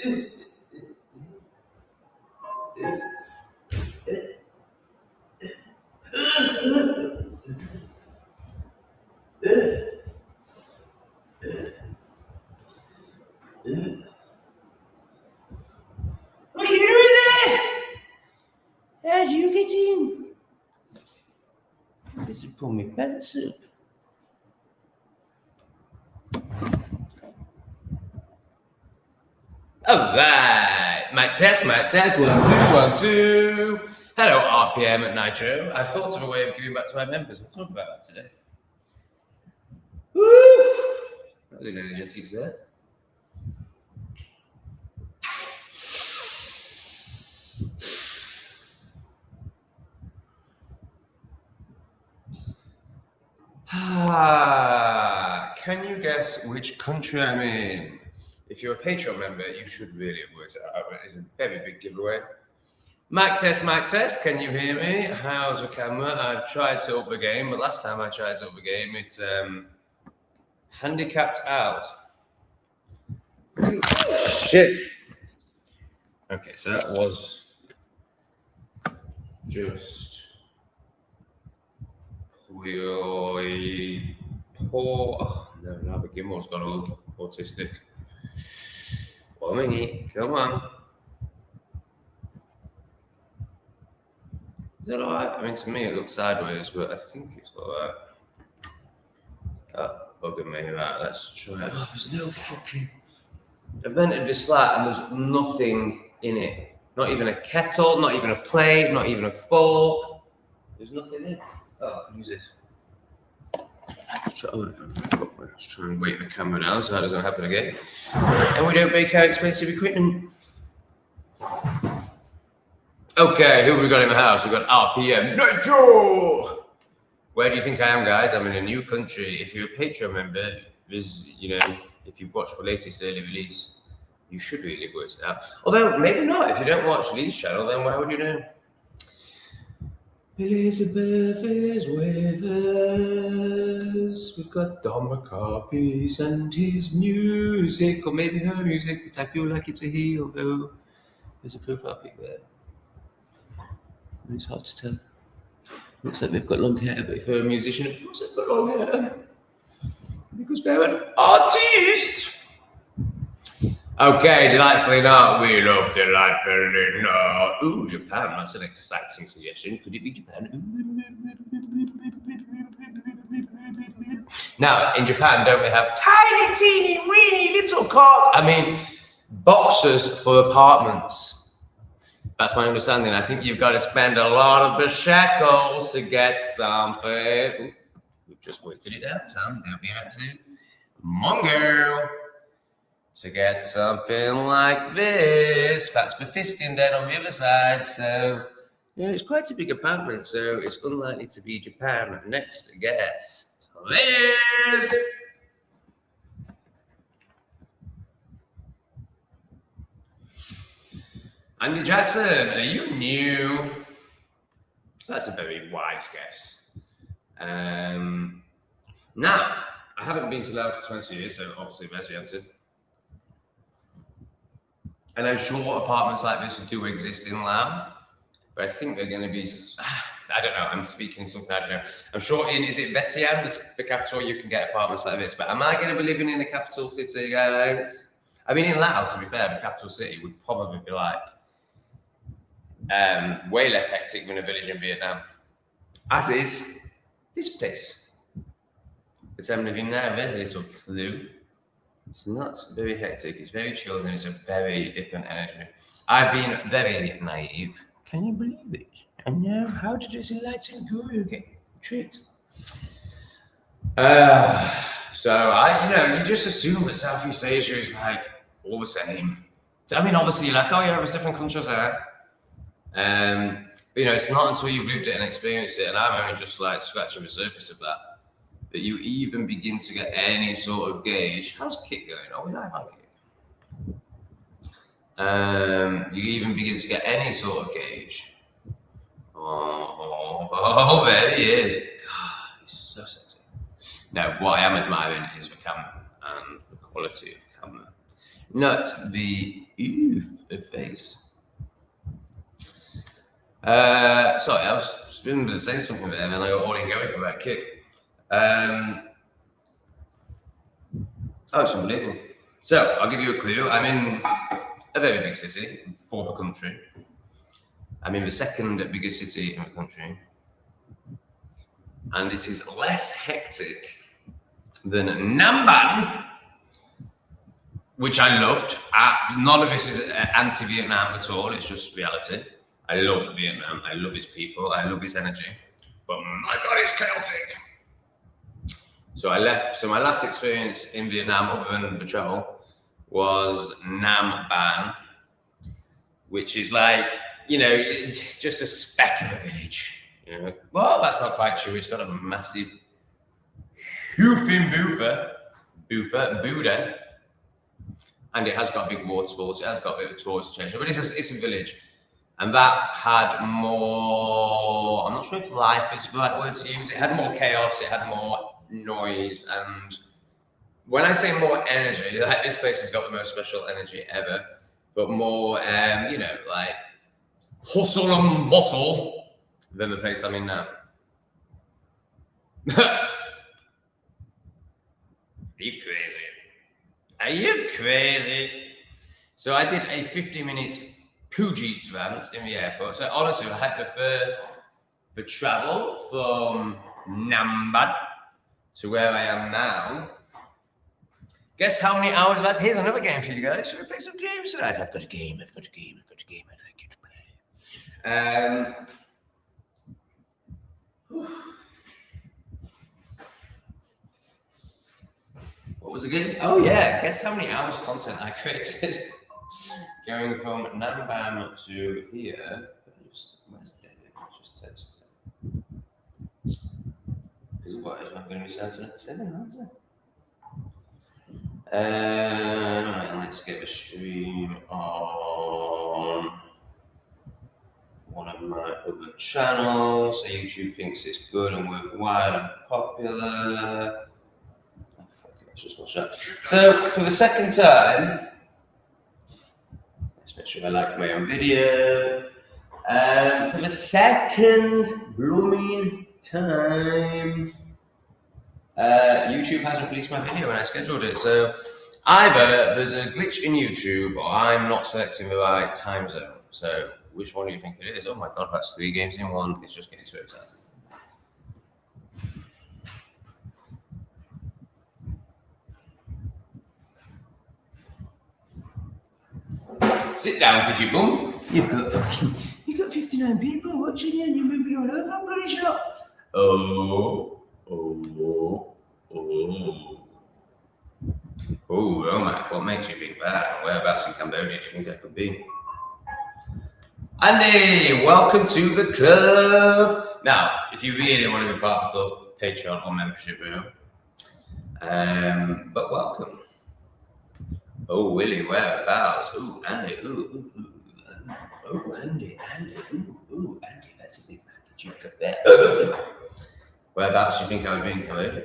What are you doing there? How do you get in? This is pull me pants up. Alright, mic test, 1, 2, 1, 2. Hello, RPM at Nitro. I thought of a way of giving back to my members. We'll talk about that today. Woo! That was an energetic set. Can you guess which country I'm in? If you're a Patreon member, you should really have worked it out. It's a very big giveaway. Mic test, can you hear me? How's the camera? I've tried to up the game, but last time I tried to up the game, it's handicapped out. Shit. Okay, so that was just poor. Oh, no, now the gimbal's gone all autistic. 1 minute, come on. Is that alright? I mean, to me it looks sideways, but I think it's alright. Oh, bugger me, right, let's try it. Oh, there's no fucking... I vented this flat and there's nothing in it. Not even a kettle, not even a plate, not even a fork. There's nothing in it. Oh, I can use this. Let's try and weight the camera down so that doesn't happen again. And we don't make our expensive equipment. Okay, who have we got in the house? We've got RPM Nitro! Where do you think I am, guys? I'm in a new country. If you're a Patreon member, if you've watched the latest early release, you should really work it out. Although, maybe not. If you don't watch Lee's channel, then why would you know? Elizabeth is with us. We've got Don McCarthy and his music, or maybe her music, but I feel like it's a he, although there's a profile pic there. It's hard to tell. Looks like they've got long hair, but if they're a musician, of course they've got long hair. Because they're an artist. Okay, delightfully not. We love delightfully not. Ooh, Japan, that's an exciting suggestion. Could it be Japan? Now, in Japan, don't we have tiny, teeny, weeny little cock? I mean, boxes for apartments. That's my understanding. I think you've got to spend a lot of the shekels to get something. Ooh, we've just weighted it down, Tom. Don't be an absolute mongo. To get something like this. That's Befisting then on the other side. So, yeah, it's quite a big apartment, so it's unlikely to be Japan. Next guess, Liz. Andy Jackson, are you new? That's a very wise guess. Now, I haven't been to Laos for 20 years, so obviously there's the answer. And I'm sure apartments like this do exist in Laos, but I think they're going to be, I don't know, I'm speaking something I don't know. I'm sure is it Vientiane, the capital, you can get apartments like this, but am I going to be living in the capital city, guys? I mean, in Laos, to be fair, the capital city would probably be like way less hectic than a village in Vietnam, as is this place. But I'm living now, there's a little clue. It's not very hectic, it's very chilled, and it's a very different energy. I've been very naive. Can you believe it? And now, how did this enlightened guru get tricked? So you just assume that Southeast Asia is like all the same. I mean, obviously, you're like, oh yeah, there's different countries there. But it's not until you've lived it and experienced it, and I'm only just like scratching the surface of that you even begin to get any sort of gauge. How's Kit going? Oh, we like Kit. You even begin to get any sort of gauge. Oh, there he is. God, he's so sexy. Now, what I am admiring is the camera and the quality of the camera. Not the face. Sorry, I was going to say something there, and then I got all in going for that kick. Oh, it's unbelievable. So, I'll give you a clue. I'm in a very big city for the country. I'm in the second biggest city in the country. And it is less hectic than Namban, which I loved. None of this is anti-Vietnam at all. It's just reality. I love Vietnam. I love its people. I love its energy. But my God, it's chaotic. So I left. So my last experience in Vietnam, other than the travel, was Nam Ban, which is like, you know, just a speck of a village. You know, well, that's not quite true. It's got a massive Buddha, and it has got big waterfalls. It has got a bit of tourist attraction, but it's a village, and that had more. I'm not sure if life is the right word to use. It had more chaos. It had more noise, and when I say more energy, like this place has got the most special energy ever, but more, you know, like hustle and bustle than the place I'm in now. Are you crazy? Are you crazy? So I did a 50-minute Puget rant in the airport. So honestly, I prefer the travel from Namban to where I am now. Guess how many hours left? Here's another game for you guys. Should we play some games tonight? I've got a game. I'd like you to play. What was the game? Oh yeah, guess how many hours of content I created going from Namban to here. Where's David? Just text. Is what is I'm going to be sending at 7, aren't I? Right, let's get the stream on one of my other channels. So YouTube thinks it's good and worthwhile and popular. Let's just watch that. So for the second time, let's make sure I like my own video. For the second blooming time, YouTube hasn't released my video when I scheduled it. So either there's a glitch in YouTube or I'm not selecting the right time zone. So which one do you think it is? Oh my God, that's 3 games in 1. It's just getting too exciting. Sit down, Fidget Bum. You've got 59 people watching you and you're moving all over. I'm bloody shocked. Oh Romac, what makes you think that? Whereabouts in Cambodia do you think I could be? Andy, welcome to the club. Now, if you really want to be part of the Patreon or membership, you know, but welcome. Oh, Willie, whereabouts? Ooh, Andy, ooh. Oh, Andy, ooh, Andy, that's a big package you've got there. Whereabouts do you think I would be in Cambodia?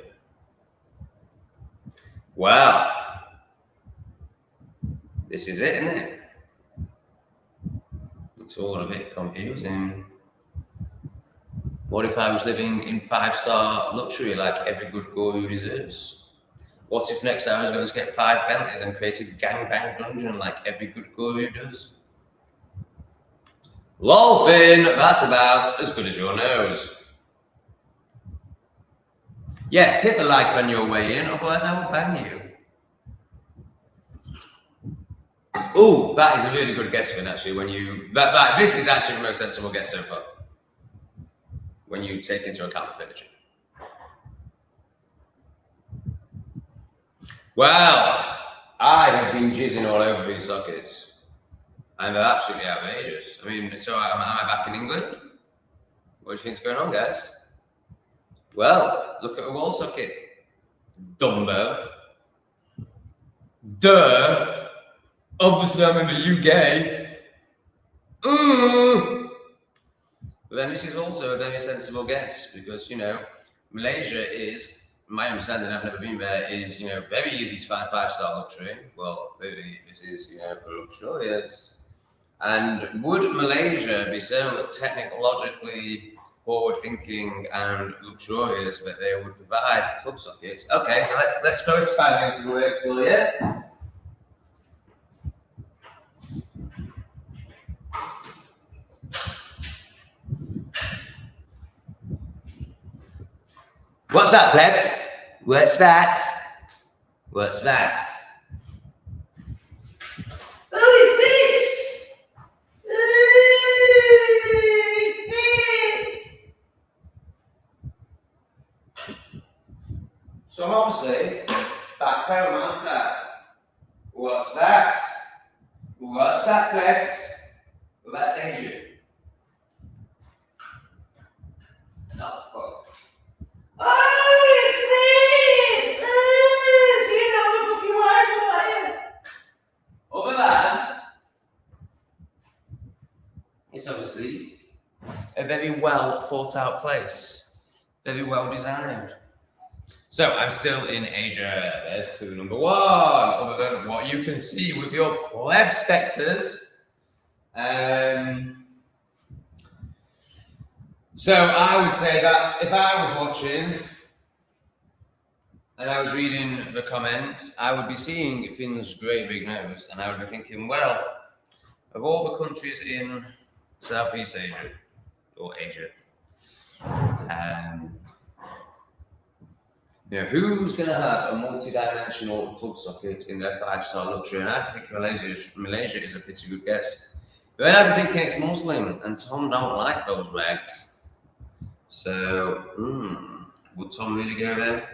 Well, this is it, isn't it? It's all a bit confusing. What if I was living in 5-star luxury like every good guru deserves? What if next time I was going to get 5 Bentleys and create a gangbang dungeon like every good guru does? Lolfin, that's about as good as your nose. Yes, hit the like on your way in, otherwise I will ban you. Oh, that is a really good guess, Finn, actually, when you... this is actually the most sensible guess so far. When you take into account the furniture. Well, I have been jizzing all over these sockets. And they're absolutely outrageous. I mean, so am I back in England? What do you think's going on, guys? Well, look at a wall socket. Dumbo. Duh. Obviously, I'm in the UK. But then this is also a very sensible guess because, you know, Malaysia is my understanding, I've never been there, is, you know, very easy to find 5-star luxury. Well, clearly this is, you know, luxurious. And would Malaysia be so technologically forward-thinking and luxurious that they would provide plug sockets? Okay, so let's throw 5 minutes of the works for you. What's that, plebs? What's that? What's that? Oh, it fits! It fits! So obviously, back Paramount. What's that? What's that, plebs? Well, that's Asia. Oh, fuck. Oh, it fits! So you know the fucking wise player. Other than, it's obviously a very well thought out place, very well designed. So I'm still in Asia. There's clue number 1. Other than what you can see with your pleb specters. So I would say that if I was watching and I was reading the comments, I would be seeing Finn's great big nose, and I would be thinking, well, of all the countries in Southeast Asia, or Asia, you know, who's going to have a multi-dimensional plug socket in their 5-star luxury? And I think Malaysia is a pretty good guess. But then I'd be thinking it's Muslim, and Tom don't like those rags. So, would Tom really go there?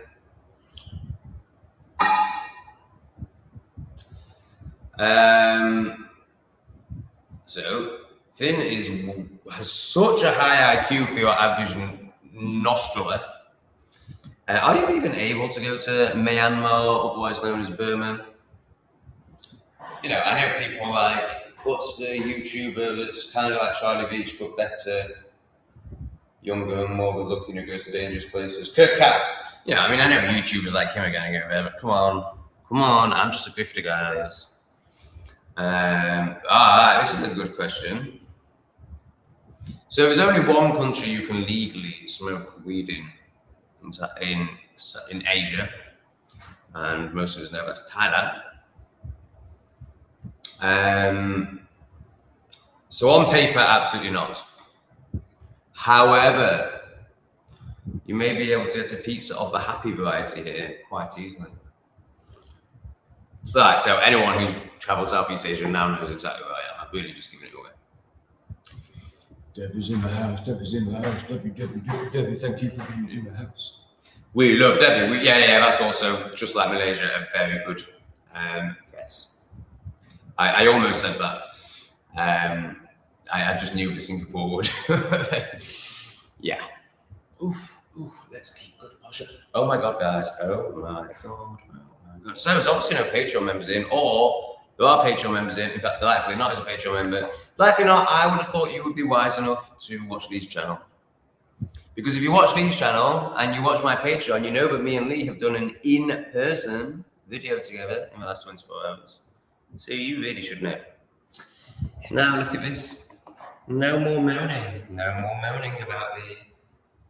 So Finn has such a high IQ for your average nostriller. Are you even able to go to Myanmar, otherwise known as Burma? You know, I know people like, what's the YouTuber that's kind of like Charlie Beach but better, younger and more good looking, who goes to dangerous places? Kurt Katz. You know, I mean, I know YouTubers like him are going to go there, but come on, I'm just a grifter, guys. This is a good question. So there's only one country you can legally smoke weed in Asia, and most of us know that's Thailand. So on paper, absolutely not. However, you may be able to get a pizza of the happy variety here quite easily. Right, so anyone who's travelled Southeast Asia now knows exactly where I am. I've really just given it away. Debbie's in the house. Debbie's in the house. Debbie, thank you for being in the house. We love Debbie. Yeah, that's also, just like Malaysia, a very good guess. I almost said that. I just knew that Singapore would. Yeah. Oof, let's keep good posture. Oh my God, guys. Oh my God. So there's obviously no Patreon members in, or there are Patreon members in. In fact, likely not as a Patreon member. Likely not, I would have thought you would be wise enough to watch Lee's channel. Because if you watch Lee's channel and you watch my Patreon, you know that me and Lee have done an in-person video together in the last 24 hours. So you really should know. Now look at this. No more moaning. No more moaning about the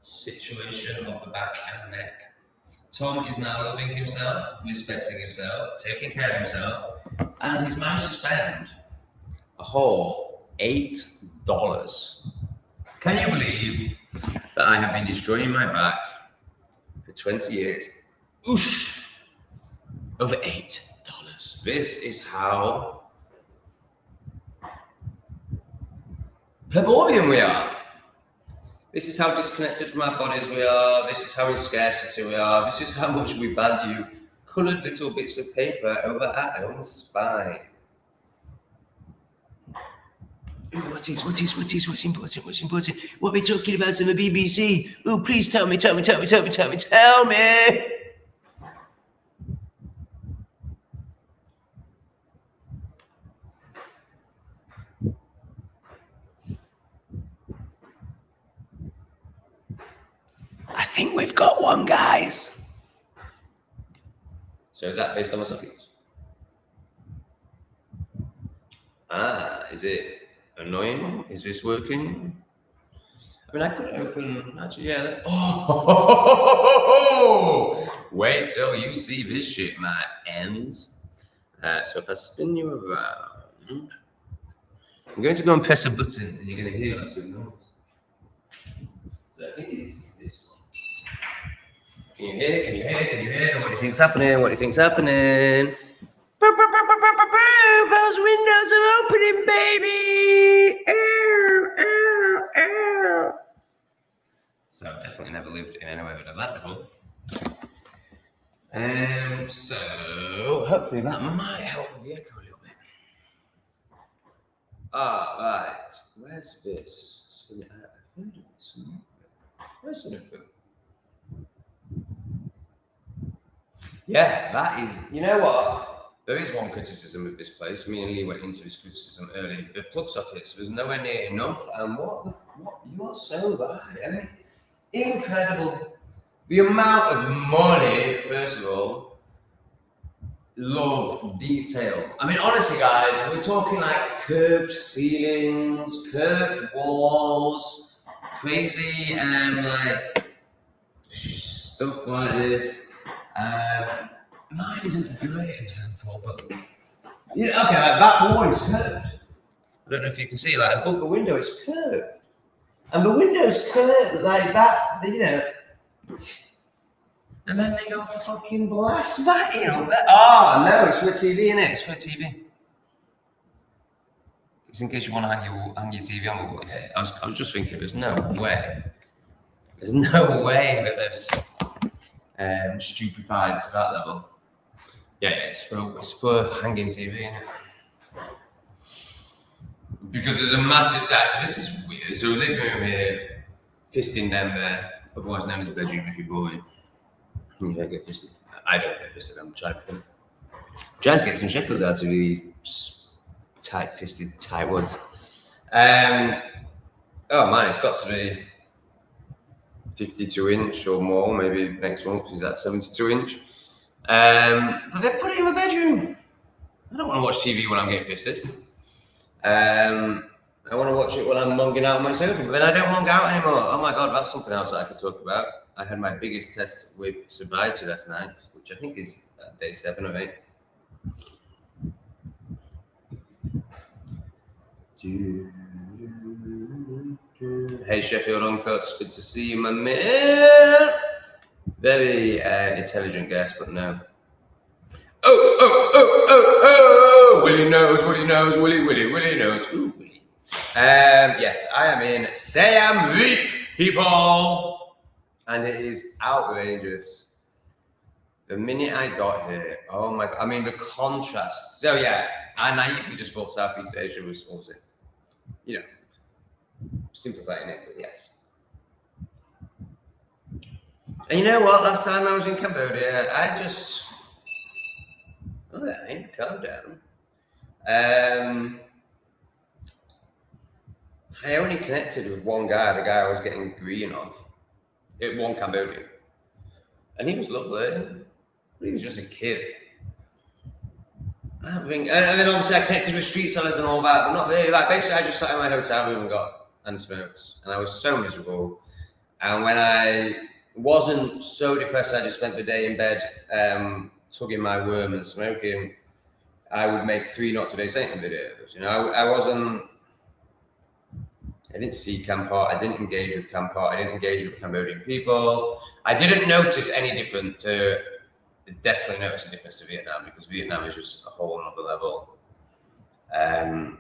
situation of the back and neck. Tom is now loving himself, respecting himself, taking care of himself, and he's managed to spend a whole $8. Can you believe that I have been destroying my back for 20 years? Oosh! Over $8. This is how plebeian we are. This is how disconnected from our bodies we are. This is how in scarcity we are. This is how much we value coloured little bits of paper over our own spine. What's important? What are we talking about on the BBC? Oh, please tell me. I think we've got one, guys. So is that based on the suffix? Ah, is it annoying? Is this working? I mean, I could open, actually, yeah. Oh, wait till you see this shit, my ends. So if I spin you around, I'm going to go and press a button and you're going to hear lots of noise. So I think it's this one. Can you hear? Can you hear? Can you hear? What do you think's happening? What do you think's happening? Those windows are opening, baby! So I've definitely never lived in anywhere that does that before. So hopefully that might help with the echo a little bit. Ah, right. Where's this? I've heard of this. Where's Cinnamon? Yeah, that is. You know what? There is one criticism of this place. Me and Lee went into this criticism earlier. The plug sockets was nowhere near enough. And what? You are so right. I mean, incredible. The amount of money, first of all, love detail. I mean, honestly, guys, we're talking like curved ceilings, curved walls, crazy, like stuff like this. Mine isn't a great example, but okay, like that wall is curved. I don't know if you can see, like above the window, it's curved, and the window's curved like that, And then they go for fucking blast that, Oh no, it's for a TV, innit? It's for a TV. It's in case you want to hang your TV on the wall. Yeah, I was just thinking, there's no way that they're stupefied to that level. Yeah, it's for hanging TV, isn't it? Because there's a massive. So this is weird. So living room here, fisting down there, otherwise known as a bedroom if you're bored. You don't get fisted. I don't get fisted. I'm trying to get some shekels out of really tight-fisted, tight ones. Oh man, it's got to be 52 inch or more. Maybe next month is that 72 inch. But they put it in my bedroom. I don't want to watch TV when I'm getting fisted. I want to watch it when I'm monging out on my sofa, but then I don't mong out anymore. Oh my god, that's something else that I could talk about. I had my biggest test with sobriety last night, which I think is day 7 or 8. Hey Sheffield Uncuts, good to see you, my man. Very intelligent guest, but no. Oh, Willie knows, Willie knows, Willie knows. Ooh, Willie. Yes, I am in Siam Reap, people. And it is outrageous. The minute I got here, oh my god, I mean the contrast. So yeah, I naively just thought Southeast Asia was awesome. Simplifying it, but yes. And you know what? Last time I was in Cambodia, calm down. I only connected with one guy, the guy I was getting green off. It one Cambodian. And he was lovely. He was just a kid. I don't think, and then obviously I connected with street sellers and all that, but not really. Like basically I just sat in my hotel room and smoked. And I was so miserable. And when I wasn't so depressed, I just spent the day in bed tugging my worm and smoking. I would make 3 Not Today Satan videos. I didn't see Kampot, I didn't engage with Kampot, I didn't engage with Cambodian people. I didn't notice any different to, definitely notice a difference to Vietnam, because Vietnam is just a whole other level. I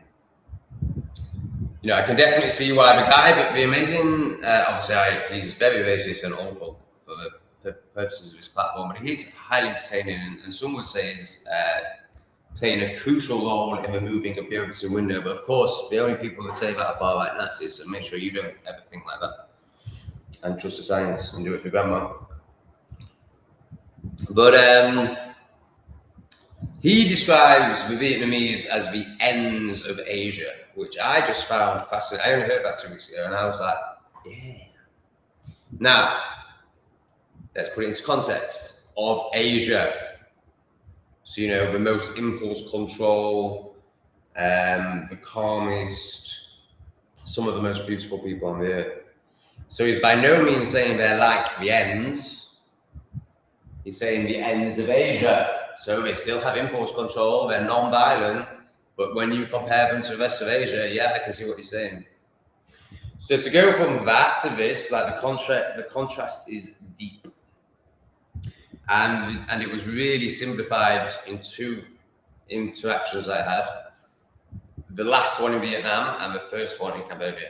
can definitely see why the guy, but the amazing, obviously he's very racist and awful for the purposes of his platform, but he's highly entertaining, and some would say is playing a crucial role in removing a bureaucracy window. But of course, the only people that say that are far-right Nazis, so make sure you don't ever think like that. And trust the science and do it for grandma. But he describes the Vietnamese as the ends of Asia, which I just found fascinating. I only heard that 2 weeks ago, and I was like, yeah. Now, let's put it into context of Asia. So, you know, the most impulse control, the calmest, some of the most beautiful people on the earth. So he's by no means saying they're like the ends. He's saying the ends of Asia. So they still have impulse control, they're non-violent, but when you compare them to the rest of Asia, yeah, I can see what you're saying. So to go from that to this, like the contrast is deep. And it was really simplified in 2 interactions I had. The last one in Vietnam and the first one in Cambodia,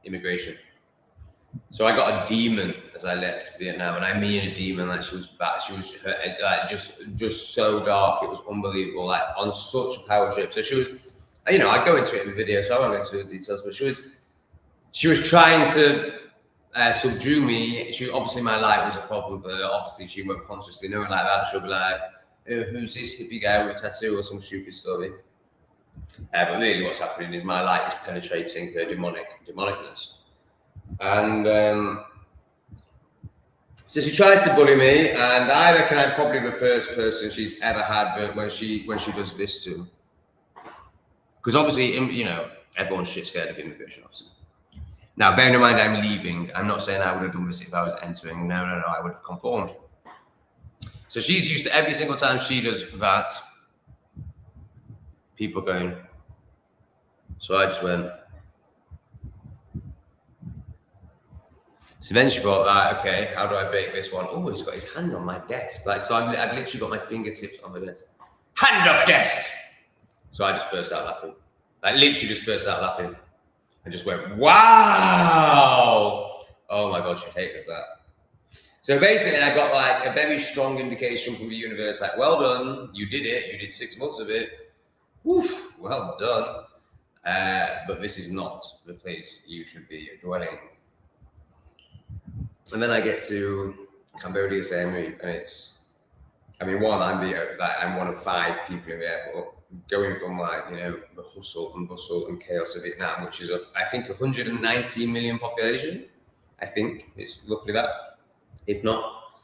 immigration. So I got a demon as I left Vietnam, and I mean a demon, like she was bad. She was like just so dark. It was unbelievable, like on such a power trip. So she was, you know, I go into it in the video, so I won't go into the details. But she was trying to subdue me. Obviously my light was a problem, but obviously she won't consciously know it like that. She'll be like, "Who's this hippie guy with a tattoo?" or some stupid story. But really, what's happening is my light is penetrating her demonicness. And so she tries to bully me, and I reckon I'm probably the first person she's ever had when she does this to. Because obviously, you know, everyone's shit scared of immigration officers. Now, bearing in mind I'm leaving, I'm not saying I would have done this if I was entering. No, I would have conformed. So she's used to every single time she does that, people going. So I just went. So then she thought, right, okay, how do I bake this one? Oh, he's got his hand on my desk. Like, so I've literally got my fingertips on the desk. Hand off desk! So I just burst out laughing. Like, literally just burst out laughing. I just went, wow! Oh my God, she hated that. So basically, I got like a very strong indication from the universe, like, well done, you did it, you did 6 months of it. Woo, well done. But this is not the place you should be dwelling. And then I get to Cambodia, Siem Reap, and it's, I mean, one, I'm one of 5 people in the airport, going from like, you know, the hustle and bustle and chaos of Vietnam, which is, I think, 119 million population. I think it's roughly that, if not.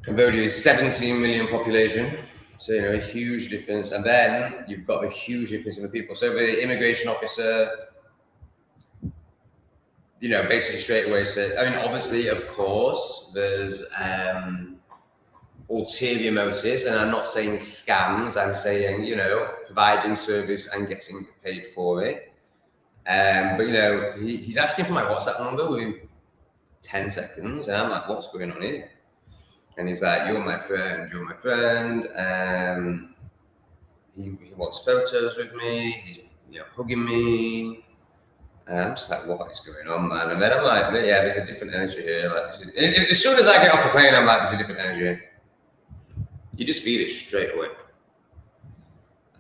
Cambodia is 17 million population, so, you know, a huge difference. And then you've got a huge difference in the people. So the immigration officer, you know, basically straight away said, I mean, obviously, of course, there's ulterior motives, and I'm not saying scams, I'm saying, you know, providing service and getting paid for it. But, you know, he's asking for my WhatsApp number within 10 seconds, and I'm like, what's going on here? And he's like, you're my friend. He wants photos with me, he's, you know, hugging me. And I'm just like, what is going on, man? And then I'm like, yeah, there's a different energy here. Like, as soon as I get off the plane, I'm like, there's a different energy. You just feel it straight away.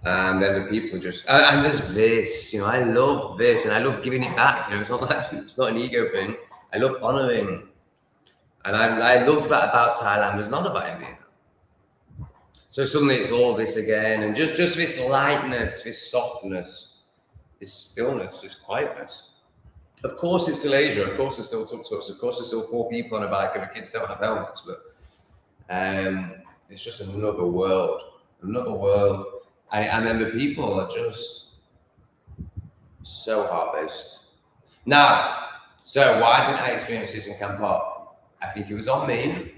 And then the people just, and there's this, you know, I love this, and I love giving it back. You know, it's not like, it's not an ego thing. I love honoring, and I love that about Thailand. There's none of that in Vietnam. So suddenly it's all this again, and just this lightness, this softness, this stillness, this quietness. Of course, it's still Asia. Of course, it's still tuk-tuks. Of course, there's still 4 people on a bike, and the kids don't have helmets. But it's just another world, and then the people are just so heart-based. Now, so why didn't I experience this in Camp Hot? I think it was on me,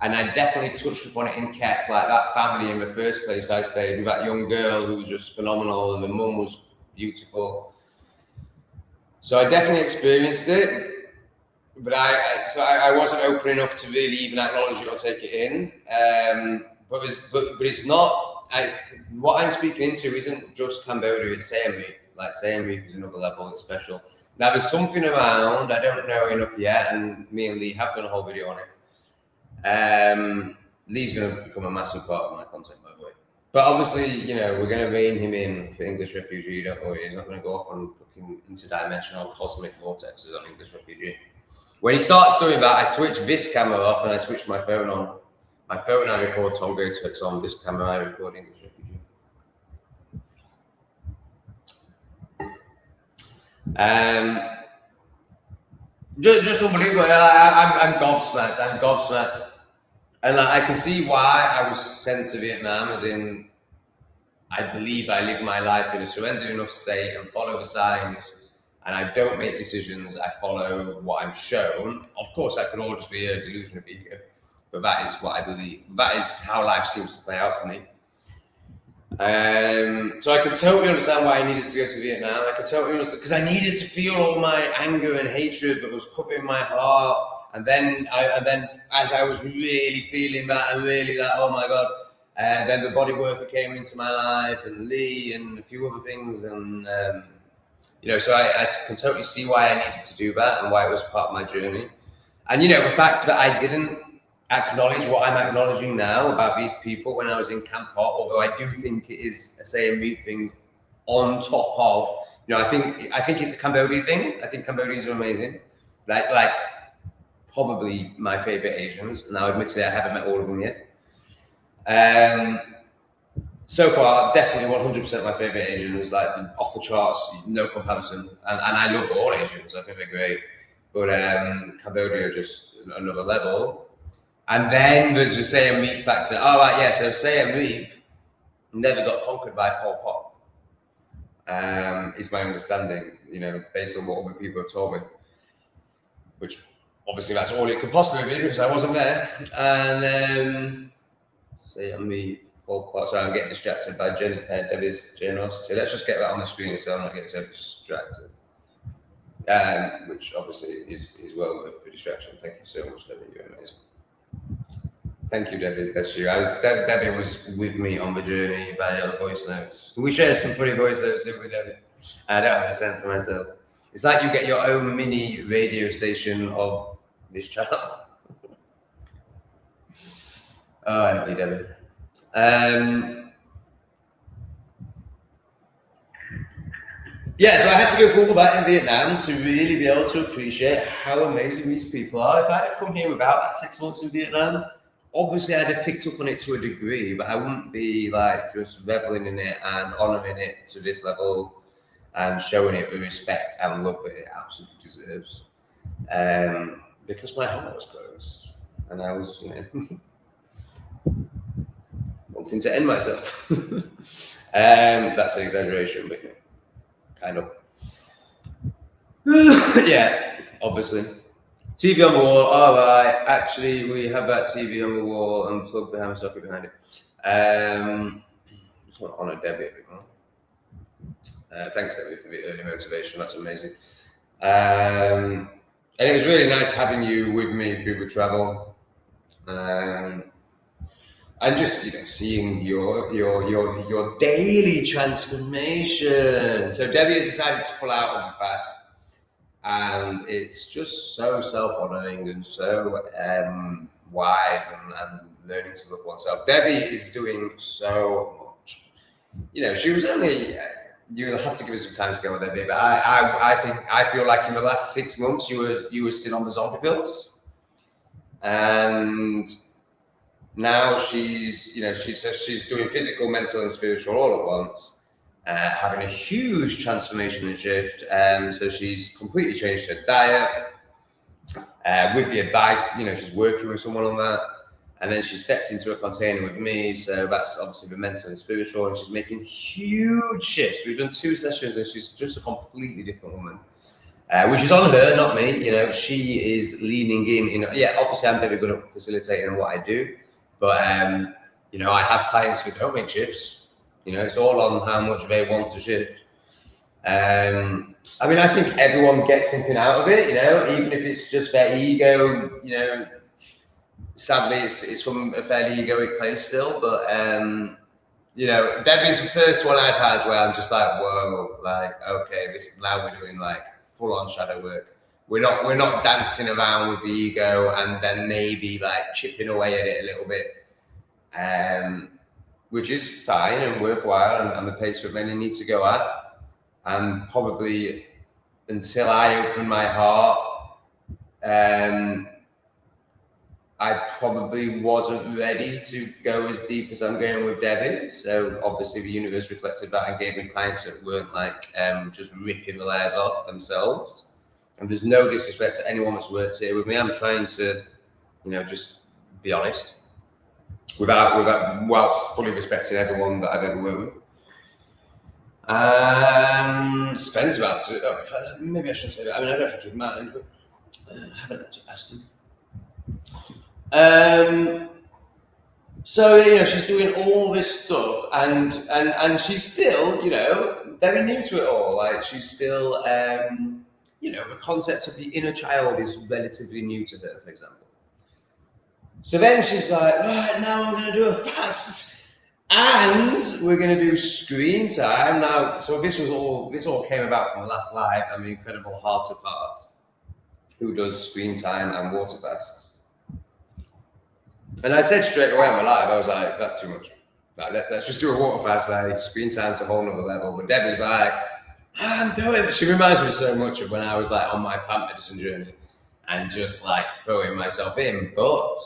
and I definitely touched upon it in Kep, like that family in the first place I stayed with, that young girl who was just phenomenal, and the mum was beautiful. So I definitely experienced it, but I wasn't open enough to really even acknowledge it or take it in. But it's not. What I'm speaking into isn't just Cambodia, it's Siem Reap. Like, Siem Reap is another level, it's special. Now there's something around, I don't know enough yet, and me and Lee have done a whole video on it. Lee's going to become a massive part of my content, by the way. But obviously, you know, we're going to rein him in for English Refugee, don't worry. He's not going to go off on fucking interdimensional cosmic vortexes on English Refugee. When he starts doing that, I switch this camera off and I switch my phone on. My phone, I record Tonga Twix on. This camera, I record English Refugee. Just unbelievable. I'm gobsmacked. And like, I can see why I was sent to Vietnam, as in, I believe I live my life in a surrendered enough state and follow the signs, and I don't make decisions, I follow what I'm shown. Of course, that could all just be a delusion of ego, but that is what I believe. That is how life seems to play out for me. So I can totally understand why I needed to go to Vietnam. I can totally understand, because I needed to feel all my anger and hatred that was covering my heart. And then as I was really feeling that and really like, oh my God, then the body worker came into my life, and Lee and a few other things. And, you know, so I can totally see why I needed to do that and why it was part of my journey. And, you know, the fact that I didn't acknowledge what I'm acknowledging now about these people when I was in Camp Hot, although I do think it is a Say and Meet thing on top of, you know, I think it's a Cambodia thing. I think Cambodians are amazing. Like probably my favorite Asians. Now, admittedly, I haven't met all of them yet. So far, definitely 100% my favorite Asians, like off the charts, no comparison. And I love all Asians, I think they're great. But Cambodia, just another level. And then there's the Say and Meet factor. Oh, right, yeah, so Say and Meet never got conquered by Pol Pot, is my understanding, you know, based on what other people have told me. Which, obviously, that's all it could possibly be, because I wasn't there. And Say and Meet, Pol Pot. So I'm getting distracted by Debbie's generosity. Let's just get that on the screen so I'm not getting so distracted. Which obviously is well worth the distraction. Thank you so much, Debbie. You're amazing. Thank you, Debbie. That's you. Debbie was with me on the journey via voice notes. We shared some pretty voice notes, didn't we, Debbie? I don't have a sense of myself. It's like you get your own mini radio station of this channel. Oh, I know you, Debbie. Yeah, so I had to go through all that in Vietnam to really be able to appreciate how amazing these people are. If I had come here without that 6 months in Vietnam, obviously I'd have picked up on it to a degree, but I wouldn't be like just reveling in it and honouring it to this level and showing it the respect and love that it absolutely deserves. Because my heart was closed and I was, you know, wanting to end myself. That's an exaggeration, but you know, kind of. Yeah, obviously. TV on the wall. All right. Actually, we have that TV on the wall and plug the hammer socket behind it. Just want to honour Debbie a bit more. Thanks, Debbie, for the early motivation. That's amazing. And it was really nice having you with me through the travel. And just, you know, seeing your daily transformation. So Debbie has decided to pull out of the fast, and it's just so self-honoring and so wise and learning to love oneself. Debbie is doing so much. You know, she was only. You'll have to give us some time to go with Debbie, but I feel like in the last 6 months you were still on the zombie pills, and now she's, you know, she's doing physical, mental, and spiritual all at once, having a huge transformation and shift. So she's completely changed her diet with the advice. You know, she's working with someone on that, and then she stepped into a container with me. So that's obviously the mental and spiritual, and she's making huge shifts. We've done 2 sessions, and she's just a completely different woman. Which is on her, not me. You know, she is leaning in. You know, yeah, obviously I'm very good at facilitating what I do. But, you know, I have clients who don't make shifts. You know, it's all on how much they want to shift. I mean, I think everyone gets something out of it, you know, even if it's just their ego, you know. Sadly, it's from a fairly egoic place still. But, you know, Debbie's the first one I've had where I'm just like, whoa, like, okay, now we're doing like full-on shadow work. We're not dancing around with the ego and then maybe like chipping away at it a little bit, which is fine and worthwhile and the pace that many need to go at. And probably until I open my heart, I probably wasn't ready to go as deep as I'm going with Debbie. So obviously the universe reflected that and gave me clients that weren't like just ripping the layers off themselves. And there's no disrespect to anyone that's worked here with me. I'm trying to, you know, just be honest. whilst fully respecting everyone that I've ever worked with. Spends about maybe I shouldn't say that. I mean, I don't think he'd mind, but I haven't actually asked him. So you know, she's doing all this stuff, and she's still, you know, very new to it all. Like she's still, you know, the concept of the inner child is relatively new to her, for example. So then she's like, right, now I'm going to do a fast, and we're going to do screen time. Now, so this all came about from last live. I'm the incredible Heart of Hearts, who does screen time and water fasts. And I said straight away on my live, I was like, that's too much. Like, let's just do a water fast. Like, screen time's a whole nother level. But Debbie's like, I'm doing it. She reminds me so much of when I was like on my plant medicine journey and just like throwing myself in. But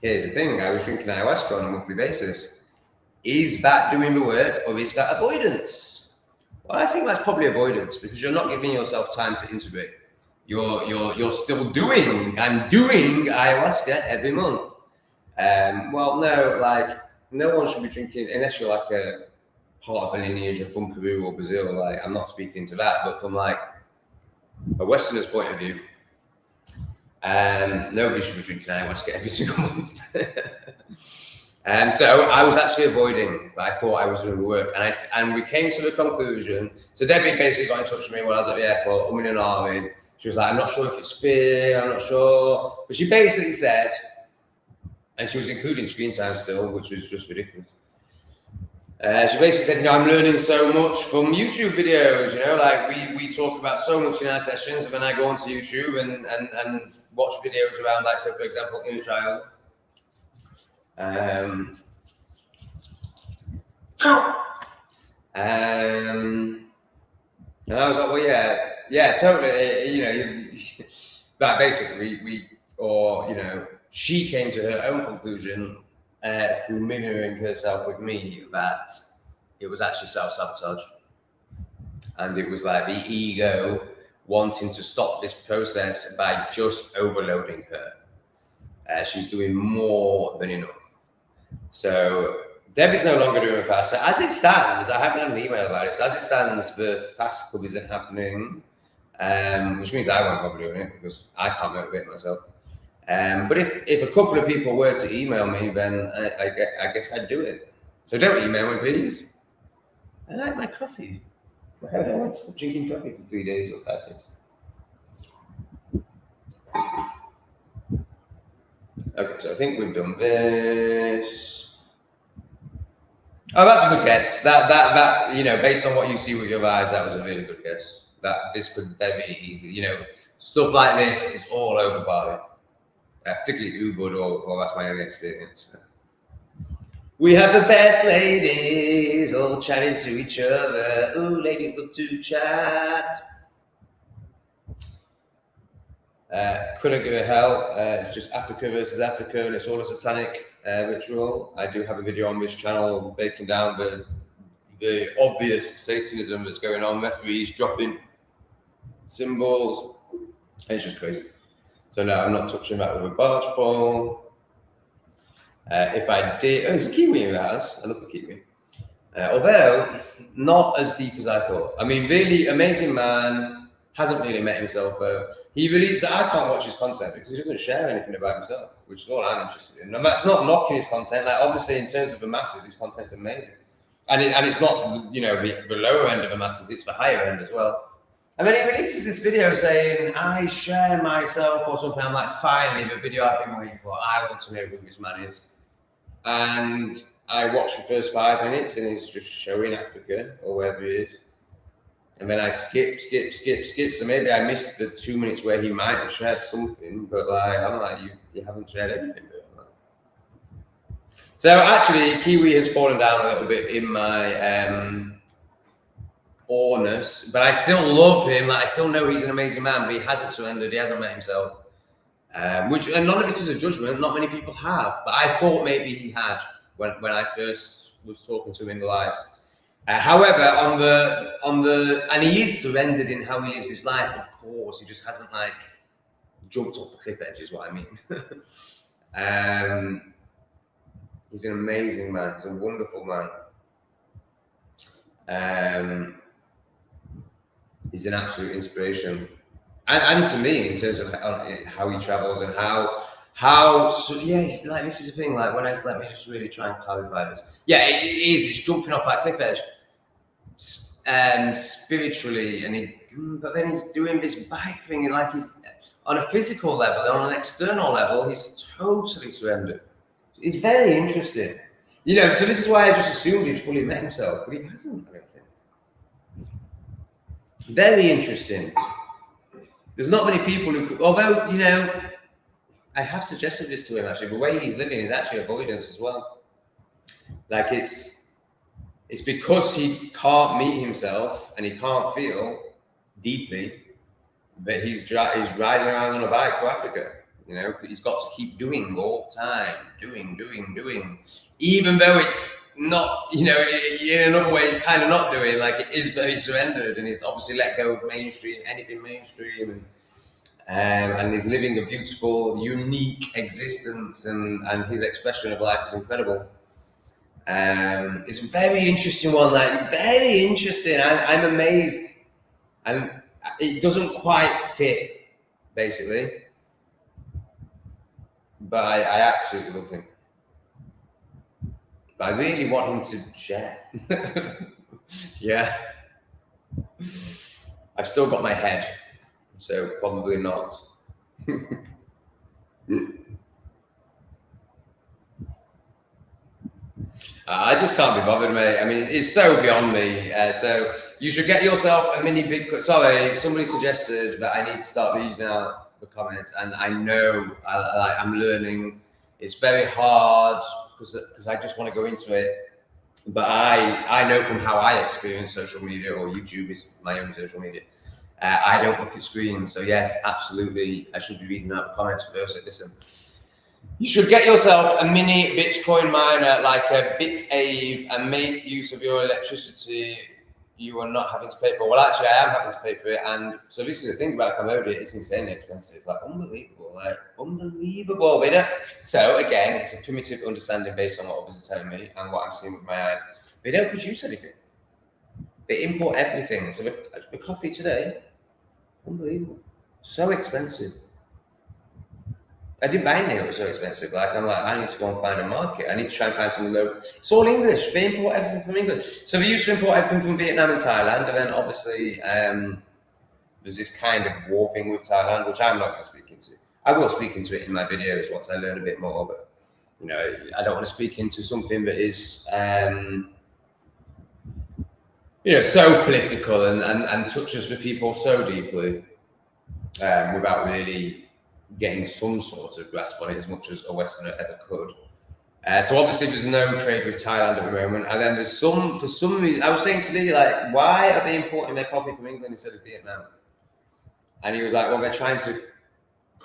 here's the thing, I was drinking ayahuasca on a monthly basis. Is that doing the work or is that avoidance? Well, I think that's probably avoidance because you're not giving yourself time to integrate. You're still doing ayahuasca every month. Well, no, like no one should be drinking unless you're like a part of a lineage from Peru or Brazil. Like I'm not speaking to that, but from like a Westerner's point of view, nobody should be drinking ayahuasca every single month. So I was actually avoiding, but I thought I was doing the work, and we came to the conclusion. So Debbie basically got in touch with me when I was at the airport, umming and ahhing. She was like, I'm not sure if it's fair, I'm not sure. But she basically said, and she was including screen time still, which was just ridiculous. She basically said, you know, I'm learning so much from YouTube videos, you know, like we talk about so much in our sessions, and then I go onto YouTube and watch videos around, like, say, for example, inner child. And I was like, well, yeah, totally. You know, that basically you know, she came to her own conclusion through mirroring herself with me that it was actually self-sabotage, and it was like the ego wanting to stop this process by just overloading her. She's doing more than enough. So Debbie's no longer doing a fast. So as it stands, I haven't had an email about it. So as it stands, the fast club isn't happening, which means I won't bother doing it because I can't motivate myself. But if a couple of people were to email me, then I guess I'd do it. So don't email me, please. I like my coffee. I don't want to stop drinking coffee for 3 days or 5 days. Okay, so I think we've done this. Oh, that's a good guess. That you know, based on what you see with your eyes, that was a really good guess. That this could be easy. You know, stuff like this is all over Bali, particularly Ubud, or that's my only experience. We have the best ladies all chatting to each other. Ooh, ladies love to chat. Couldn't give a hell. It's just Africa versus Africa, and it's all a satanic ritual. I do have a video on this channel breaking down the obvious Satanism that's going on. Referees dropping symbols. It's just crazy. So no, I'm not touching that with a barge pole. If I did, it's a Kiwi in the house. I love a Kiwi. Although not as deep as I thought. I mean, really amazing man. Hasn't really met himself. He released. I can't watch his content because he doesn't share anything about himself, which is all I'm interested in. And that's not knocking his content. Like obviously, in terms of the masses, his content's amazing, and it's not, you know, the lower end of the masses. It's the higher end as well. And then he releases this video saying, "I share myself" or something. I'm like, finally, the video I've been waiting for. I want to know who this man is. And I watched the first 5 minutes, and he's just showing Africa or wherever he is. And then I skip. So maybe I missed the 2 minutes where he might have shared something, but like I'm like, you haven't shared anything. So actually, Kiwi has fallen down a little bit in my awness, but I still love him. Like I still know he's an amazing man, but he hasn't surrendered. He hasn't met himself. And none of this is a judgment. Not many people have, but I thought maybe he had when I first was talking to him in the lives. However, and he is surrendered in how he lives his life. Of course, he just hasn't like jumped off the cliff edge, is what I mean. He's an amazing man. He's a wonderful man. He's an absolute inspiration, and to me in terms of how he travels and how. So yes, like this is the thing. Like when let me just really try and clarify this. Yeah, it is. It's jumping off that cliff edge. Spiritually, but then he's doing this bike thing, and like he's on a physical level, on an external level, he's totally surrendered. It's very interesting, you know. So this is why I just assumed he'd fully met himself, but he hasn't. I don't think. Very interesting. There's not many people who could, although, you know, I have suggested this to him actually. The way he's living is actually avoidance as well. Like it's because he can't meet himself and he can't feel deeply, but he's riding around on a bike to Africa. You know, he's got to keep doing all the time, doing, even though it's not, you know, in another way, it's kind of not doing. Like it is very surrendered, and he's obviously let go of anything mainstream, and he's living a beautiful, unique existence, and his expression of life is incredible. It's a very interesting one, like very interesting. I'm amazed, and it doesn't quite fit, basically. But I absolutely love him. But I really want him to share. Yeah. I've still got my head, so probably not. I just can't be bothered, mate. I mean, it's so beyond me. So you should get yourself a mini big. Sorry, somebody suggested that I need to start reading out the comments, and I know I'm learning. It's very hard because I just want to go into it. But I know from how I experience social media, or YouTube is my own social media. I don't look at screens, so yes, absolutely, I should be reading out the comments first. Listen. You should get yourself a mini Bitcoin miner like a BitAve and make use of your electricity you are not having to pay for. Well, actually, I am having to pay for it. And so this is the thing about Cambodia, it's insanely expensive, like unbelievable. So again, it's a primitive understanding based on what others are telling me and what I'm seeing with my eyes. They don't produce anything. They import everything. So the coffee today, unbelievable. So expensive. I didn't buy any, it was so expensive. Like I'm like, I need to go and find a market. I need to try and find something local. It's all English. They import everything from England. So they used to import everything from Vietnam and Thailand, and then obviously there's this kind of war thing with Thailand, which I'm not going to speak into. I will speak into it in my videos once I learn a bit more, but you know, I don't want to speak into something that is you know, so political and touches the people so deeply without really getting some sort of grasp on it as much as a Westerner ever could. So obviously there's no trade with Thailand at the moment, and then there's for some reason, I was saying to Lee, like, why are they importing their coffee from England instead of Vietnam? And he was like, well, they're trying to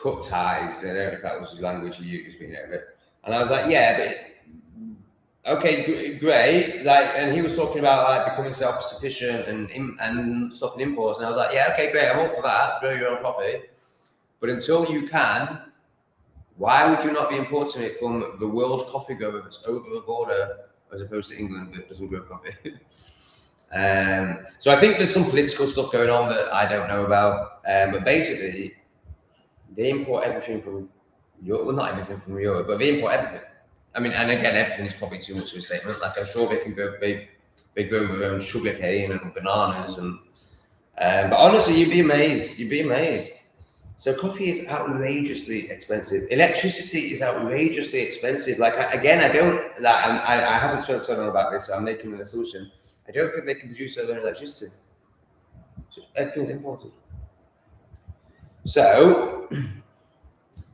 cut ties. I don't know if that was the language he used, you know, and I was like, yeah, but okay, great. Like, and he was talking about like becoming self-sufficient and stopping imports, and I was like, yeah, okay, great, I'm all for that. Grow your own coffee. But until you can, why would you not be importing it from the world coffee grower that's over the border as opposed to England that doesn't grow coffee? So I think there's some political stuff going on that I don't know about. But basically, they import everything from Europe. Well, not everything from Europe, but they import everything. I mean, and again, everything is probably too much of a statement. Like I'm sure they can go, they grow their own sugar cane and bananas, and but honestly, you'd be amazed. You'd be amazed. So coffee is outrageously expensive. Electricity is outrageously expensive. Like I haven't spoken to anyone about this, so I'm making an assumption. I don't think they can produce their own electricity. So everything's imported. So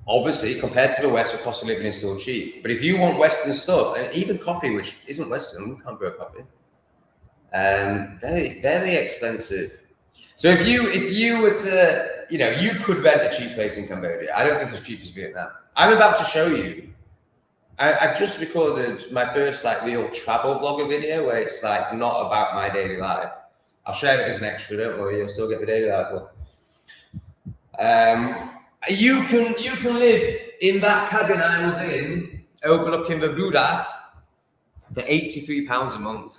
obviously, compared to the West, the cost of living is still cheap. But if you want Western stuff, and even coffee, which isn't Western, we can't grow coffee. Very, very expensive. So if you were to, you know, you could rent a cheap place in Cambodia. I don't think it's cheap as Vietnam. I'm about to show you. I've just recorded my first like real travel vlogger video where it's like not about my daily life. I'll share it as an extra, don't worry, you'll still get the daily life. You can live in that cabin I was in, overlooking the Buddha, for £83 a month.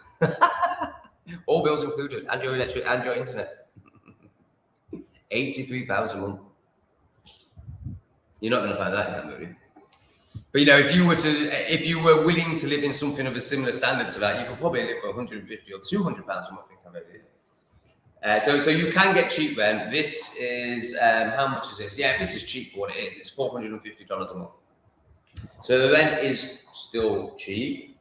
All bills included, and your electric and your internet. £83 a month. You're not going to find that in Cambodia. But you know, if you were willing to live in something of a similar standard to that, you could probably live for £150 or £200 a month in Cambodia. So you can get cheap rent. This is how much is this? Yeah, this is cheap for what it is. It's $450 a month. So the rent is still cheap.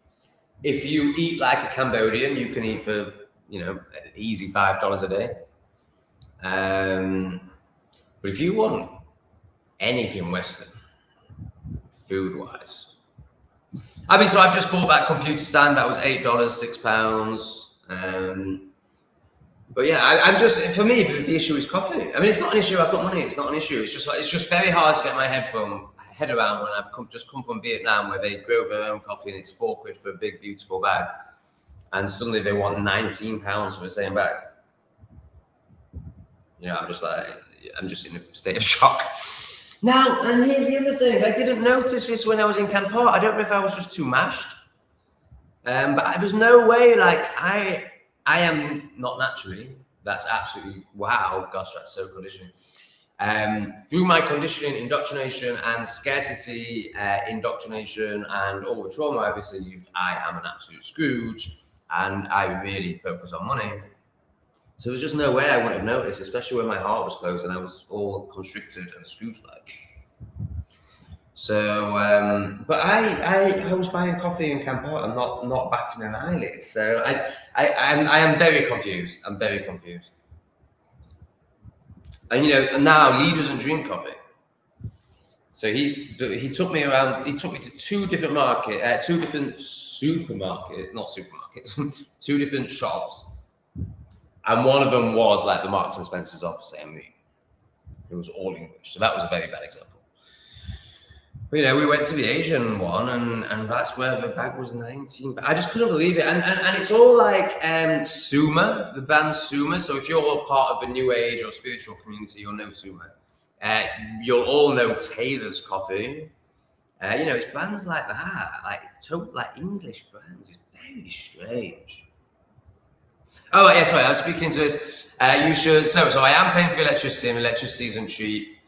If you eat like a Cambodian, you can eat for, you know, easy $5 a day. But if you want anything Western, food-wise, I mean, so I've just bought that computer stand. That was $8, £6. But yeah, I'm just, for me, the issue is coffee. I mean, it's not an issue. I've got money. It's not an issue. It's just very hard to get my head around when I've just come from Vietnam, where they grow their own coffee and it's £4 for a big, beautiful bag, and suddenly they want £19 for the same bag. You know, I'm just in a state of shock. Now, and here's the other thing. I didn't notice this when I was in Kampot. I don't know if I was just too mashed, but there was no way. Like I am not naturally. That's absolutely wow. Gosh, that's so conditioning. Through my conditioning, indoctrination, and scarcity indoctrination, and all the trauma I've received, I am an absolute Scrooge, and I really focus on money. So there's just no way I wouldn't have noticed, especially when my heart was closed and I was all constricted and Scrooge-like. So, but I was buying coffee in Kampot and not batting an eyelid. So I am very confused. I'm very confused. And you know, now Lee doesn't drink coffee. So he took me around. He took me to two different supermarkets, two different shops. And one of them was like the Marks and Spencer's opposite me. It was all English. So that was a very bad example. But, you know, we went to the Asian one and that's where the bag was 19. I just couldn't believe it. And it's all like Suma, the band Suma. So if you're part of the New Age or spiritual community, you'll know Suma. You'll all know Taylor's Coffee. You know, it's bands like that, like English bands. It's very strange. Oh yeah, sorry, I was speaking to this. You should. So I am paying for electricity, and electricity isn't cheap.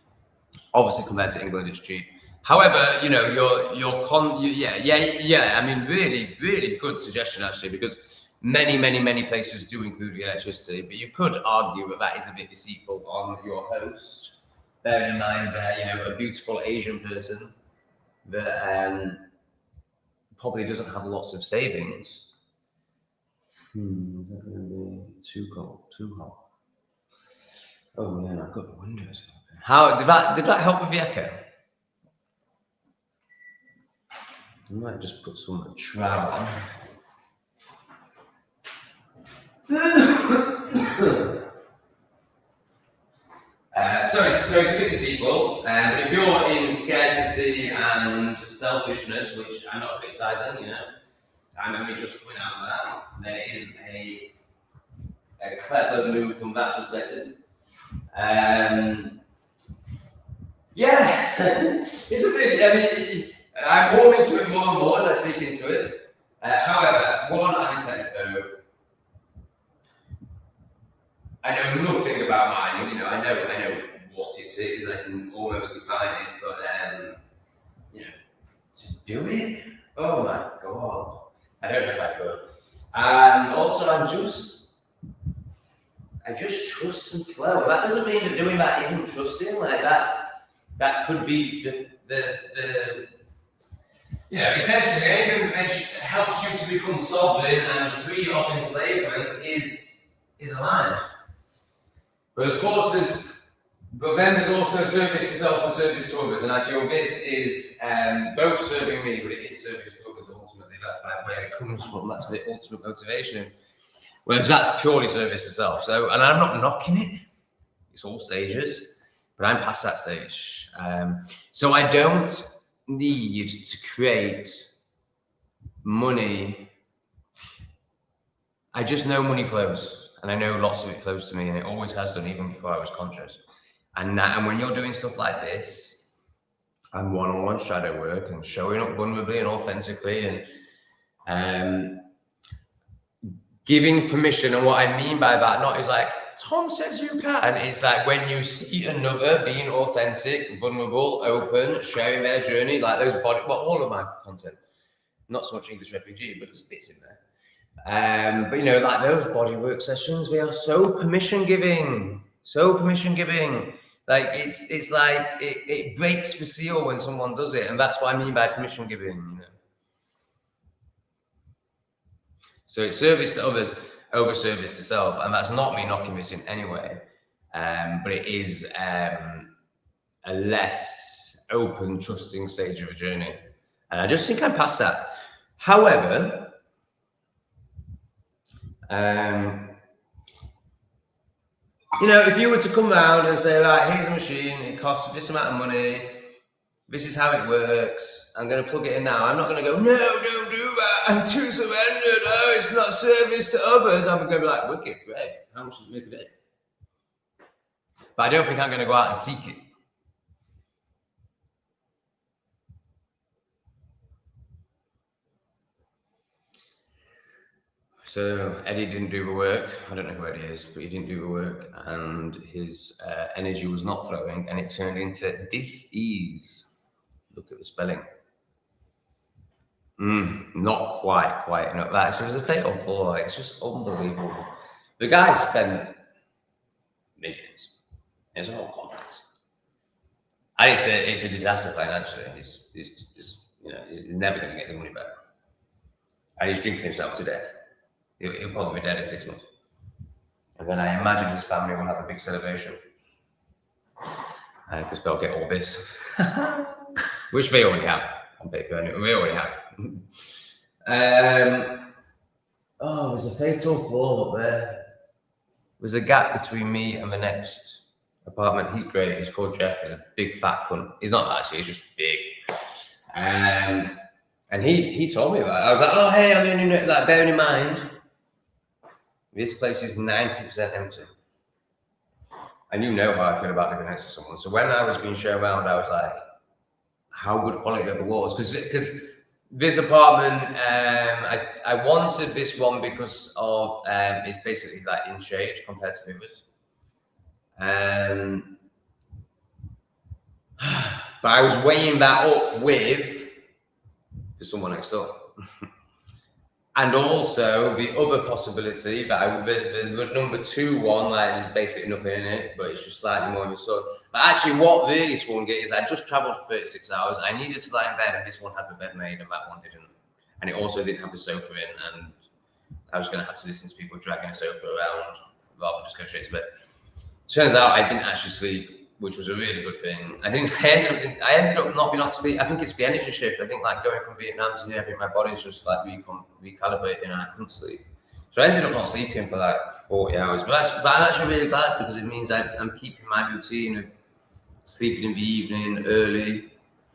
Obviously, compared to England, it's cheap. However, you know, yeah. I mean, really, really good suggestion actually, because many places do include the electricity, but you could argue that is a bit deceitful on your host. Bearing in mind that, you know, a beautiful Asian person that probably doesn't have lots of savings. Is that going to be too cold? Too hot? Oh man, I've got the windows open. How did that help with the echo? I might just put some trap on. Sorry, it's a bit deceitful. But if you're in scarcity and selfishness, which I'm not criticizing, you know, I'm only just coming out of that, then it is a clever move from that perspective. Yeah, it's a bit. I mean, I'm warming to it more and more as I speak into it. However, one, I'm excited though. I know nothing about mining. You know, I know what it is. I can almost define it, but you know, to do it. Oh my god. I don't know if I could. And also, I just trust and flow. That doesn't mean that doing that isn't trusting. Like that could be the you know, essentially anything that helps you to become sovereign and free of enslavement is alive. But of course, then there's also service to self and service to others, and I feel this is both serving me, but it is service to others ultimately. That's like where it comes from. That's the ultimate motivation. Whereas that's purely service to self. So, and I'm not knocking it. It's all stages, but I'm past that stage. So I don't need to create money. I just know money flows, and I know lots of it flows to me, and it always has done, even before I was conscious. And when you're doing stuff like this, and one-on-one shadow work, and showing up vulnerably and authentically, and Giving permission, and what I mean by that, not is like Tom says you can. It's like when you see another being authentic, vulnerable, open, sharing their journey, like those body, well, all of my content, not so much English refugee, but there's bits in there. But you know, like those bodywork sessions, they are so permission giving, so permission giving. Like it's like it breaks the seal when someone does it, and that's what I mean by permission giving. You know? So it's service to others over service to self, and that's not me knocking this in any way, but it is a less open, trusting stage of a journey, and I just think I'm past that. However, you know, if you were to come round and say, right, here's a machine, it costs this amount of money, this is how it works, I'm going to plug it in now. I'm not going to go, no, don't do that, I'm too surrendered, oh, it's not service to others. I'm going to be like, wicked, great, how much does it make a day? But I don't think I'm going to go out and seek it. So Eddie didn't do the work. I don't know who Eddie is, but he didn't do the work, and his energy was not flowing, and it turned into dis-ease. Look at the spelling. Not quite enough. That so it was a fatal flaw. It's just unbelievable. The guy spent millions. It's all complex. And it's a disaster financially. He's you know, he's never going to get the money back, and he's drinking himself to death. He'll probably be dead in 6 months. And then I imagine his family will have a big celebration. Because they'll get all this. Which they already have on paper. They already have. Oh, there's a fatal flaw up there. There's a gap between me and the next apartment. He's great. He's called Jeff. He's a big fat cunt. He's not actually, he's just big. And he told me about it. I was like, oh, hey, I mean, like, bearing in mind, this place is 90% empty. And you know how I feel about living next to someone. So when I was being shown around, I was like, how good quality of the walls? Because this apartment, I wanted this one because of, it's basically like in shade compared to the others. But I was weighing that up with the someone next door. And also the other possibility that the number 2 one, like there's basically nothing in it, but it's just slightly more of a sun. But actually what really swung it is I just traveled for 36 hours. I needed to lie in bed, and this one had the bed made and that one didn't. And it also didn't have the sofa in, and I was going to have to listen to people dragging a sofa around rather than just go straight to bed. Turns out I didn't actually sleep, which was a really good thing. I ended up not being able to sleep. I think it's the energy shift. I think like going from Vietnam to here, I think my body's just like recalibrating, and I couldn't sleep. So I ended up not sleeping for like 40 hours. But I'm actually really glad, because it means I'm keeping my routine of sleeping in the evening early.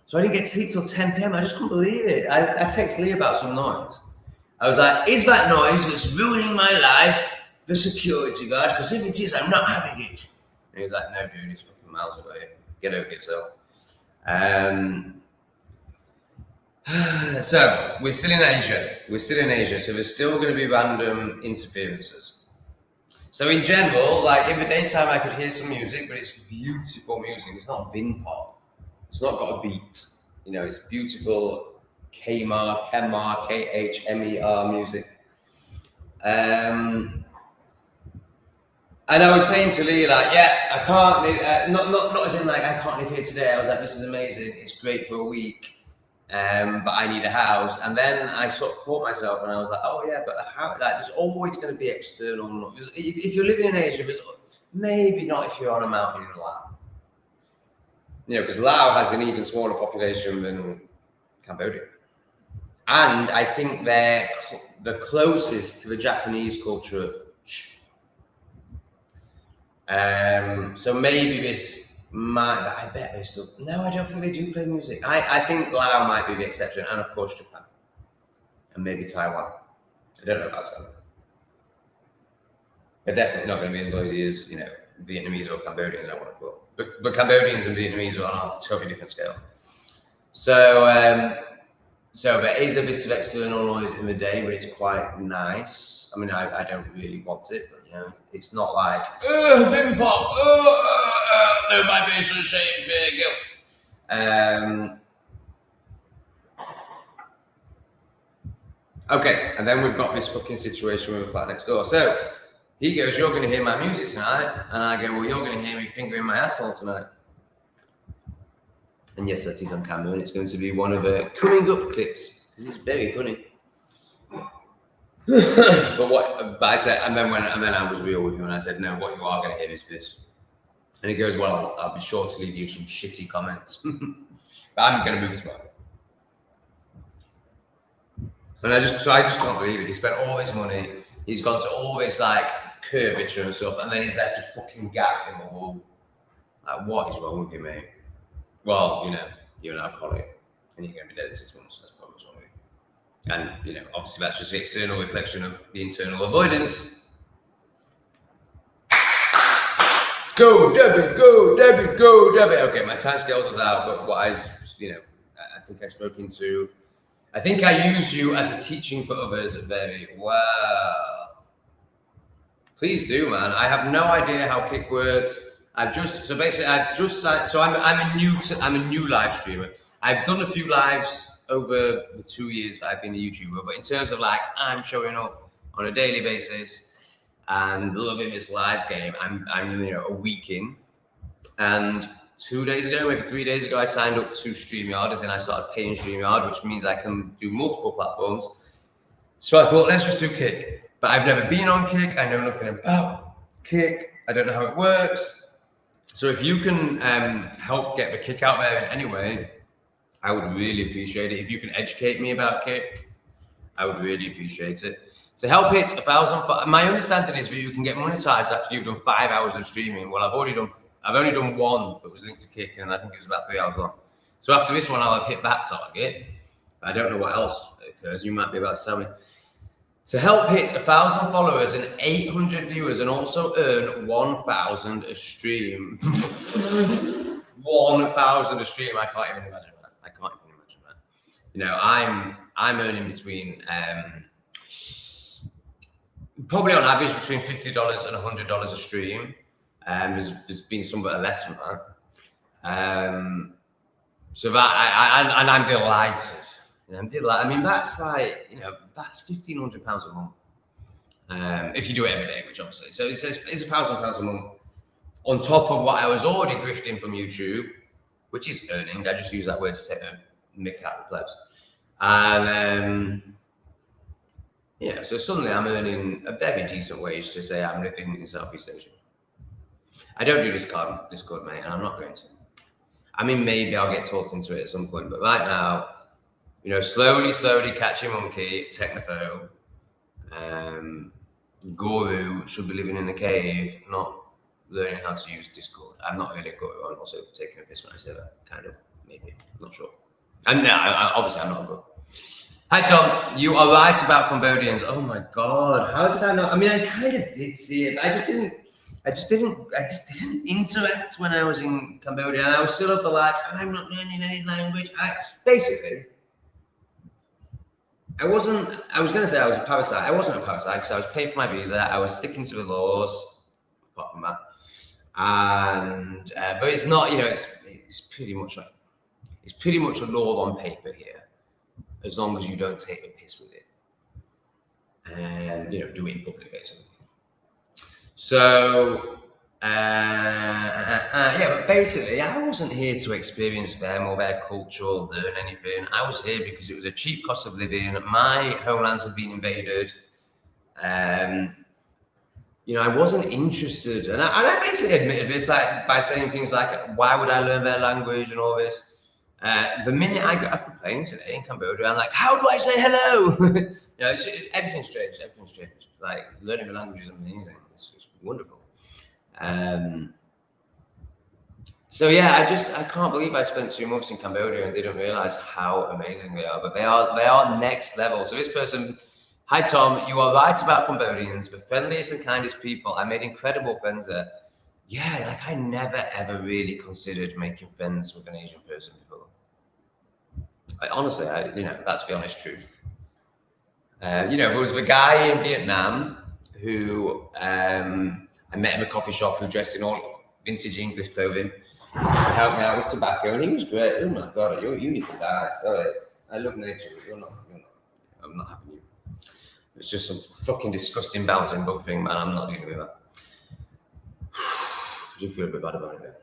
So I didn't get to sleep till 10 p.m. I just couldn't believe it. I texted Lee about some noise. I was like, is that noise that's ruining my life the security guard? Because if it is, I'm not having it. And he was like, no, dude, it's fucking miles away. Get over yourself. So we're still in Asia. So there's still going to be random interferences. So in general, like in the daytime, I could hear some music, but it's beautiful music. It's not bin pop. It's not got a beat. You know, it's beautiful Khmer, Khmer music. And I was saying to Lee, like, yeah, I can't live, not as in like, I can't live here today. I was like, this is amazing. It's great for a week. But I need a house. And then I sort of caught myself, and I was like, oh yeah, but how, like, there's always going to be external. If you're living in Asia, there's maybe not if you're on a mountain in Laos. You know, because Laos has an even smaller population than Cambodia. And I think they're the closest to the Japanese culture of so maybe this might, I bet they still, no, I don't think they do play music. I think Laos might be the exception, and of course Japan, and maybe Taiwan. I don't know about Taiwan. They're definitely not going to be as noisy as, you know, Vietnamese or Cambodians, I would have thought. But Cambodians and Vietnamese are on a totally different scale. So, So there is a bit of external noise in the day, but it's quite nice. I mean, I don't really want it, but you know, it's not like Vim Pop, no vibration, shame, fear, guilt. Okay, and then we've got this fucking situation with the flat next door. So he goes, "You're going to hear my music tonight," and I go, "Well, you're going to hear me fingering my asshole tonight." And yes, that is on camera, and it's going to be one of the coming up clips because it's very funny. but I said, and then I was real with him, and I said, "No, what you are going to hear is this." And he goes, "Well, I'll be sure to leave you some shitty comments, but I'm going to move tomorrow." And I just can't believe it. He spent all this money. He's gone to all this like curvature and stuff, and then he's left a fucking gap in the wall. Like, what is wrong with you, mate? Well, you know, you're an alcoholic, and you're going to be dead in 6 months. That's probably what's wrong with you. And you know, obviously, that's just the external reflection of the internal avoidance. Go, Debbie, go, Debbie, go, Debbie. Okay, my time scales was out, but what I think I've spoken to. I think I use you as a teaching for others very well. Please do, man. I have no idea how Kick works. I'm a new live streamer. I've done a few lives over the 2 years that I've been a YouTuber, but in terms of like I'm showing up on a daily basis and loving this live game, I'm you know, a week in, and 2 days ago, maybe 3 days ago, I signed up to StreamYard, as in I started paying StreamYard, which means I can do multiple platforms. So I thought, let's just do Kick. But I've never been on Kick. I know nothing about Kick. I don't know how it works. So if you can help get the Kick out there in any way, I would really appreciate it. If you can educate me about Kick, I would really appreciate it. To help hit 1,000, my understanding is that you can get monetized after you've done 5 hours of streaming. Well, I've only done one that was linked to Kick, and I think it was about 3 hours long. So after this one, I'll have hit that target. I don't know what else occurs. You might be about to tell me. To help hit 1,000 followers and 800 viewers, and also earn 1,000 a stream. 1,000 a stream. I can't even imagine that. You know, I'm earning between probably on average between $50 and $100 a stream. There's been some that are less than that. So that I'm delighted. You know, I'm delighted. I mean, that's like, you know, that's £1,500 a month. If you do it every day, which obviously, so it's £1,000 a month on top of what I was already grifting from YouTube, which is earning. I just use that word to say nick out the plebs. And yeah, so suddenly I'm earning a very decent wage to say I'm living in Southeast Asia. I don't do Discord, mate, and I'm not going to. I mean, maybe I'll get talked into it at some point, but right now, you know, slowly catching monkey, technophobe, guru should be living in a cave, not learning how to use Discord. I'm not really a guru. I'm also taking a piss when I say that, kind of, maybe, not sure. And no, obviously I'm not a guru. Hi Tom, you are right about Cambodians. Oh my God, how did I not? I mean, I kind of did see it. I just didn't interact when I was in Cambodia, and I was still up for like, I'm not learning any language. I was going to say I was a parasite. I wasn't a parasite because I was paying for my visa. I was sticking to the laws, apart from that. And but it's not, you know, it's pretty much a law on paper here, as long as you don't take a piss with it, and you know, do it in public basically. So yeah, but basically I wasn't here to experience them or their culture or learn anything. I was here because it was a cheap cost of living. My homelands had been invaded. You know, I wasn't interested, and I basically admitted this, like by saying things like, why would I learn their language and all this? The minute I got off the plane today in Cambodia, I'm like, how do I say hello? You know, everything's strange. Like, learning the language is amazing. It's wonderful. So yeah, I can't believe I spent 2 months in Cambodia and didn't realize how amazing they are. But they are next level. So this person, hi Tom, you are right about Cambodians, the friendliest and kindest people. I made incredible friends there. Yeah, like I never ever really considered making friends with an Asian person before. Honestly, that's the honest truth. There was the guy in Vietnam who I met in a coffee shop who dressed in all vintage English clothing. He helped me out with tobacco, and he was great. Oh my God, you need to die. Sorry, I love nature, but you're not. I'm not having you. It's just some fucking disgusting bouncing bug thing, man. I'm not dealing with that. I do feel a bit bad about it.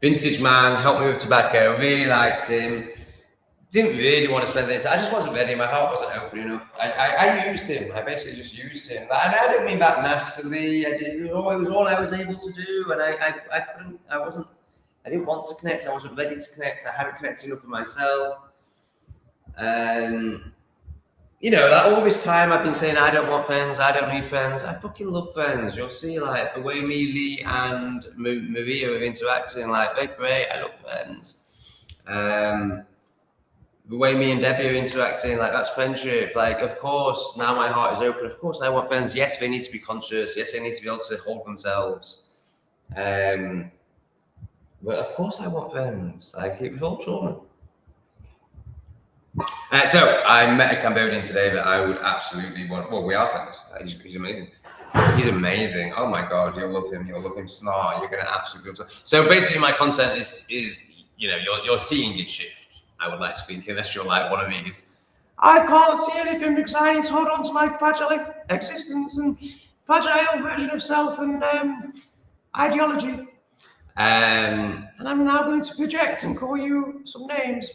Vintage man helped me with tobacco. Really liked him. Didn't really want to spend the time. I just wasn't ready. My heart wasn't open enough. I used him. I basically just used him. And I didn't mean that nastily. It was all I was able to do, and I couldn't. I didn't want to connect. I wasn't ready to connect. I hadn't connected enough with myself. Like all this time I've been saying I don't want friends, I don't need friends. I fucking love friends. You'll see, like the way me, Lee, and Maria are interacting, like they're great. I love friends. The way me and Debbie are interacting, like that's friendship. Like, of course, now my heart is open. Of course, I want friends. Yes, they need to be conscious. Yes, they need to be able to hold themselves. But of course, I want friends. Like, it was all trauma. So I met a Cambodian today that I would absolutely want. Well, we are friends. He's amazing. He's amazing. Oh my God, you'll love him. You'll love him smart. You're gonna absolutely love him. So basically, my content is you're seeing it shift. I would like to think, unless you're like one of these. I can't see anything because I need to hold on to my fragile existence and fragile version of self and ideology. And I'm now going to project and call you some names.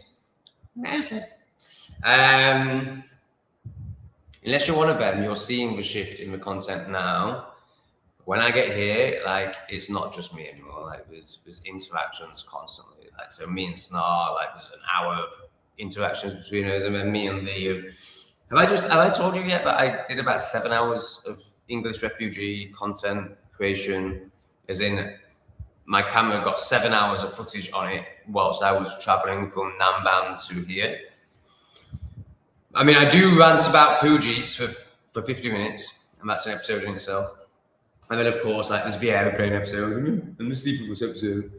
Unless you're one of them, you're seeing the shift in the content now. When I get here, like it's not just me anymore. Like there's interactions constantly. Like so, me and Snar, like there's an hour of interactions between us, and then me and Lee. Have I told you yet that I did about 7 hours of English refugee content creation? As in, my camera got 7 hours of footage on it whilst I was traveling from Namban to here. I mean, I do rant about Poojies for 50 minutes, and that's an episode in itself. And then, of course, like there's the airplane episode and the sleeping bus episode.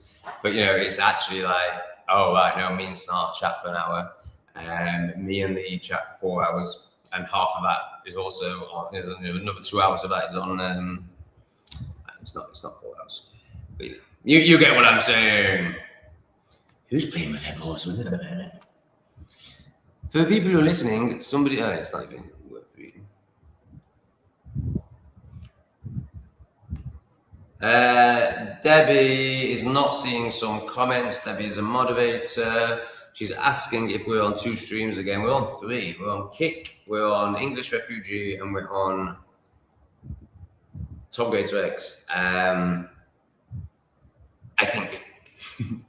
But, it's actually like, oh, right, no, me and Snart chat for an hour. And me and Lee chat for 4 hours. And half of that is also on, there's another 2 hours of that is on, it's not 4 hours. But, you get what I'm saying. Who's playing with their balls? For the people who are listening, it's not even worth reading. Debbie is not seeing some comments. Debbie is a moderator. She's asking if we're on 2 streams again. We're on 3. We're on Kick, we're on English Refugee, and we're on Tom Gator X. I think. And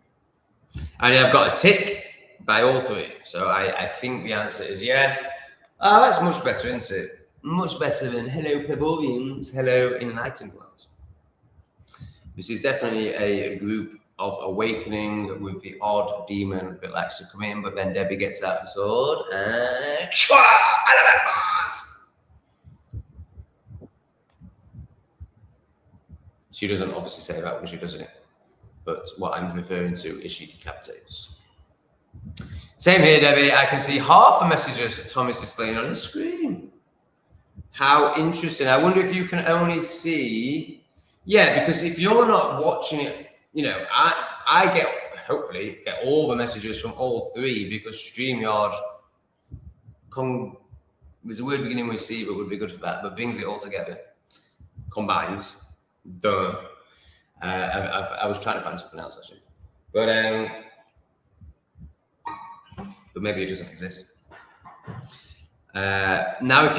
I've got a tick by all 3. So I think the answer is yes. That's much better, isn't it? Much better than hello Peborians, hello enlightened ones. This is definitely a group of awakening with the odd demon that likes to come in, but then Debbie gets out the sword and she doesn't obviously say that when she does it, but what I'm referring to is she decapitates. Same here, Debbie. I can see half the messages Tom is displaying on his screen. How interesting. I wonder if you can only see. Yeah, because if you're not watching it, I hopefully get all the messages from all 3 because StreamYard there's a word beginning with C, but would be good for that, but brings it all together. Combines. Duh. I was trying to find something else actually. But maybe it doesn't exist. Now,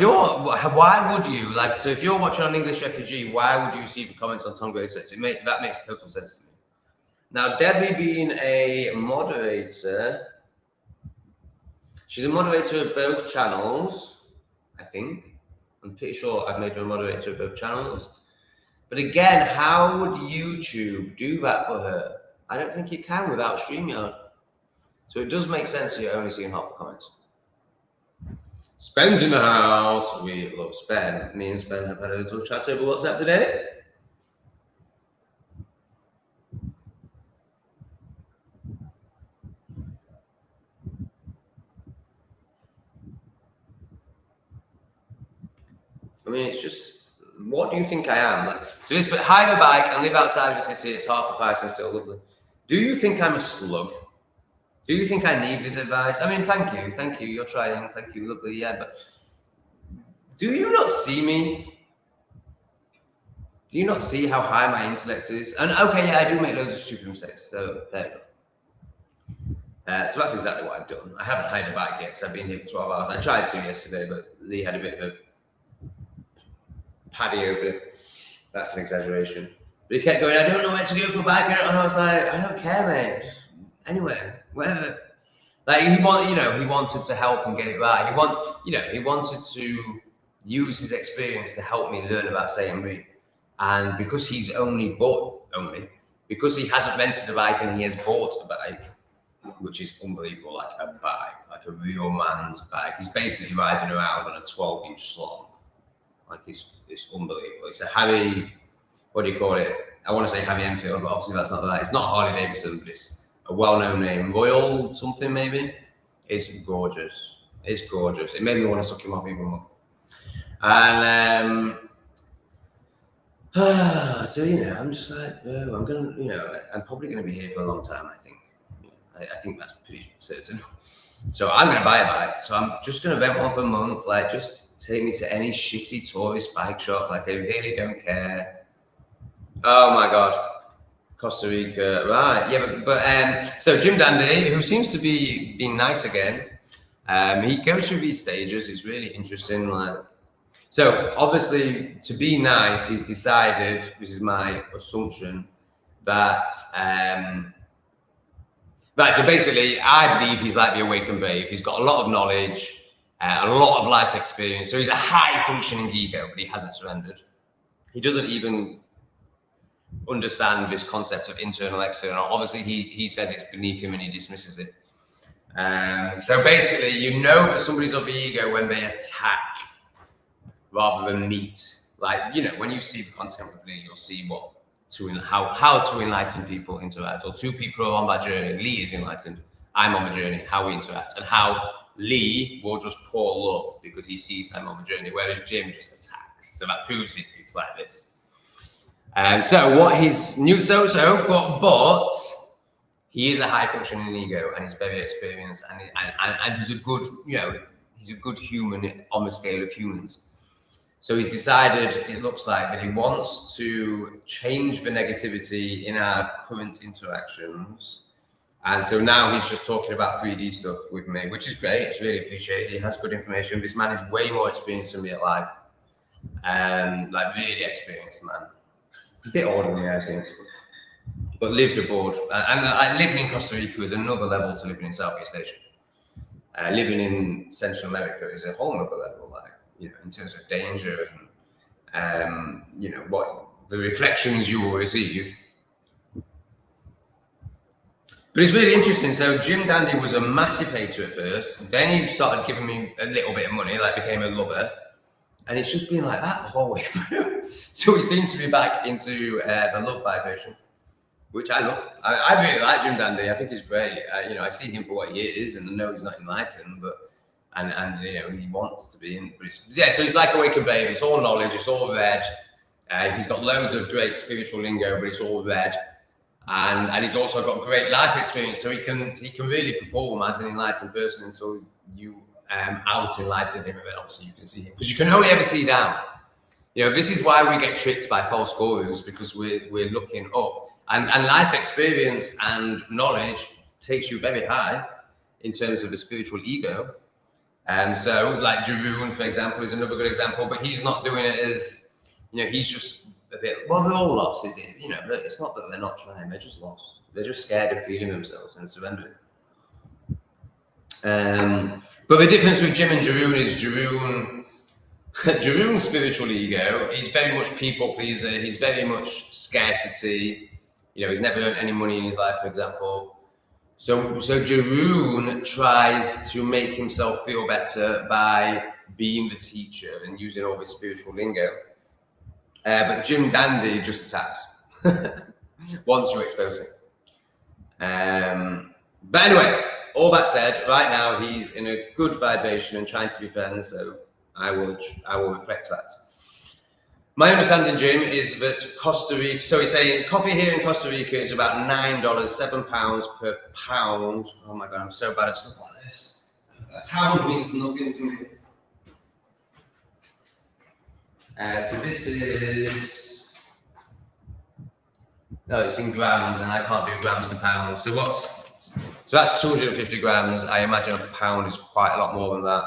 why would you so if you're watching on English Refugee, why would you see the comments on Tom Gray Sex? That makes total sense to me. Now, Debbie being a moderator, she's a moderator of both channels, I think. I'm pretty sure I've made her a moderator of both channels. But again, how would YouTube do that for her? I don't think it can without StreamYard. So it does make sense you're only seeing half the comments. Spen's in the house. We love Spen. Me and Spen have had a little chat over WhatsApp today. I mean, it's just, what do you think I am? Like, so this, but hire a bike and live outside of the city, it's half the price and still lovely. Do you think I'm a slug? Do you think I need this advice? I mean, thank you, you're trying, thank you, lovely, yeah, but do you not see me? Do you not see how high my intellect is? And okay, yeah, I do make loads of stupid mistakes, so fair enough. So that's exactly what I've done. I haven't hired a bike yet because I've been here for 12 hours. I tried to yesterday, but Lee had a bit of a paddy over it. That's an exaggeration. But he kept going, I don't know where to go for a bike. And I was like, I don't care, mate. Anywhere, wherever. Like he wanted to help and get it right. He wanted to use his experience to help me learn about say and read. And because he's because he hasn't rented a bike and he has bought a bike, which is unbelievable, like a bike, like a real man's bike. He's basically riding around on a 12-inch slog. Like it's unbelievable. It's a Harry, what do you call it? I want to say Harry Enfield, but obviously that's not the right. It's not Harley Davidson, but it's a well-known name, Royal something maybe. It's gorgeous. It's gorgeous. It made me want to suck him off even more. And so I'm just like, oh, I'm probably gonna be here for a long time. I think. I think that's pretty certain. So I'm gonna buy a bike. So I'm just gonna rent one for a month. Like, just take me to any shitty tourist bike shop. Like, I really don't care. Oh my god. Costa Rica, right? Yeah, but so Jim Dandy, who seems to be being nice again, he goes through these stages. It's really interesting. Like, so obviously, to be nice, he's decided. This is my assumption that. Right. So basically, I believe he's like the awakened brave. He's got a lot of knowledge, a lot of life experience. So he's a high functioning ego, but he hasn't surrendered. He doesn't even understand this concept of internal, external. Obviously, he says it's beneath him and he dismisses it. So basically, that somebody's of the ego when they attack rather than meet. Like, when you see the content of Lee, you'll see how to enlighten people interact. Or two people are on that journey. Lee is enlightened. I'm on the journey. How we interact and how Lee will just pour love because he sees I'm on the journey, whereas Jim just attacks. So that proves it's like this. So what his new but he is a high functioning ego and he's very experienced and he's a good, he's a good human on the scale of humans. So he's decided, it looks like, that he wants to change the negativity in our current interactions. And so now he's just talking about 3D stuff with me, which is great. It's really appreciated. He has good information. This man is way more experienced than me at life. Like, really experienced man. A bit older than me, I think, but lived abroad. And living in Costa Rica is another level to living in Southeast Asia. Living in Central America is a whole other level, like, in terms of danger and, what the reflections you will receive. But it's really interesting. So Jim Dandy was a massive hater at first. Then he started giving me a little bit of money, like became a lover. And it's just been like that the whole way through. So he seems to be back into the love vibration, which I love. I really like Jim Dandy. I think he's great. I see him for what he is, and I know he's not enlightened, but and he wants to be. But so he's like Awakened Babe. It's all knowledge. It's all red. He's got loads of great spiritual lingo, but it's all red. And he's also got great life experience, so he can really perform as an enlightened person until you out enlighten him, and then obviously you can see him, because you can only ever see down. This is why we get tricked by false gurus, because we're looking up, and life experience and knowledge takes you very high in terms of the spiritual ego. And so, like Jeroen, for example, is another good example, but he's not doing it as, he's just a bit, well, they're all lost, is it? It's not that they're not trying, they're just lost. They're just scared of feeling themselves and surrendering. But the difference with Jim and Jeroen is Jeroen's spiritual ego, he's very much people pleaser, he's very much scarcity, he's never earned any money in his life, for example. So Jeroen tries to make himself feel better by being the teacher and using all this spiritual lingo. But Jim Dandy just attacks once you expose him. But anyway, all that said, right now he's in a good vibration and trying to be friends, so I will reflect that. My understanding, Jim, is that Costa Rica, so he's saying coffee here in Costa Rica is about $9, £7 per pound. Oh my God, I'm so bad at stuff like this. A pound means nothing to me. So this is, no, it's in grams and I can't do grams to pounds. So that's 250 grams. I imagine a pound is quite a lot more than that.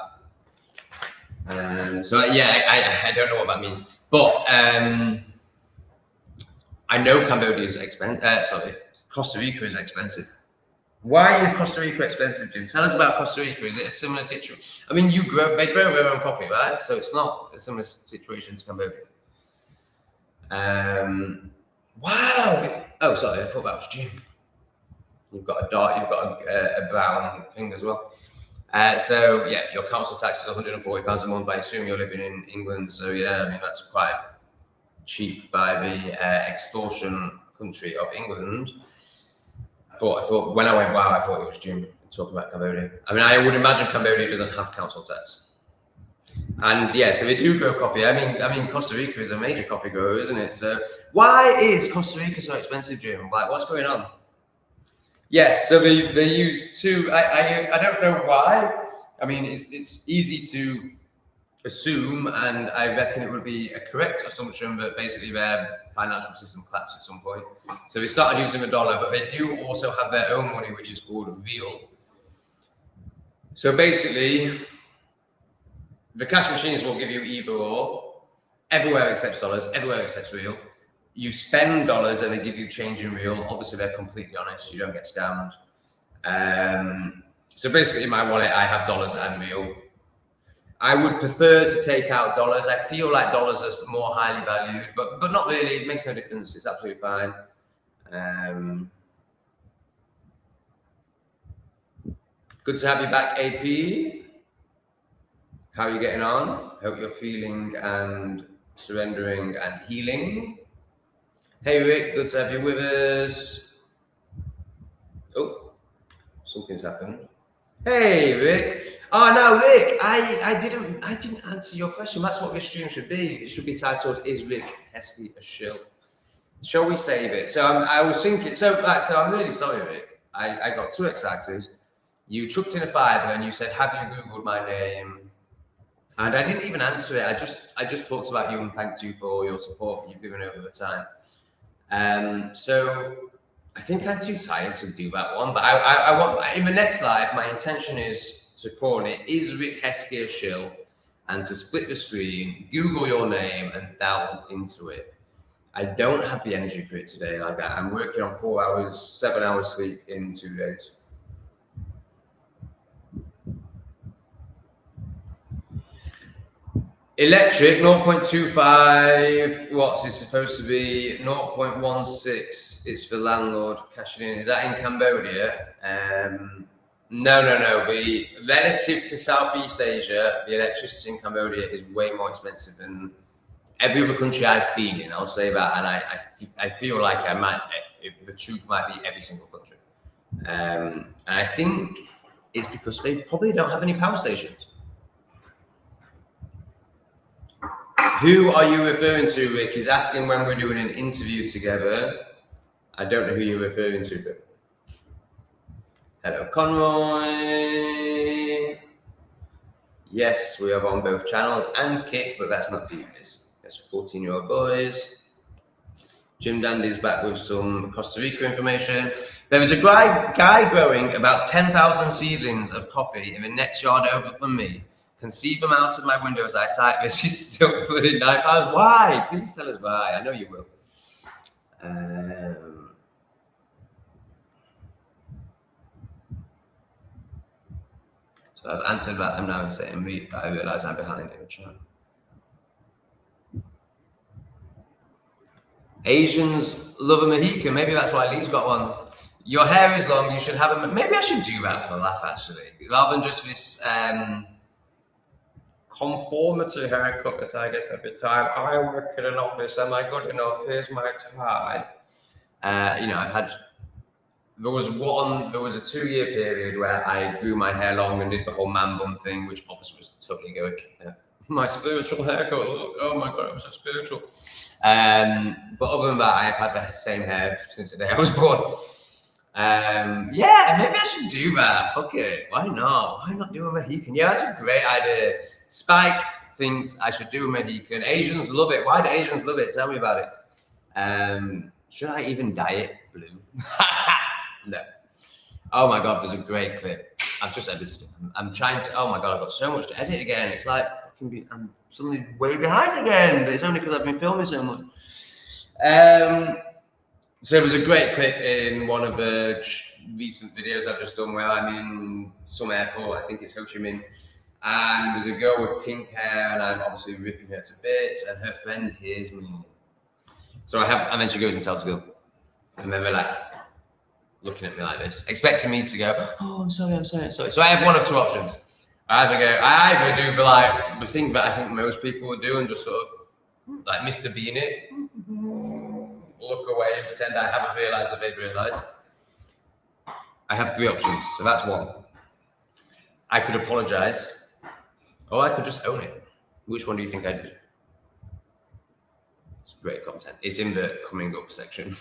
So yeah, I don't know what that means, but I know Cambodia is expensive. Costa Rica is expensive. Why is Costa Rica expensive, Jim? Tell us about Costa Rica. Is it a similar situation? I mean, they grow their own coffee, right? So it's not a similar situation to Cambodia. Wow. Oh, sorry, I thought that was Jim. You've got a dot. You've got a brown thing as well. So yeah, your council tax is £140 a month. I assume you're living in England, so yeah, I mean that's quite cheap by the extortion country of England. I thought when I went wow, I thought it was Jim talking about Cambodia. I mean, I would imagine Cambodia doesn't have council tax. And yeah, so they do grow coffee. I mean, Costa Rica is a major coffee grower, isn't it? So why is Costa Rica so expensive, Jim? Like, what's going on? Yes, so they use two. I don't know why. I mean, it's easy to assume, and I reckon it would be a correct assumption that basically their financial system collapsed at some point. So they started using the dollar, but they do also have their own money, which is called real. So basically, the cash machines will give you either or, everywhere except dollars, everywhere except real. You spend dollars and they give you change in real. Obviously, they're completely honest. You don't get scammed. So basically, in my wallet, I have dollars and real. I would prefer to take out dollars. I feel like dollars are more highly valued, but not really. It makes no difference. It's absolutely fine. Good to have you back, AP. How are you getting on? Hope you're feeling and surrendering and healing. Hey Rick, good to have you with us. Oh, something's happened. Hey Rick. Oh no, Rick, I didn't answer your question. That's what this stream should be. It should be titled "Is Rick Heskey a Shill?" Shall we save it? So I was thinking. So I'm really sorry, Rick. I got too excited. You chucked in a fiver and you said, "Have you Googled my name?" And I didn't even answer it. I just talked about you and thanked you for all your support you've given over the time. So I think I'm too tired to do that one, but I want, in the next live, my intention is to call it "Is Rick Heskey a Shill?" and to split the screen, Google your name and delve into it. I don't have the energy for it today. Like I'm working on 4 hours, 7 hours sleep in 2 days. Electric 0.25 watts is supposed to be 0.16. It's for landlord cashing in. Is that in Cambodia? No. The relative to Southeast Asia, the electricity in Cambodia is way more expensive than every other country I've been in. I'll say that, and I feel like the truth might be every single country. And I think it's because they probably don't have any power stations. Who are you referring to, Rick? He's asking when we're doing an interview together. I don't know who you're referring to, but hello, Conroy. Yes, we are on both channels and Kick, but that's not for you guys. That's for 14-year-old boys. Jim Dandy's back with some Costa Rica information. There is a guy growing about 10,000 seedlings of coffee in the next yard over from me. Can see them out of my window as I type this. Is still flooded £9. Why? Please tell us why. I know you will. So I've answered that. I'm now saying read, but I realise I'm behind in the chat. Asians love a Mohican. Maybe that's why Lee's got one. Your hair is long. You should have a. Maybe I should do that for a laugh, actually, rather than just this conformity haircut that I get every time. I work in an office. Am I good enough? Here's my tie. You know, there was a 2-year period where I grew my hair long and did the whole man bun thing, which obviously was totally egoic. My spiritual haircut, look, oh my God, I'm so spiritual. But other than that, I've had the same hair since the day I was born. Yeah, maybe I should do that. Fuck it. Why not? Why not do a Mohican? Yeah, that's a great idea. Spike thinks I should do a Mohican. Asians love it. Why do Asians love it? Tell me about it. Should I even dye it blue? No. Oh my God, there's a great clip. I've just edited it. I'm trying to, oh my God, I've got so much to edit again. It's like, I'm suddenly way behind again. But it's only because I've been filming so much. So there was a great clip in one of the recent videos I've just done where I'm in some airport, I think it's Ho Chi Minh, and there's a girl with pink hair and I'm obviously ripping her to bits and her friend hears me. So and then she goes and tells the girl, and then they're like looking at me like this, expecting me to go, oh, I'm sorry. So I have one of two options. I either do the thing that I think most people would do and just sort of like Mr. Bean it, look away and pretend I haven't realised that they've realised. I have three options, so that's one. I could apologise, or I could just own it. Which one do you think I'd do? It's great content. It's in the coming up section.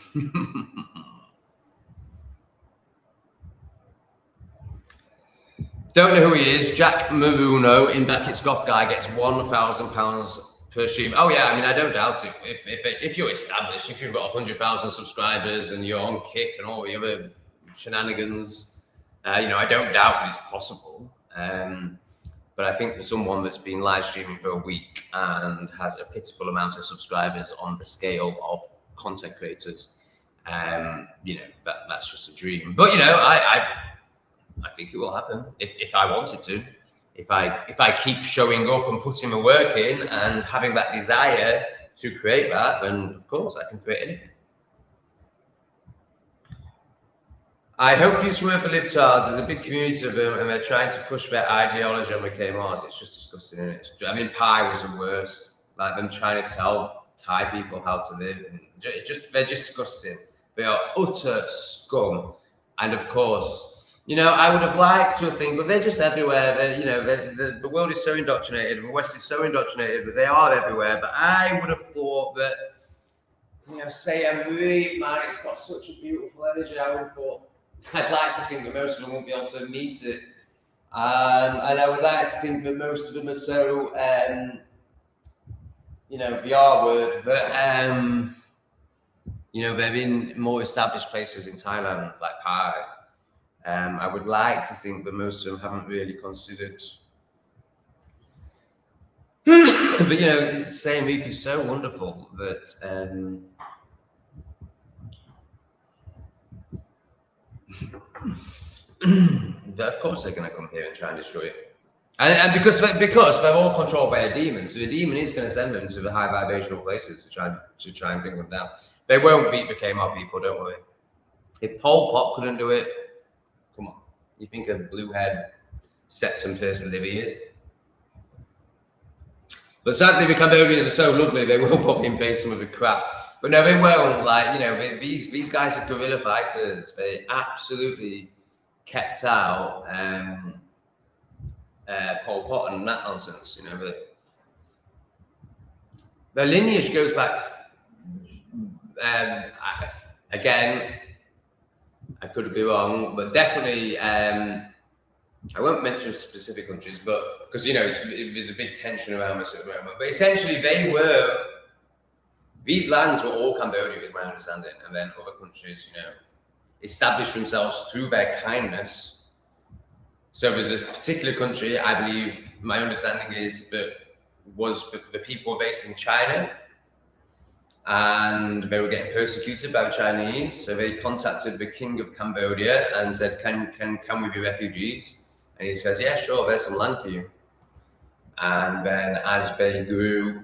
Don't know who he is. Jack Maruno in brackets Goth Guy gets £1,000 per stream. Oh yeah, I mean, I don't doubt it. If you're established, if you've got 100,000 subscribers and you're on Kick and all the other shenanigans, you know, I don't doubt that it's possible. But I think for someone that's been live streaming for a week and has a pitiful amount of subscribers on the scale of content creators, you know, that's just a dream. But you know, I think it will happen if I wanted to. If I keep showing up and putting my work in and having that desire to create that, then of course I can create anything. I hope you swear for libtards. There's a big community of them and they're trying to push their ideology on McKay Mars. It's just disgusting, isn't it? I mean, Pi was the worst. Like them trying to tell Thai people how to live. And they're just disgusting. They are utter scum. And of course, you know, I would have liked to think, but they're just everywhere. They're, you know, the world is so indoctrinated, the West is so indoctrinated, but they are everywhere. But I would have thought that, you know, Sayamui, man, it's got such a beautiful energy. I would have thought, I'd like to think that most of them won't be able to meet it. And I would like to think that most of them are so, you know, the R word, but, you know, they're in more established places in Thailand, like Pai. I would like to think that most of them haven't really considered. But you know, saying Reap is so wonderful that of course they're going to come here and try and destroy it. And because they're all controlled by a demon, so the demon is going to send them to the high vibrational places to try and bring them down. They won't beat the Kmart people, don't worry. If Pol Pot couldn't do it, come on. You think a blue-head Septum person Livy is? But sadly, the Cambodians are so lovely, they will put in base some of the crap. But no, they won't. Like, you know, these guys are guerrilla fighters. They absolutely kept out Pol Pot and that nonsense. You know, their lineage goes back. Again, I could be wrong, but definitely, I won't mention specific countries, but because, you know, there's a big tension around this at the moment. But essentially, these lands were all Cambodia, is my understanding, and then other countries, you know, established themselves through their kindness. So there's this particular country, I believe, my understanding is that the people were based in China, and they were getting persecuted by the Chinese. So they contacted the king of Cambodia and said, can we be refugees? And he says, yeah, sure, there's some land for you. And then as they grew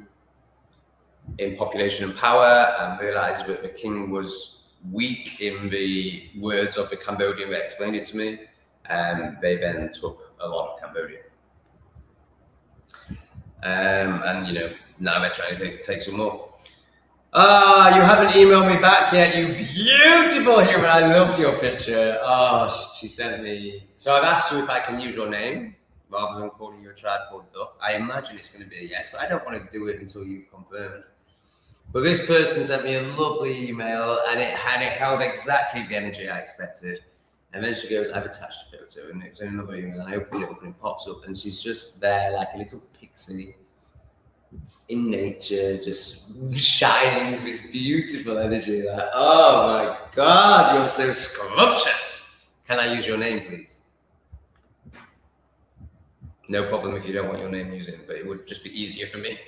in population and power and realized that the king was weak in the words of the Cambodian that explained it to me, they then took a lot of Cambodia. And, you know, now they're trying to take some more. You haven't emailed me back yet, you beautiful human. I loved your picture. Oh, she sent me. So I've asked you if I can use your name rather than calling you a tribe called Duff? I imagine it's going to be a yes, but I don't want to do it until you've confirmed. But this person sent me a lovely email, and it held exactly the energy I expected. And then she goes, I've attached a photo, and it was in another email, and I open it up and it pops up, and she's just there like a little pixie in nature, just shining with this beautiful energy. Like, oh my God, you're so scrumptious. Can I use your name, please? No problem if you don't want your name using, but it would just be easier for me.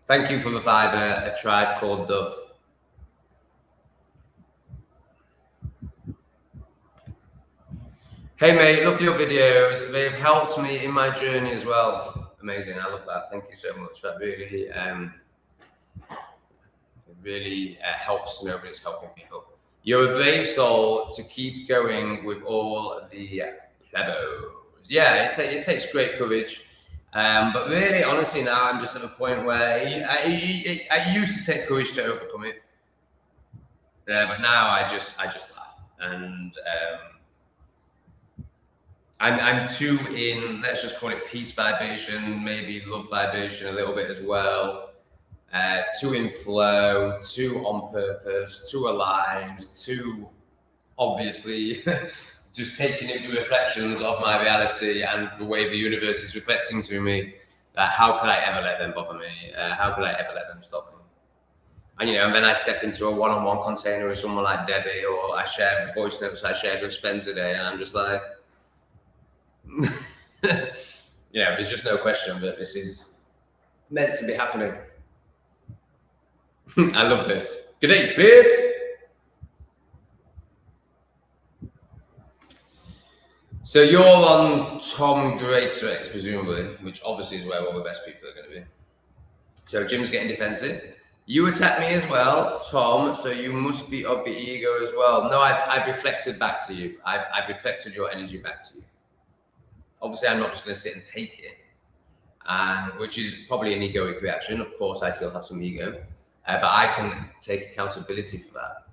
Thank you for the fiber, a tribe called Duff. Hey mate, love your videos. They've helped me in my journey as well. Amazing, I love that. Thank you so much. That really helps to know that it's helping people. You're a brave soul to keep going with all the plebos. Yeah, it takes great courage. But really, honestly, now I'm just at a point where I used to take courage to overcome it. But now I just laugh. And I'm too in, let's just call it peace vibration, maybe love vibration a little bit as well. Too in flow, too on purpose, too aligned, too obviously just taking in the reflections of my reality and the way the universe is reflecting to me. How could I ever let them bother me? How could I ever let them stop me? And and then I step into a one-on-one container with someone like Debbie, or I share voice notes I shared with Spencer today, and I'm just like, there's just no question that this is meant to be happening. I love this. Good day, babes. So you're on Tom Greatrex, presumably, which obviously is where all the best people are going to be. So Jim's getting defensive. You attack me as well, Tom, so you must be of the ego as well. No, I've reflected back to you. I've reflected your energy back to you. Obviously, I'm not just going to sit and take it, and which is probably an egoic reaction. Of course, I still have some ego, but I can take accountability for that.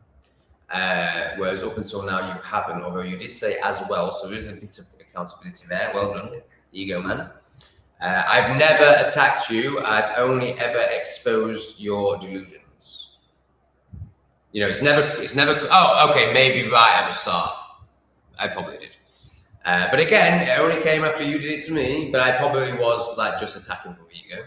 Whereas up until now, you haven't, although you did say as well, so there is a bit of accountability there. Well done, ego man. I've never attacked you. I've only ever exposed your delusions. It's never. Oh, okay, maybe right at the start. I probably did. But again, it only came after you did it to me, but I probably was like just attacking from ego.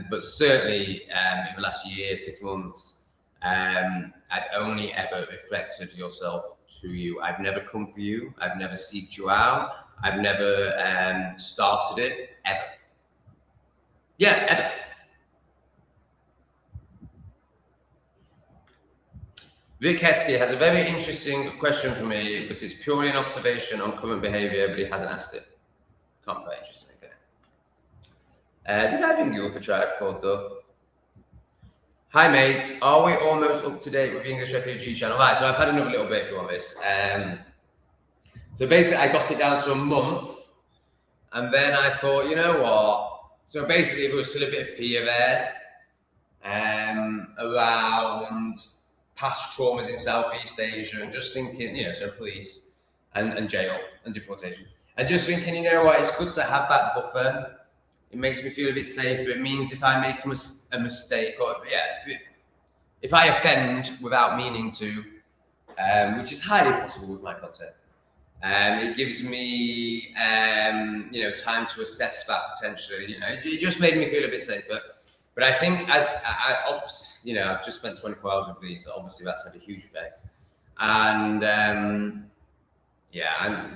But certainly in the last year, 6 months, I've only ever reflected yourself to you. I've never come for you. I've never seeked you out. I've never started it, ever. Yeah, ever. Vic Heskey has a very interesting question for me, but it's purely an observation on current behavior, but he hasn't asked it. Can't be interesting, okay. Did I bring you up a tribe called Duff? Hi, mate. Are we almost up to date with the English Refugee channel? Right, so I've had another little break on this. So basically, I got it down to a month, and then I thought, you know what? So basically, there was still a bit of fear there around past traumas in Southeast Asia, and just thinking, so police and jail and deportation, and just thinking, you know what? It's good to have that buffer. It makes me feel a bit safer. It means if I make a mistake, or if I offend without meaning to, which is highly possible with my content, it gives me, time to assess that potentially. It just made me feel a bit safer. But I think I've just spent 24 hours with these, so obviously that's had a huge effect. And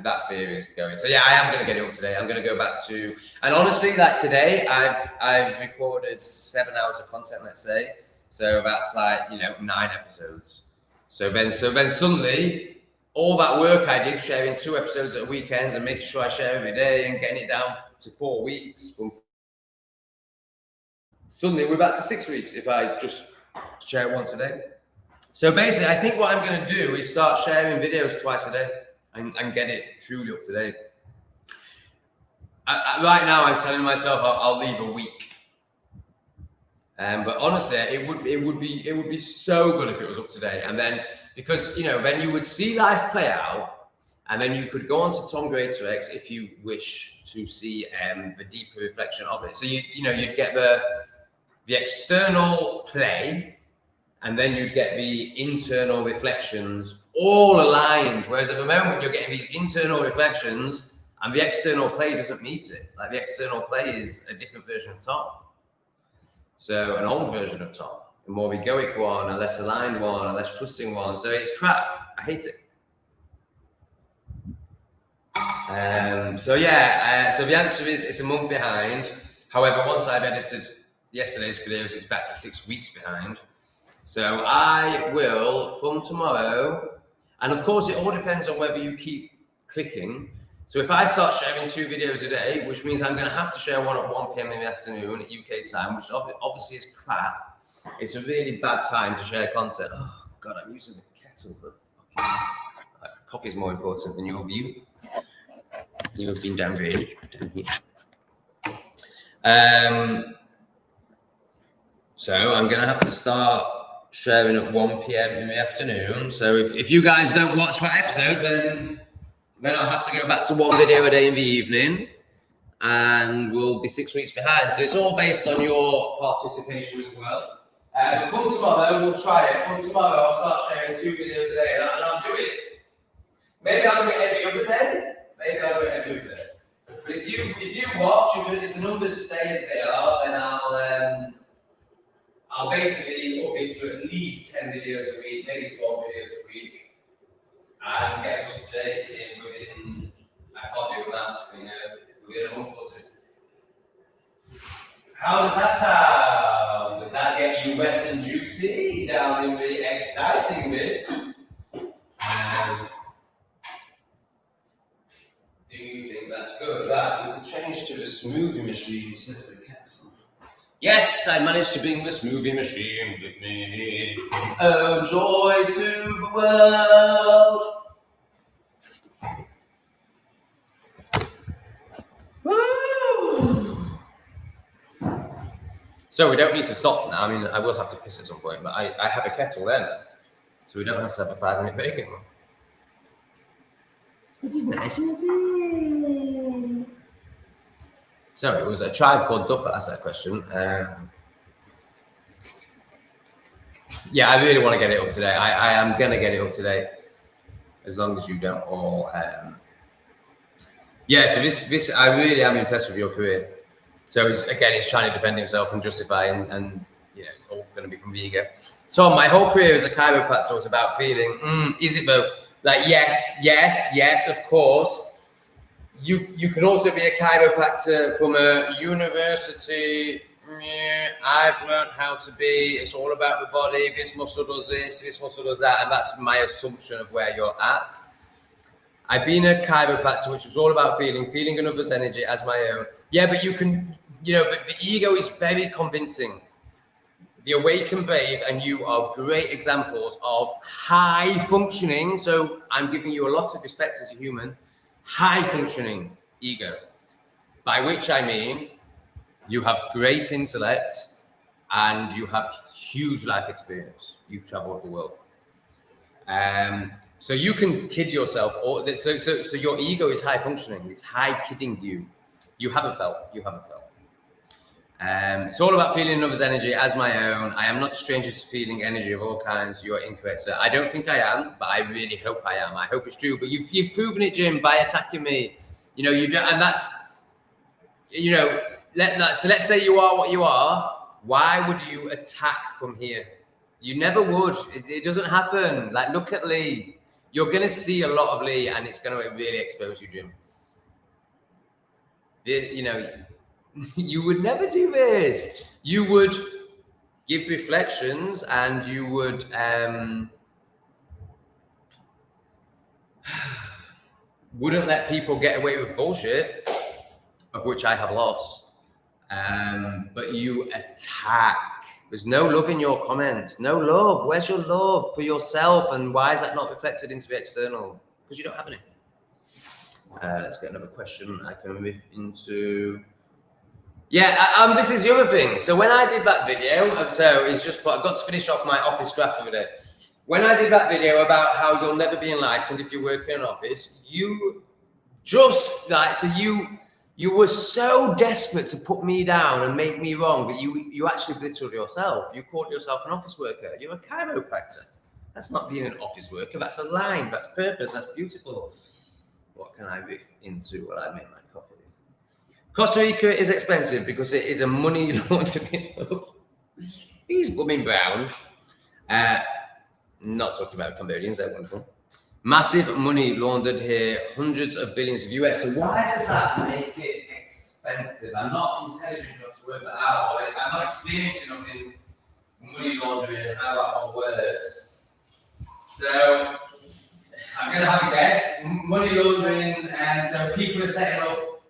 that fear is going. So yeah, I am going to get it up today. I'm going to go back to, and honestly, like today, I've recorded 7 hours of content, let's say. So that's like 9 episodes. So then suddenly, all that work I did, sharing 2 episodes at weekends and making sure I share every day and getting it down to 4 weeks. Suddenly we're back to 6 weeks if I just share it once a day. So basically, I think what I'm going to do is start sharing videos twice a day and get it truly up to date. Right now, I'm telling myself I'll leave a week. But honestly, it would be so good if it was up to date. And then, because then you would see life play out, And then you could go on to Tom Greater X if you wish to see the deeper reflection of it. So you'd get the external play, and then you'd get the internal reflections all aligned. Whereas at the moment you're getting these internal reflections and the external play doesn't meet it. Like the external play is a different version of Tom. So an old version of Tom, a more egoic one, a less aligned one, a less trusting one. So it's crap. I hate it. So the answer is it's a month behind. However, once I've edited yesterday's videos, it's back to 6 weeks behind. So I will, from tomorrow, and of course it all depends on whether you keep clicking. So if I start sharing 2 videos a day, which means I'm going to have to share one at 1 p.m. in the afternoon at UK time, which obviously is crap. It's a really bad time to share content. Oh God, I'm using the kettle, but coffee's more important than your view. You've been downgraded down here. So I'm going to have to start sharing at 1 p.m. in the afternoon. So if you guys don't watch that episode, then I'll have to go back to 1 video a day in the evening, and we'll be 6 weeks behind. So it's all based on your participation as well. From tomorrow, we'll try it. From tomorrow, I'll start sharing 2 videos a day, and I'll do it. Maybe I'll do it every other day. Maybe I'll do it every other day. But if you watch, if the numbers stay as they are, then I'll basically up it to at least 10 videos a week, maybe 12 videos a week, and get us up to date within, I can't do maths, within a month or 2. How does that sound? Does that get you wet and juicy down in the exciting bit? Do you think that's good? Right, we will change to the smoothie machine instead of the kettle. Yes, I managed to bring the smoothie machine with me. Oh, joy to the world. Woo! So we don't need to stop now. I mean, I will have to piss at some point, but I have a kettle then. So we don't have to have a 5-minute break anymore. Which is nice, isn't it? So it was a tribe called Duff that asked that question. Yeah, I really want to get it up today. I am going to get it up today, as long as you don't all. Yeah, so this I really am impressed with your career. So he's trying to defend himself and justify, and it's all going to be from the ego. Tom, my whole career as a chiropractor was about feeling. Is it though? Like yes, of course. You can also be a chiropractor from a university. I've learned how to be. It's all about the body. This muscle does this. This muscle does that, and that's my assumption of where you're at. I've been a chiropractor, which was all about feeling another's energy as my own. Yeah, but you can, the ego is very convincing. The Awake and Brave and you are great examples of high functioning. So I'm giving you a lot of respect as a human. High functioning ego, by which I mean you have great intellect and you have huge life experience. You've traveled the world. So you can kid yourself, so your ego is high functioning. It's high kidding you. You haven't felt. It's all about feeling another's energy as my own. I am not a stranger to feeling energy of all kinds. You are incorrect, sir. I don't think I am, but I really hope I am. I hope it's true. But you've proven it, Jim, by attacking me. You don't, and that's, so let's say you are what you are. Why would you attack from here? You never would. It doesn't happen. Like, look at Lee. You're gonna see a lot of Lee, and it's gonna really expose you, Jim. You would never do this. You would give reflections and you would wouldn't let people get away with bullshit, of which I have lost. But you attack. There's no love in your comments. No love. Where's your love for yourself? And why is that not reflected into the external? Because you don't have any. Let's get another question. I can move into. Yeah, this is the other thing. So when I did that video, so it's just, I've got to finish off my office draft for the day. when I did that video about how you'll never be enlightened if you work in an office, you just like, so you were so desperate to put me down and make me wrong, but you actually belittled yourself. You called yourself an office worker. You're a chiropractor. That's not being an office worker. That's a line. That's purpose. That's beautiful. What can I riff into while I make my coffee? Costa Rica is expensive because it is a money laundering. These blooming browns. Not talking about Cambodians, they're wonderful. Massive money laundered here, hundreds of billions of US. So why does that make it expensive? I'm not intelligent enough to work that out, or I'm not experienced enough in money laundering and how that all works. So I'm going to have a guess. Money laundering, and so people are setting up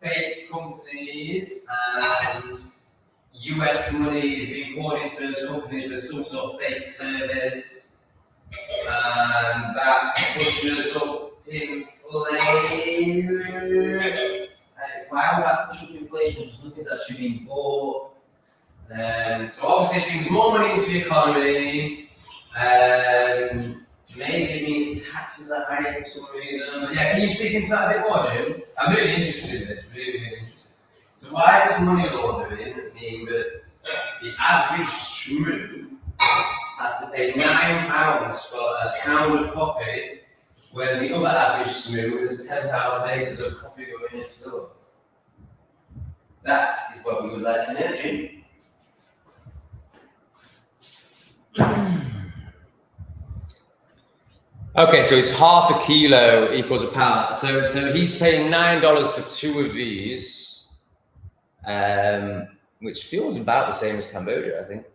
fake companies, and US money is being poured into those companies as some sort of fake service. And that pushes up inflation. Why would that push up inflation? Because nothing's actually being bought. So obviously it means more money into the economy. Maybe it means taxes are higher for some reason. But yeah, can you speak into that a bit more, Jim? I'm really interested in this, really interested. So why does money laundering mean that the average shrew has to pay £9 for a pound of coffee, when the other average shrew has 10,000 acres of coffee going into the world? That is what we would like to know, Jim. Okay, so it's half a kilo equals a pound. So he's paying $9 for 2 of these, which feels about the same as Cambodia, I think.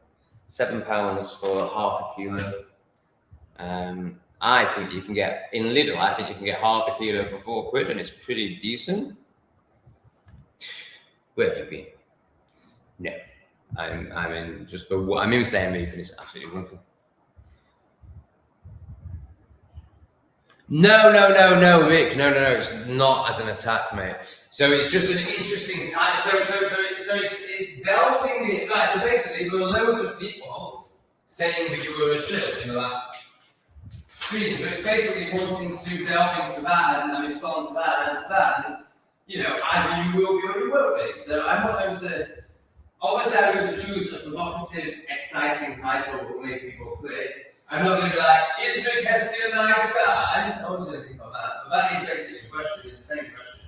£7 for half a kilo. I think you can get in Lidl. I think you can get half a kilo for £4, and it's pretty decent. Where have you been? No, I'm in just for I'm in Sam Beef, and it's absolutely wonderful. No, Rick. No. It's not as an attack, mate. So it's just an interesting time. So it's delving in. Like, so basically, there were loads of people saying that you were a shill in the last stream. So it's basically wanting to delve into that and respond to that and to that. And, you know, either you will be or you won't be. So I'm not going to. Obviously, I'm going to choose a provocative, exciting title that will make people click. I'm not going to be like, is Rick Heskey a nice guy? I wasn't going to think on that. But that is basically the question. It's the same question.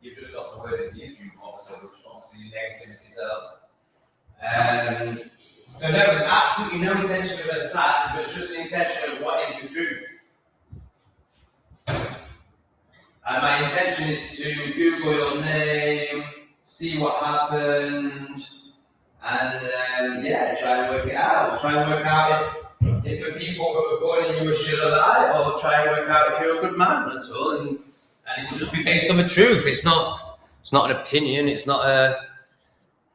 You've just got to word it in YouTube, obviously, which obviously negativity sells. So there was absolutely no intention of an attack. It was just the intention of what is the truth. And my intention is to Google your name, see what happened, and yeah, try and work it out. Try and work out if the people were calling you a shill or that, or try and work out if you're a good man, that's all. And it will just be based on the truth. It's not an opinion. It's not a.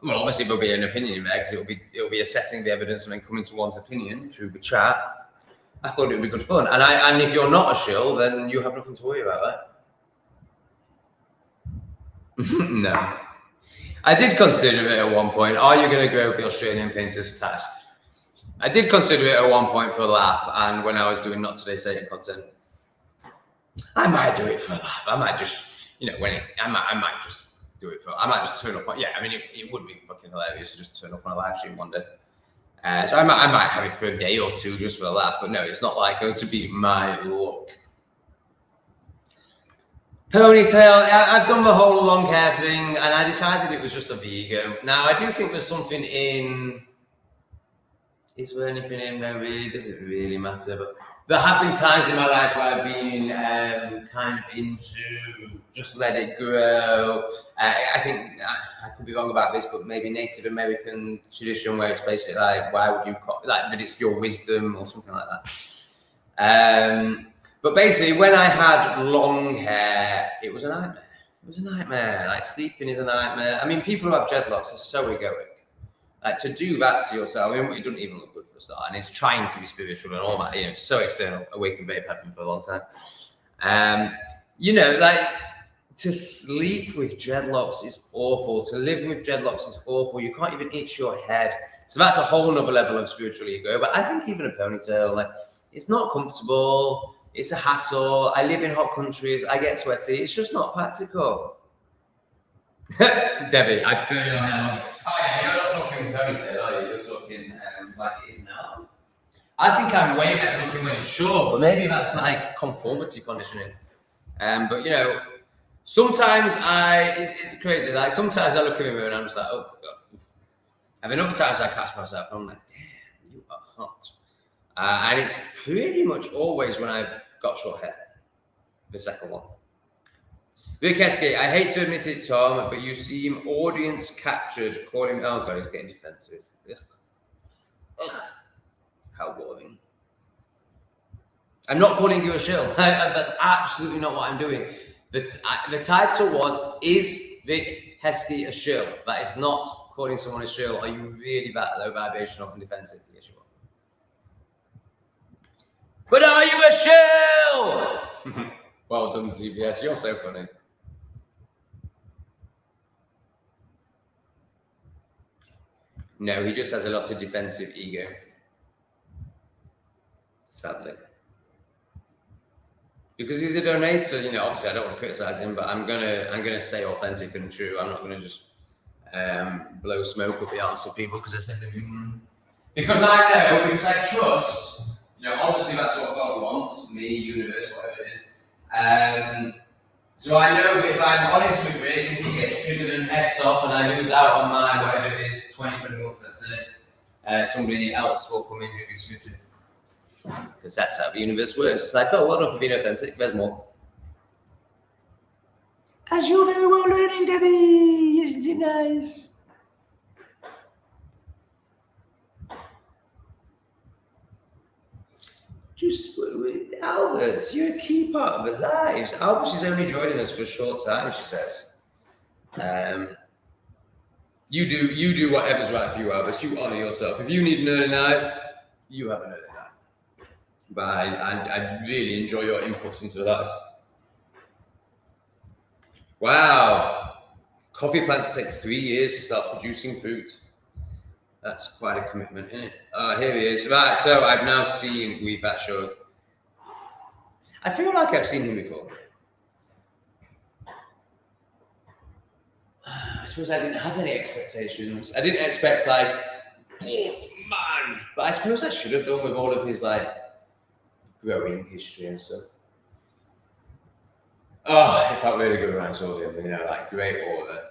Well, obviously there'll be an opinion there because it'll be assessing the evidence and then coming to one's opinion through the chat. I thought it would be good fun. And if you're not a shill, then you have nothing to worry about that. No. I did consider it at one point. Are you going to go with the Australian painters cash? I did consider it at one point for a laugh, and when I was doing Not Today Satan content, I might do it for a laugh. I might just, you know, I might just do it for. I might just turn up on. Yeah, I mean, it would be fucking hilarious to just turn up on a live stream one day. So I might have it for a day or two just for a laugh, but no, it's not like going to be my look. Ponytail, I've done the whole long hair thing, and I decided it was just a Vigo. Now, I do think there's something in. Is there anything in there really? Does it really matter? But there have been times in my life where I've been kind of into just let it grow. I think I could be wrong about this, but maybe Native American tradition where it's basically like, why would you like that? It's your wisdom or something like that. But basically, when I had long hair, it was a nightmare. It was a nightmare. Like sleeping is a nightmare. I mean, people who have dreadlocks are so egoic. Like to do that to yourself, I mean, it doesn't even look good for a start, and it's trying to be spiritual and all that. You know, so external. Awakened Vape had been for a long time. You know, like to sleep with dreadlocks is awful. To live with dreadlocks is awful. You can't even itch your head. So that's a whole nother level of spiritual ego. But I think even a ponytail, like, it's not comfortable. It's a hassle. I live in hot countries. I get sweaty. It's just not practical. Debbie, I prefer your hair longer. Oh yeah, you're not talking ponytail, are you? You're talking like it is now. I think I'm way better looking when it's short, but maybe that's like conformity conditioning. But you know, sometimes it's crazy. Like sometimes I look in the mirror and I'm just like, oh god. And then other times I catch myself and I'm like, damn, you are hot. And it's pretty much always when I've got short hair. The second one. Vic Heskey, I hate to admit it, Tom, but you seem audience captured calling me. Oh god, he's getting defensive. Ugh. Ugh. How boring. I'm not calling you a shill. That's absolutely not what I'm doing. The title was, is Vic Heskey a shill? That is not calling someone a shill. Are you really that low vibrational and defensive? Yes, you are. But are you a shill? Well done, CBS. You're so funny. No, he just has a lot of defensive ego. Sadly. Because he's a donator, you know, obviously I don't want to criticize him, but I'm gonna say authentic and true. I'm not gonna just blow smoke up the arse of people because I said because I know, because I trust, you know, obviously that's what God wants, me, universe, whatever it is. So I know that if I'm honest with Rich and he gets triggered and F's off and I lose out on my whatever it is, 20 quid a month, let's say, somebody else will come in who is 50. Because that's how the universe works. It's like, oh, well done for being authentic, there's more. As you're very well learning, Debbie, isn't it nice? Just with Albert, you're a key part of our lives. Albert is only joining us for a short time, she says. You do whatever's right for you, Albert. You honour yourself. If you need an early night, you have an early night. But I really enjoy your inputs into that. Wow. Coffee plants take 3 years to start producing fruit. That's quite a commitment, isn't it? Here he is. Right, so I've now seen Wee Fat Shug. I feel like I've seen him before. I suppose I didn't have any expectations. I didn't expect like, oh man. But I suppose I should have done with all of his like growing history and stuff. Oh, it felt really good when I saw him, you know, like great order.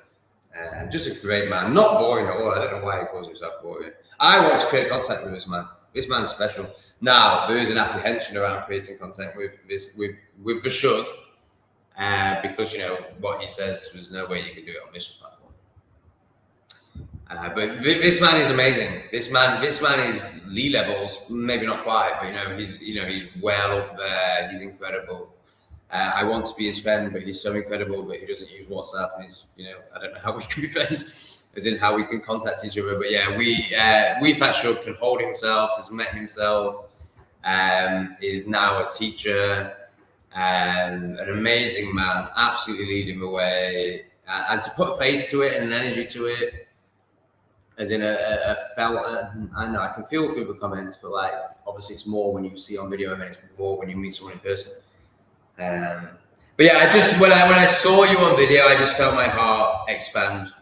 Just a great man, not boring at all. I don't know why he calls himself boring. I want to create content with this man. This man's special. Now there is an apprehension around creating content with the Shug, because you know what he says. There's no way you can do it on this platform. But this man is amazing. This man is Lee levels, maybe not quite, but he's well up there. He's incredible. I want to be his friend, but he's so incredible. But he doesn't use WhatsApp, and he's, I don't know how we can be friends, as in how we can contact each other. But yeah, Wee Fat Shug can hold himself, has met himself, is now a teacher, an amazing man, absolutely leading the way, and to put a face to it and an energy to it, as in a felt. I know I can feel through the comments, but like obviously it's more when you see on video, and then it's more when you meet someone in person. But yeah, I just when I saw you on video, I just felt my heart expand.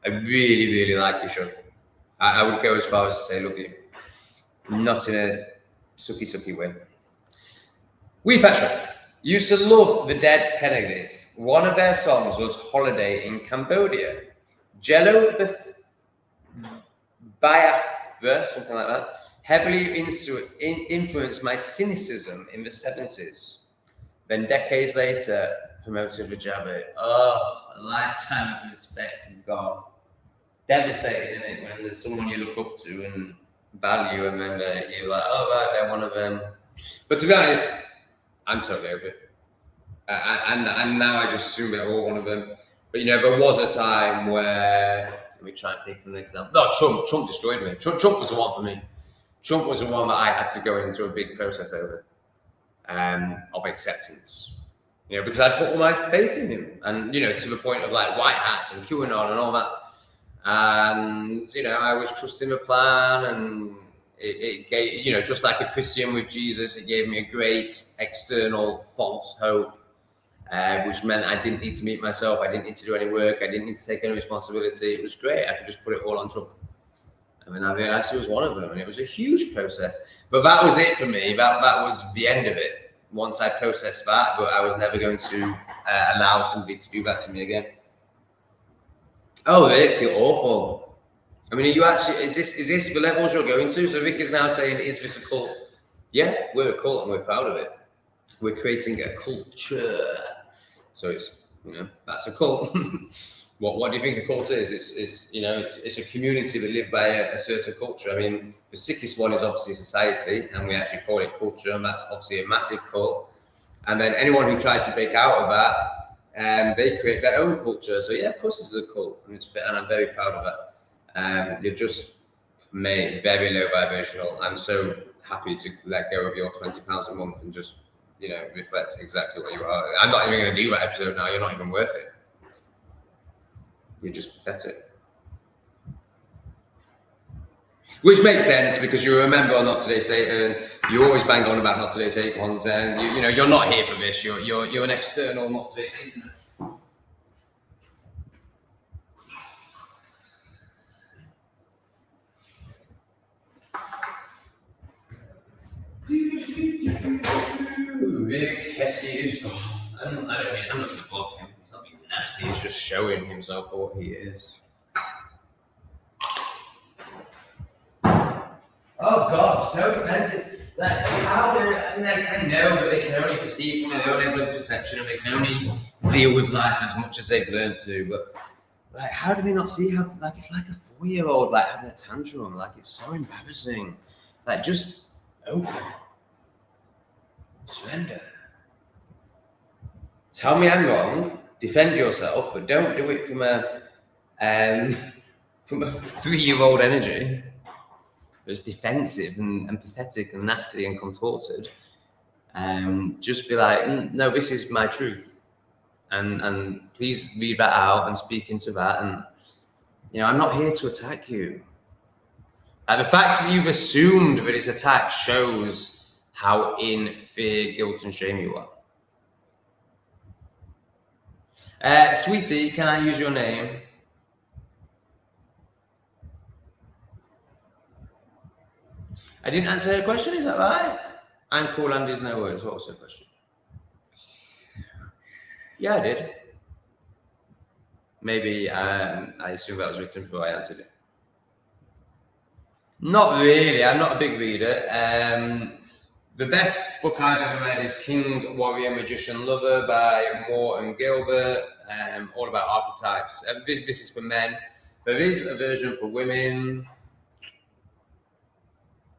I really, really like you, Shug. I would go as far as to say, look at you, not in a sucky way. Wee Fat Shug used to love the Dead Kennedys. One of their songs was "Holiday in Cambodia." Jello Biafra, something like that, heavily influenced my cynicism in the 70s. Then decades later, promoted Rajabi. Oh, a lifetime of respect and gone. Devastating, isn't it? When there's someone you look up to and value, and then you're like, oh right, they're one of them. But to be honest, I'm totally over it. And now I just assume they're all one of them. But there was a time where, let me try and think of an example. No, Trump destroyed me. Trump was the one for me. Trump was the one that I had to go into a big process over. Of acceptance. You know, because I put all my faith in him, and you know, to the point of like white hats and QAnon and all that. And you know, I was trusting the plan, and it gave, you know, just like a Christian with Jesus, it gave me a great external false hope, which meant I didn't need to meet myself, I didn't need to do any work, I didn't need to take any responsibility. It was great. I could just put it all on Trump. I mean, I realized it was one of them, and it was a huge process. But that was it for me. That was the end of it. Once I processed that, but I was never going to allow somebody to do that to me again. Oh, Rick, you're awful. I mean, are you actually, is this the levels you're going to? So Rick is now saying, is this a cult? Yeah, we're a cult and we're proud of it. We're creating a culture. So it's, you know, that's a cult. What do you think a cult is? It's you know, it's a community that live by a certain culture. I mean, the sickest one is obviously society, and we actually call it culture, and that's obviously a massive cult. And then anyone who tries to break out of that, they create their own culture. So yeah, of course this is a cult, and I'm very proud of that. You're just made very low vibrational. I'm so happy to let go of your £20 a month and just, you know, reflect exactly what you are. I'm not even going to do that episode now. You're not even worth it. You're just pathetic. Which makes sense, because you remember on Not Today Satan, you always bang on about Not Today Satan content. You know, you're not here for this. You're an external Not Today Satan. Rick Heskey is gone. I'm not going to block him. He's not being nasty. He's just showing himself for what he is. Oh God, so defensive. Like, how do I know that they can only perceive from their own level of perception, and they can only deal with life as much as they've learned to. But like, how do they not see how, like, it's like a 4-year-old like having a tantrum? Like, it's so embarrassing. Like, just open, surrender. Tell me I'm wrong. Defend yourself, but don't do it from a 3-year-old energy. It's defensive and pathetic and nasty and contorted. Just be like, no, this is my truth, and please read that out and speak into that. And you know, I'm not here to attack you. The fact that you've assumed that it's attack shows how in fear, guilt, and shame you are. Sweetie, can I use your name? I didn't answer her question, is that right? I'm cool and there's no words. What was her question? Yeah, I did. Maybe I assume that was written before I answered it. Not really. I'm not a big reader. The best book I've ever read is King, Warrior, Magician, Lover by Moore & Gilbert. All about archetypes. This is for men. There is a version for women,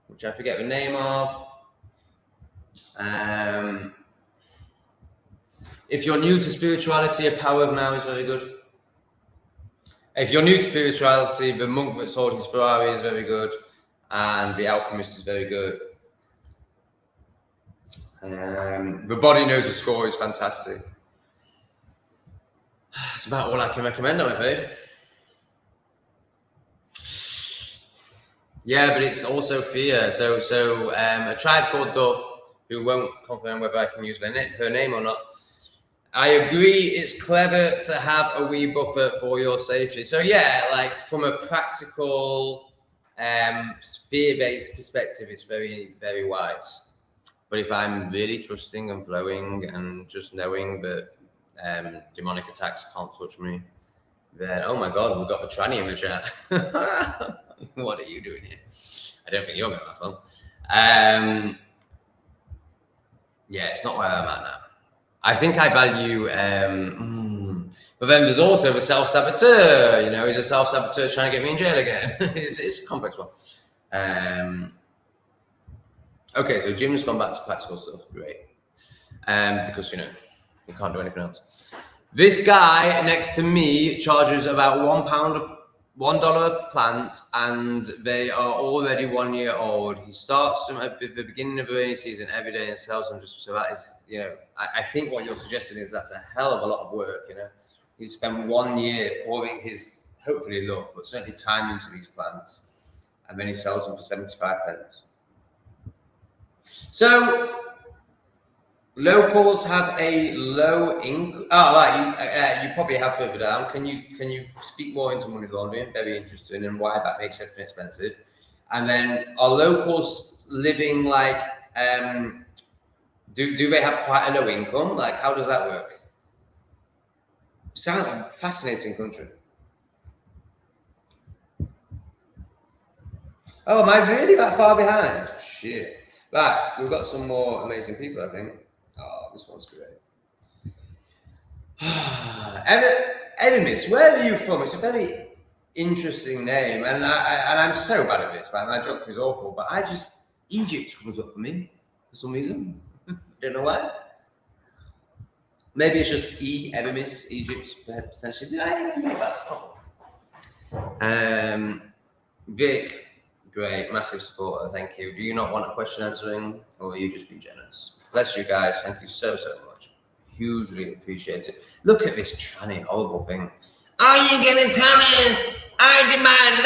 which I forget the name of. If you're new to spirituality, A Power of Now is very good. If you're new to spirituality, The Monk That Sold His Ferrari is very good, and The Alchemist is very good. The Body Knows the Score is fantastic. That's about all I can recommend, I'm afraid. Yeah, but it's also fear. So a tribe called Duff, who won't confirm whether I can use her name or not. I agree, it's clever to have a wee buffer for your safety. So yeah, like from a practical, fear-based perspective, it's very, very wise. But if I'm really trusting and flowing and just knowing that demonic attacks can't touch me, then oh my God, we've got the tranny in the chat. What are you doing here? I don't think you're going to last long. Yeah, it's not where I'm at now. I think I value, but then there's also the self-saboteur. You know, he's a self-saboteur trying to get me in jail again. It's a complex one. Okay, so Jim's gone back to practical stuff. Great. Because, you know, you can't do anything else. This guy next to me charges about £1 $1 plant, and they are already 1 year old. He starts them at the beginning of the rainy season every day and sells them. Just so that is, you know, I think what you're suggesting is that's a hell of a lot of work. You know, he spent 1 year pouring his hopefully love, but certainly time into these plants, and then he sells them for 75p. So locals have a low income. Oh, right. You probably have further down. Can you speak more into money laundering? Very interesting, and why that makes everything expensive. And then, are locals living like? Do they have quite a low income? Like, how does that work? Sounds like a fascinating country. Oh, am I really that far behind? Shit. Right, we've got some more amazing people, I think. Oh, this one's great. Enemies, where are you from? It's a very interesting name, and I'm so bad at this. Like, my geography is awful, but Egypt comes up for me for some reason. Don't know why. Maybe it's just Enemies, Egypt, potentially. Vic, great, massive supporter. Thank you. Do you not want a question answering, or will you just be generous? Bless you guys. Thank you so much. Hugely appreciate it. Look at this tranny horrible thing. Are you gonna tell me? I demand.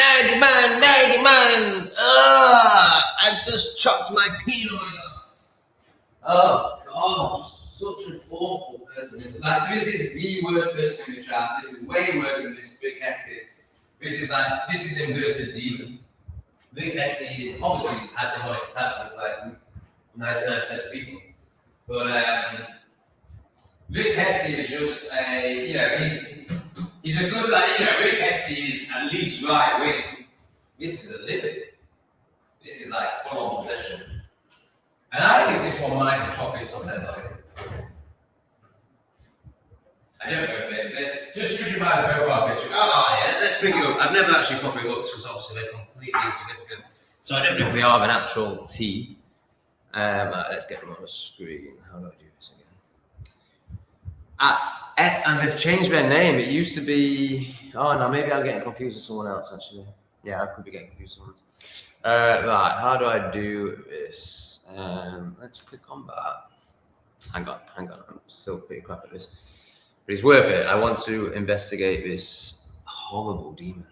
I've just chopped my peel oil. Oh God, such an awful person. Like, so this is the worst person in the chat. This is way worse than this Vic Heskey. This is inverted demon. Vic Heskey is obviously has demonic attachments like 99% of people. But Vic Heskey is just a, you know, he's a good, like, you know, Vic Heskey is at least right wing. This is a living. This is like full on possession. And I think this one might be chocolate on their body. I don't know if it, just judging by the profile picture. Oh yeah, let's pick it up. I've never actually properly looked because obviously they're completely insignificant. So I don't know if they are an actual T. Let's get them on the screen. How do I do this again? And they've changed their name. It used to be. Oh no, maybe I'm getting confused with someone else actually. Yeah, I could be getting confused with someone else. Right, how do I do this? Let's click on that. Hang on. I'm still pretty crap at this. But it's worth it. I want to investigate this horrible demon.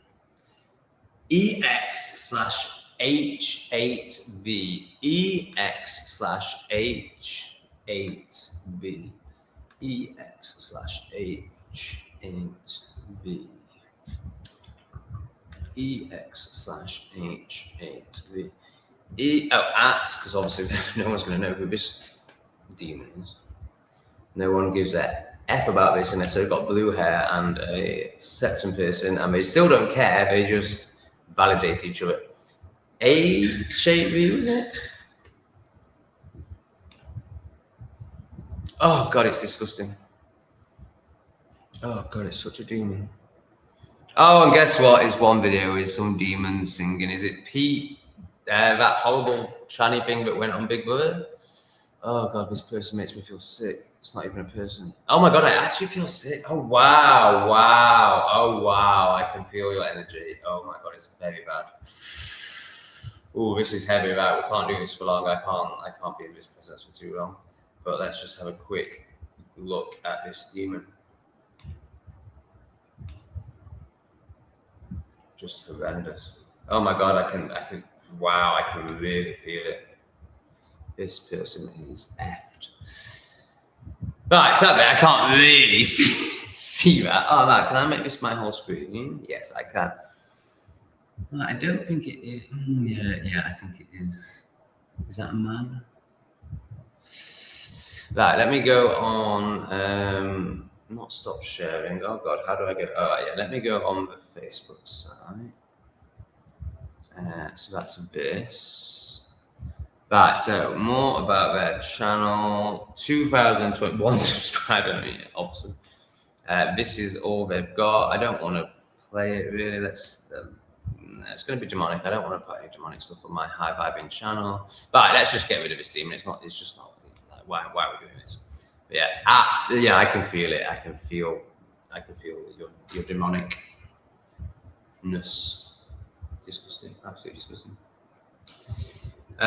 EX/H8V. EX/H8V. EX/H8V. EX/H8V. Because obviously no one's going to know who this demon is. No one gives a F about this unless they've got blue hair and a septum piercing, and they still don't care. They just validate each other. HAV, was it? Oh God, it's disgusting. Oh God, it's such a demon. Oh, and guess what? It's one video is some demon singing. Is it Pete? That horrible tranny thing that went on Big Brother. Oh God, this person makes me feel sick. It's not even a person. Oh my God, I actually feel sick. Oh wow. Oh wow, I can feel your energy. Oh my God, it's very bad. Oh, this is heavy, right? We can't do this for long. I can't be in this presence for too long. But let's just have a quick look at this demon. Just horrendous. Oh my God, I can really feel it. This person is effed. Right, sadly, I can't really see that. Oh, right, can I make this my whole screen? Yes, I can. Well, I don't think it is. Yeah, I think it is. Is that a man? Right, let me go on. Not stop sharing. Oh God, how do I go? Oh yeah, let me go on the Facebook side. So that's this. Right, so more about their channel. 2021 subscriber, obviously. This is all they've got. I don't want to play it really. It's going to be demonic. I don't want to put any demonic stuff on my high vibing channel. But let's just get rid of this demon. It's just not. Like, why are we doing this? But yeah, I can feel it. I can feel your demonic Disgusting, absolutely disgusting. I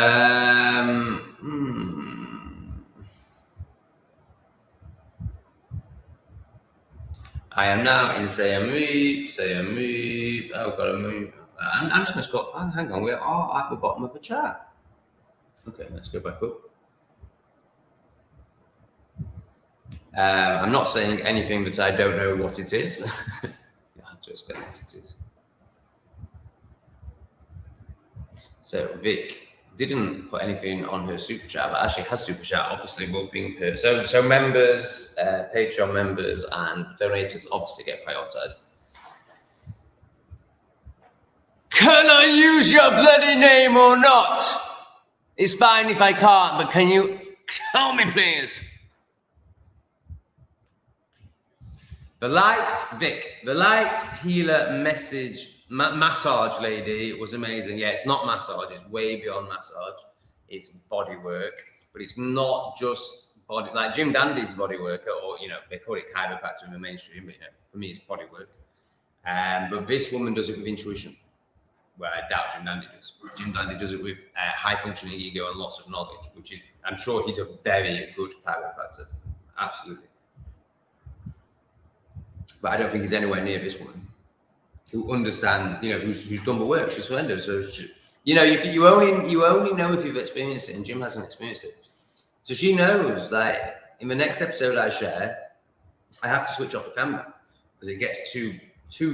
am now in Sayamri. I've got to move. I'm just going to scroll. Oh, hang on, we are at the bottom of the chat. Okay, let's go back up. I'm not saying anything that I don't know what it is. You have to explain what it is. So Vic didn't put anything on her super chat, but actually has super chat. Obviously, will be her. So members, Patreon members, and donators obviously get prioritized. Can I use your bloody name or not? It's fine if I can't, but can you tell me, please? The light, Vic, the light healer massage lady was amazing. Yeah, it's not massage, it's way beyond massage. It's body work, but it's not just body, like Jim Dandy's body worker, or, you know, they call it chiropractor in the mainstream, but, you know, for me, it's body work. But this woman does it with intuition, where I doubt Jim Dandy does. Jim Dandy does it with high functioning ego and lots of knowledge, which is, I'm sure he's a very good chiropractor. Absolutely. But I don't think he's anywhere near this woman who understands, you know, who's done the work. She's surrendered. So, you know, you only know if you've experienced it, and Jim hasn't experienced it. So she knows that in the next episode I share, I have to switch off the camera because it gets too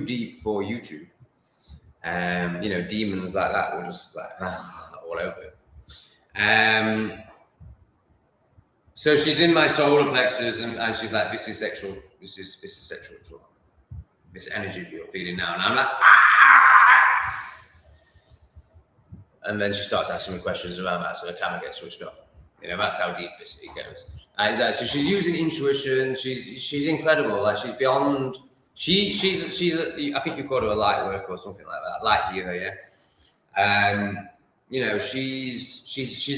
deep for YouTube. You know, demons like that will just like all over it. So she's in my solar plexus, and she's like, "This is sexual. This is sexual trauma. This energy that you're feeling now." And I'm like, "Ah!" And then she starts asking me questions around that, so the camera gets switched off. You know, that's how deep it goes. So she's using intuition. She's incredible. Like, she's beyond. She's I think you called her a light worker or something like that. Light healer, yeah. You know, she's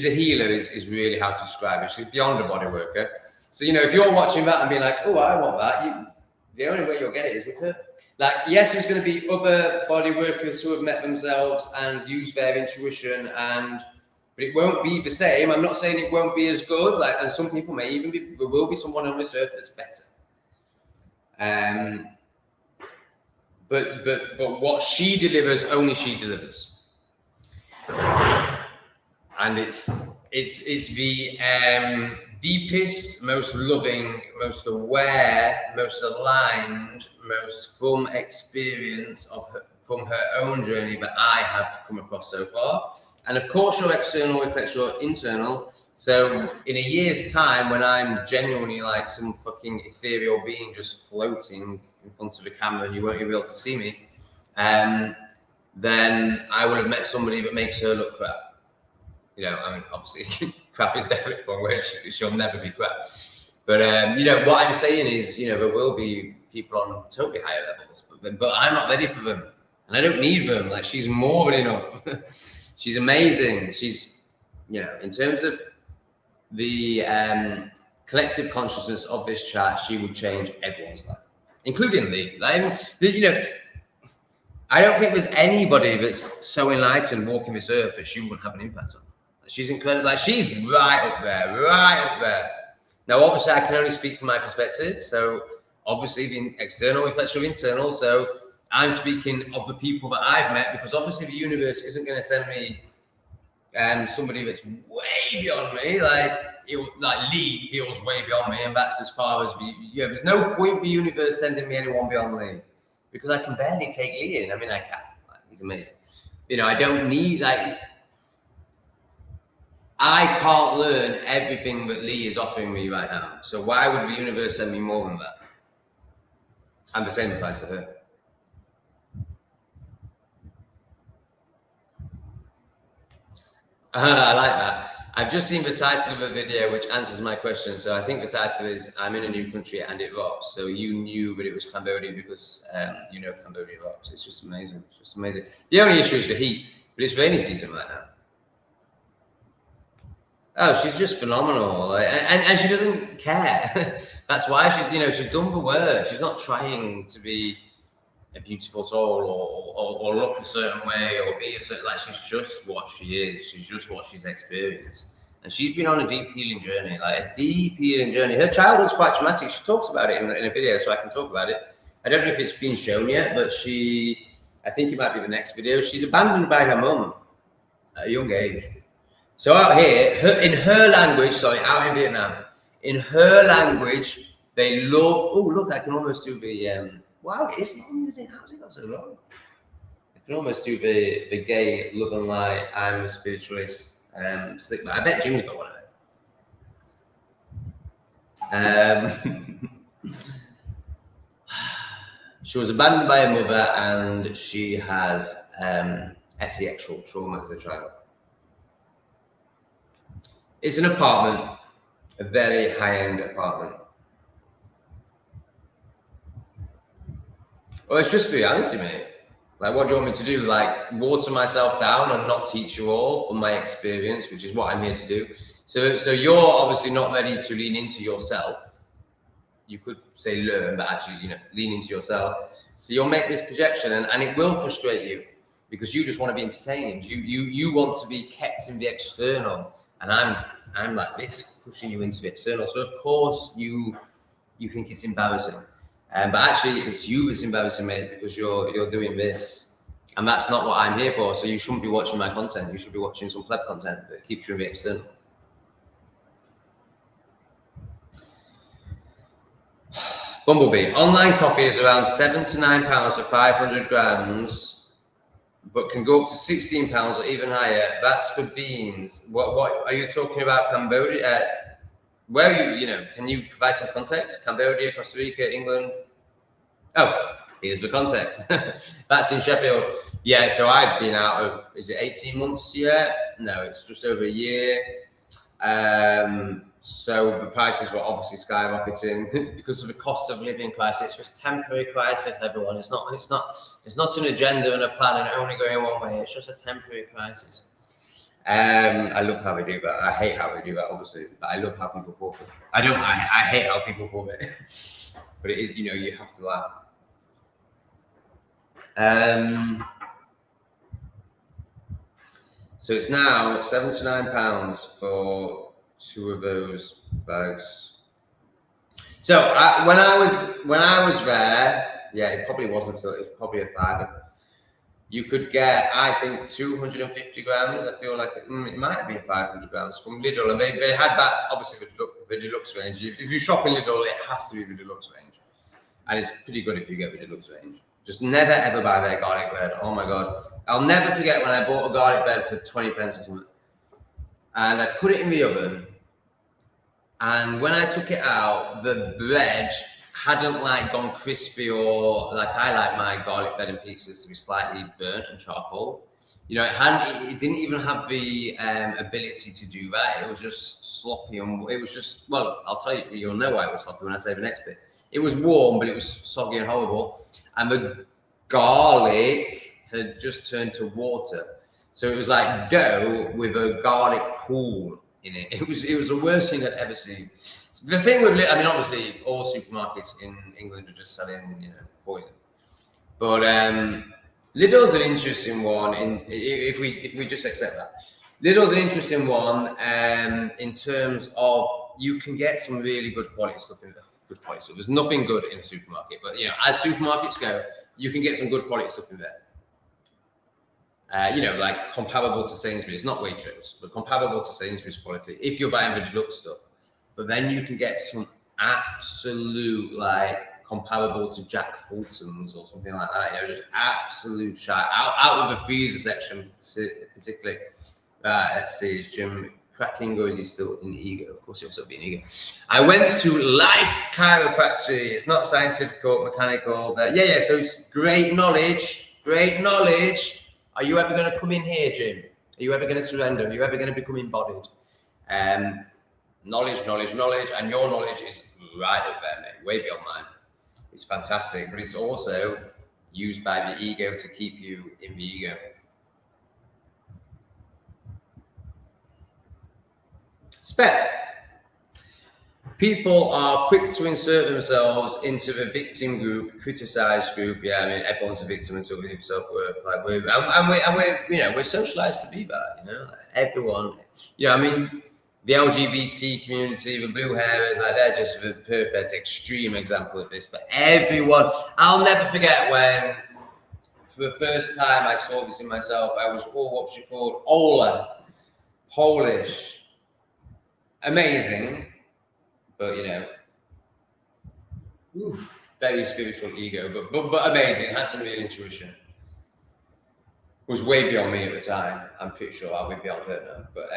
a healer is really how to describe it. She's beyond a body worker. So, you know, if you're watching that and being like, "Oh, I want that," the only way you'll get it is with her. Like, yes, there's going to be other body workers who have met themselves and used their intuition, but it won't be the same. I'm not saying it won't be as good. Like, and some people may even be. There will be someone on this earth that's better. But what she delivers, only she delivers. And it's the deepest, most loving, most aware, most aligned, most full experience from her own journey that I have come across so far. And of course, your external reflects your internal. So in a year's time, when I'm genuinely like some fucking ethereal being just floating in front of the camera and you won't even be able to see me, then I would have met somebody that makes her look crap. You know, I mean, obviously, crap is definitely one word. She'll never be crap. But, you know, what I'm saying is, you know, there will be people on totally higher levels, but I'm not ready for them. And I don't need them. Like, she's more than enough. She's amazing. She's, you know, in terms of the collective consciousness of this chat, she would change everyone's life, including Lee. Like, you know, I don't think there's anybody that's so enlightened walking this earth that she wouldn't have an impact on. She's incredible. Like, she's right up there. Now, obviously, I can only speak from my perspective. So, obviously, the external reflects your internal. So, I'm speaking of the people that I've met, because obviously the universe isn't going to send me somebody that's way beyond me. Like Lee feels way beyond me, and that's as far as there's no point the universe sending me anyone beyond Lee, because I can barely take Lee in. I mean, I can. Like, he's amazing. You know, I don't need, like, I can't learn everything that Lee is offering me right now. So why would the universe send me more than that? And the same applies to her. I like that. I've just seen the title of a video which answers my question. So I think the title is "I'm in a new country and it rocks." So you knew that it was Cambodia because you know Cambodia rocks. It's just amazing. It's just amazing. The only issue is the heat, but it's rainy season right now. Oh, she's just phenomenal, and she doesn't care. That's why she's, you know, she's done the work. She's not trying to be a beautiful soul or look a certain way or be a certain, like she's just what she is. She's just what she's experienced. And she's been on a deep healing journey, like a deep healing journey. Her childhood's quite traumatic. She talks about it in a video, so I can talk about it. I don't know if it's been shown yet, but I think it might be the next video. She's abandoned by her mum at a young age. So out here, in her language, out in Vietnam, in her language, they love, oh, look, I can almost do the, wow, it's not, how's it got so long? I can almost do the gay love and light, I'm a spiritualist, slick, I bet Jim's got one of it. She was abandoned by her mother and she has sexual trauma as a child. It's an apartment, a very high-end apartment. Well, it's just reality, mate. Like, what do you want me to do? Like, water myself down and not teach you all from my experience, which is what I'm here to do. So you're obviously not ready to lean into yourself. You could say learn, but actually, you know, lean into yourself. So you'll make this projection, and it will frustrate you because you just want to be entertained. You want to be kept in the external, and I'm like this, pushing you into the external. So of course you think it's embarrassing. But actually, it's you that's embarrassing, mate, because you're doing this, and that's not what I'm here for. So you shouldn't be watching my content. You should be watching some pleb content that keeps you in the external. Bumblebee. Online coffee is around £7 to £9 for 500 grams, but can go up to £16 or even higher. That's for beans. What are you talking about? Cambodia? Where are you? You know, can you provide some context? Cambodia, Costa Rica, England. Oh, here's the context. That's in Sheffield. Yeah, so I've been out of, is it 18 months yet? No, it's just over a year. So the prices were obviously skyrocketing because of the cost of living crisis. It's a temporary crisis, everyone. It's not an agenda and a plan and only going one way. It's just a temporary crisis. I love how they do that. I hate how they do that, obviously, but I love how people fall for it. I hate how people fall for it. But it is, you know, you have to laugh. So it's now £7 to £9 for 2 of those bags. So when I was there, yeah, it probably wasn't. So it's probably a £5. You could get, I think, 250 grams. I feel like it might have been 500 grams from Lidl, and they had that obviously the deluxe range. If you shop in Lidl, it has to be the deluxe range, and it's pretty good if you get the deluxe range. Just never ever buy their garlic bread. Oh my god, I'll never forget when I bought a garlic bread for 20 pence or something, and I put it in the oven, and when I took it out, the bread hadn't like gone crispy, or like I like my garlic bread and pizzas to be slightly burnt and charcoal. You know, it didn't even have the ability to do that. It was just sloppy, and it was just, well, I'll tell you, you'll know why it was sloppy when I say the next bit. It was warm, but it was soggy and horrible, and the garlic had just turned to water. So it was like dough with a garlic pool in it. It was the worst thing I'd ever seen. The thing with, I mean, obviously, all supermarkets in England are just selling, you know, poison. But Lidl's an interesting one. If we just accept that, Lidl's an interesting one in terms of you can get some really good quality stuff in there. Good quality stuff. There's nothing good in a supermarket, but you know, as supermarkets go, you can get some good quality stuff in there. You know, like comparable to Sainsbury's, not Waitrose, but comparable to Sainsbury's quality. If you're buying the deluxe stuff. But then you can get some absolute, like, comparable to Jack Fulton's or something like that. You know, just absolute shit out of the freezer section, particularly. Let's see, is Jim cracking or is he still in Ego? Of course, he'll still be in Ego. I went to Life Chiropractic. It's not scientific or mechanical, but yeah. So it's great knowledge. Great knowledge. Are you ever going to come in here, Jim? Are you ever going to surrender? Are you ever going to become embodied? Knowledge, and your knowledge is right up there, mate, way beyond mine. It's fantastic, but it's also used by the ego to keep you in the ego. Spec. People are quick to insert themselves into the victim group, criticized group. Yeah, I mean, everyone's a victim until we self-worth. Like we're you know, we're socialized to be that. You know, like everyone. You know, I mean, the LGBT community, the blue hairers, like they're just the perfect extreme example of this. But everyone, I'll never forget when, for the first time, I saw this in myself. I was what's she called? Ola, Polish, amazing, but you know. Oof, very spiritual ego, but amazing. Had some real intuition. Was way beyond me at the time. I'm pretty sure I'll be beyond her now. But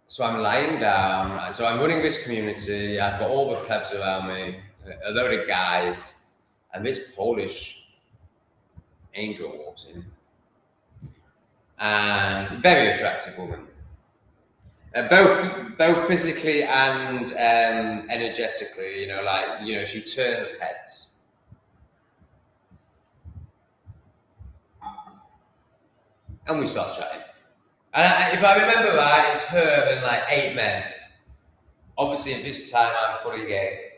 so I'm lying down. So I'm running this community. I've got all the plebs around me, a load of guys, and this Polish angel walks in, and very attractive woman. Both physically and energetically, you know, like, you know, she turns heads. And we start chatting. And if I remember right, it's her and like 8 men. Obviously, at this time, I'm fully gay.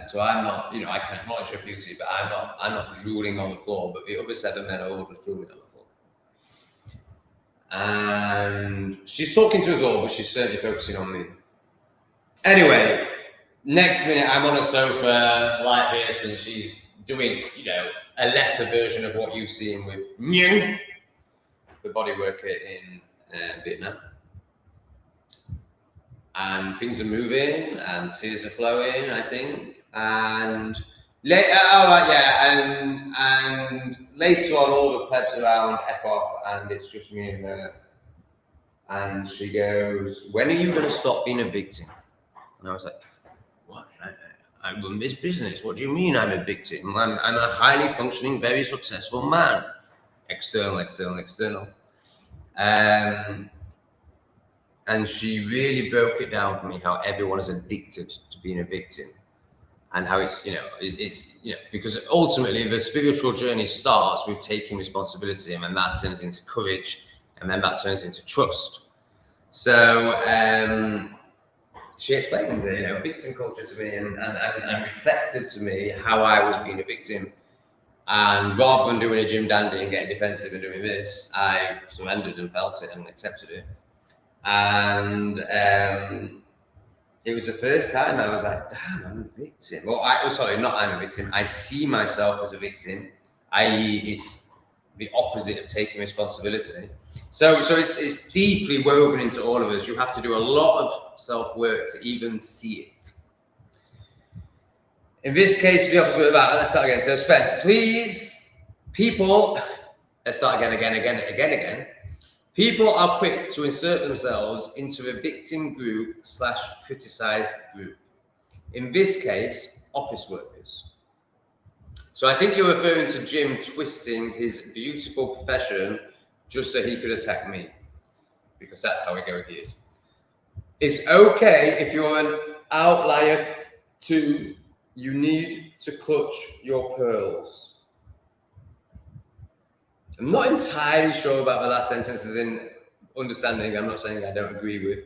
So I'm not, you know, I can acknowledge her beauty, but I'm not drooling on the floor. But the other 7 men are all just drooling on the floor. And she's talking to us all, but she's certainly focusing on me. Anyway, next minute I'm on a sofa like this, and she's doing, you know, a lesser version of what you've seen with Nguyen, the bodyworker in Vietnam. And things are moving, and tears are flowing, I think. And later, and later on, all the plebs around F off, and it's just me and her. And she goes, "When are you going to stop being a victim?" And I was like, "What? I run this business. What do you mean I'm a victim? I'm a highly functioning, very successful man. External. And she really broke it down for me how everyone is addicted to being a victim, and how it's, you know, it's you know, because ultimately the spiritual journey starts with taking responsibility, and then that turns into courage, and then that turns into trust. So she explained, you know, victim culture to me, and reflected to me how I was being a victim. And rather than doing a Jim Dandy and getting defensive and doing this, I surrendered and felt it and accepted it. And it was the first time I was like, damn, I'm a victim. Well, sorry, not I'm a victim. I see myself as a victim, i.e. it's the opposite of taking responsibility. So it's deeply woven into all of us. You have to do a lot of self-work to even see it. In this case, the opposite of that. Let's start again. So Sven, please, people, let's start again. People are quick to insert themselves into a victim group / criticized group. In this case, office workers. So I think you're referring to Jim twisting his beautiful profession just so he could attack me, because that's how egoic he is. It's okay if you're an outlier too. You need to clutch your pearls. I'm not entirely sure about the last sentences in understanding. I'm not saying I don't agree with.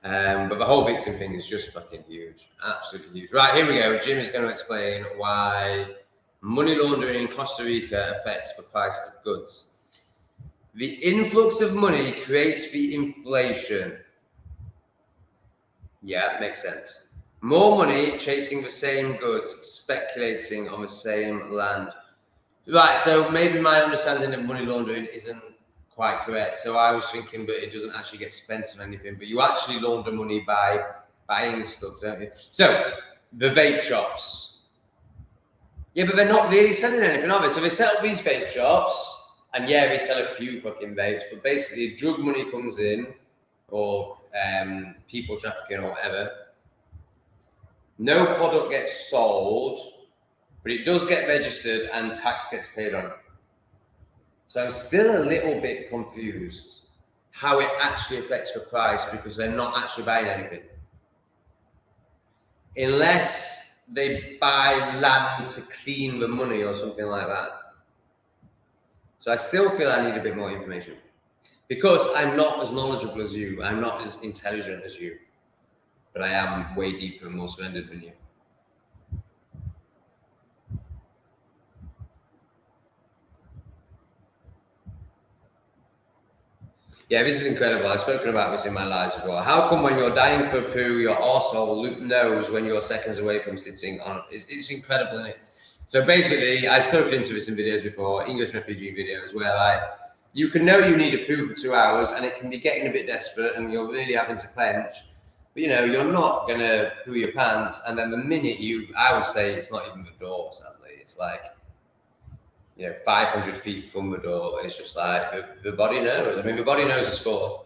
But the whole victim thing is just fucking huge. Absolutely huge. Right, here we go. Jim is going to explain why money laundering in Costa Rica affects the price of goods. The influx of money creates the inflation. Yeah, makes sense. More money chasing the same goods, speculating on the same land. Right, so maybe my understanding of money laundering isn't quite correct. So I was thinking, but it doesn't actually get spent on anything, but you actually launder money by buying stuff, don't you? So the vape shops. Yeah, but they're not really selling anything, are they? So they set up these vape shops, and yeah, they sell a few fucking vapes, but basically drug money comes in, or people trafficking or whatever. No product gets sold, but it does get registered and tax gets paid on it. So I'm still a little bit confused how it actually affects the price, because they're not actually buying anything. Unless they buy land to clean the money or something like that. So I still feel I need a bit more information. Because I'm not as knowledgeable as you, I'm not as intelligent as you, but I am way deeper and more surrendered than you. Yeah, this is incredible. I've spoken about this in my lives as well. How come when you're dying for a poo, your arsehole knows when you're seconds away from sitting on? It's incredible, isn't it? So basically, I've spoken into this in videos before, English refugee videos, where like you can know you need a poo for 2 hours and it can be getting a bit desperate and you're really having to clench, but you know, you're not gonna poo your pants, and then the minute I would say it's not even the door, sadly, it's like, you know, 500 feet from the door. It's just like the body knows. I mean, the body knows the score,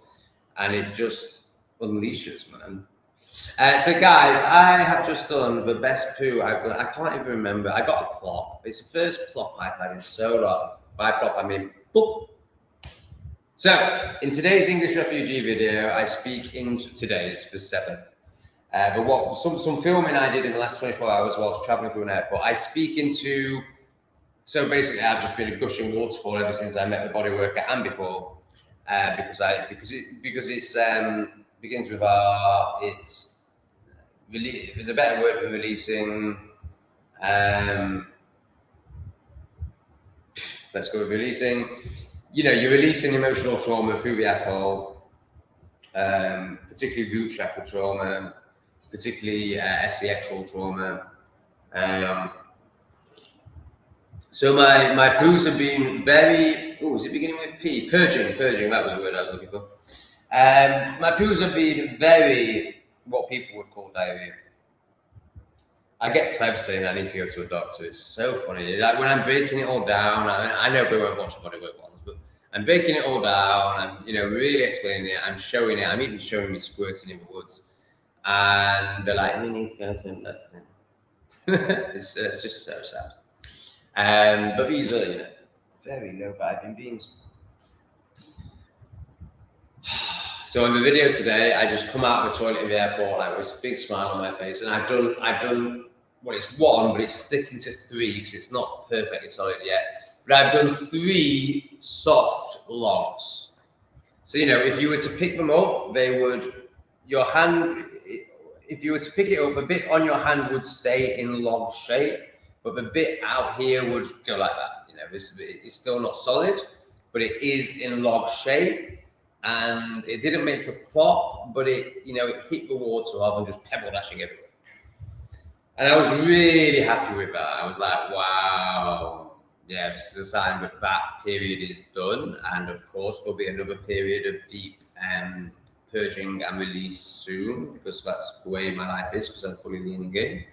and it just unleashes, man. So, guys, I have just done the best poo I've done. I can't even remember. I got a plop. It's the first plop I've had in so long. By plop, I mean boop. So, in today's English refugee video, I speak into today's for 7. But what some filming I did in the last 24 hours whilst traveling through an airport, I speak into. So basically, I've just been a gushing waterfall ever since I met the bodyworker and before, because it begins with there's a better word for releasing. Let's go with releasing. You know, you're releasing emotional trauma through the asshole, particularly root chakra trauma, particularly sexual trauma. So my poos have been very, is it beginning with P? Purging, that was the word I was looking for. My poos have been very, what people would call diarrhea. I get Clev saying I need to go to a doctor. It's so funny. Like when I'm breaking it all down, I know we won't watch the bodywork ones, but I'm breaking it all down. I'm, you know, really explaining it. I'm showing it. I'm even showing me squirting in the woods. And they're like, we need to go to that. It's just so sad. But these are, you know, very low vibing beings. So in the video today, I just come out of the toilet in the airport like with a big smile on my face, and I've done well, it's 1, but it's split into 3 because it's not perfectly solid yet. But I've done 3 soft logs. So you know, if you were to pick them up, they would, your hand, if you were to pick it up, a bit on your hand would stay in log shape, but the bit out here would go like that. You know, it's still not solid, but it is in log shape. And it didn't make a plop, but it, you know, it hit the water rather than just pebble dashing everywhere. And I was really happy with that. I was like, wow, yeah, this is a sign that that period is done. And of course, there'll be another period of deep purging and release soon, because that's the way my life is, because I'm fully leaning in.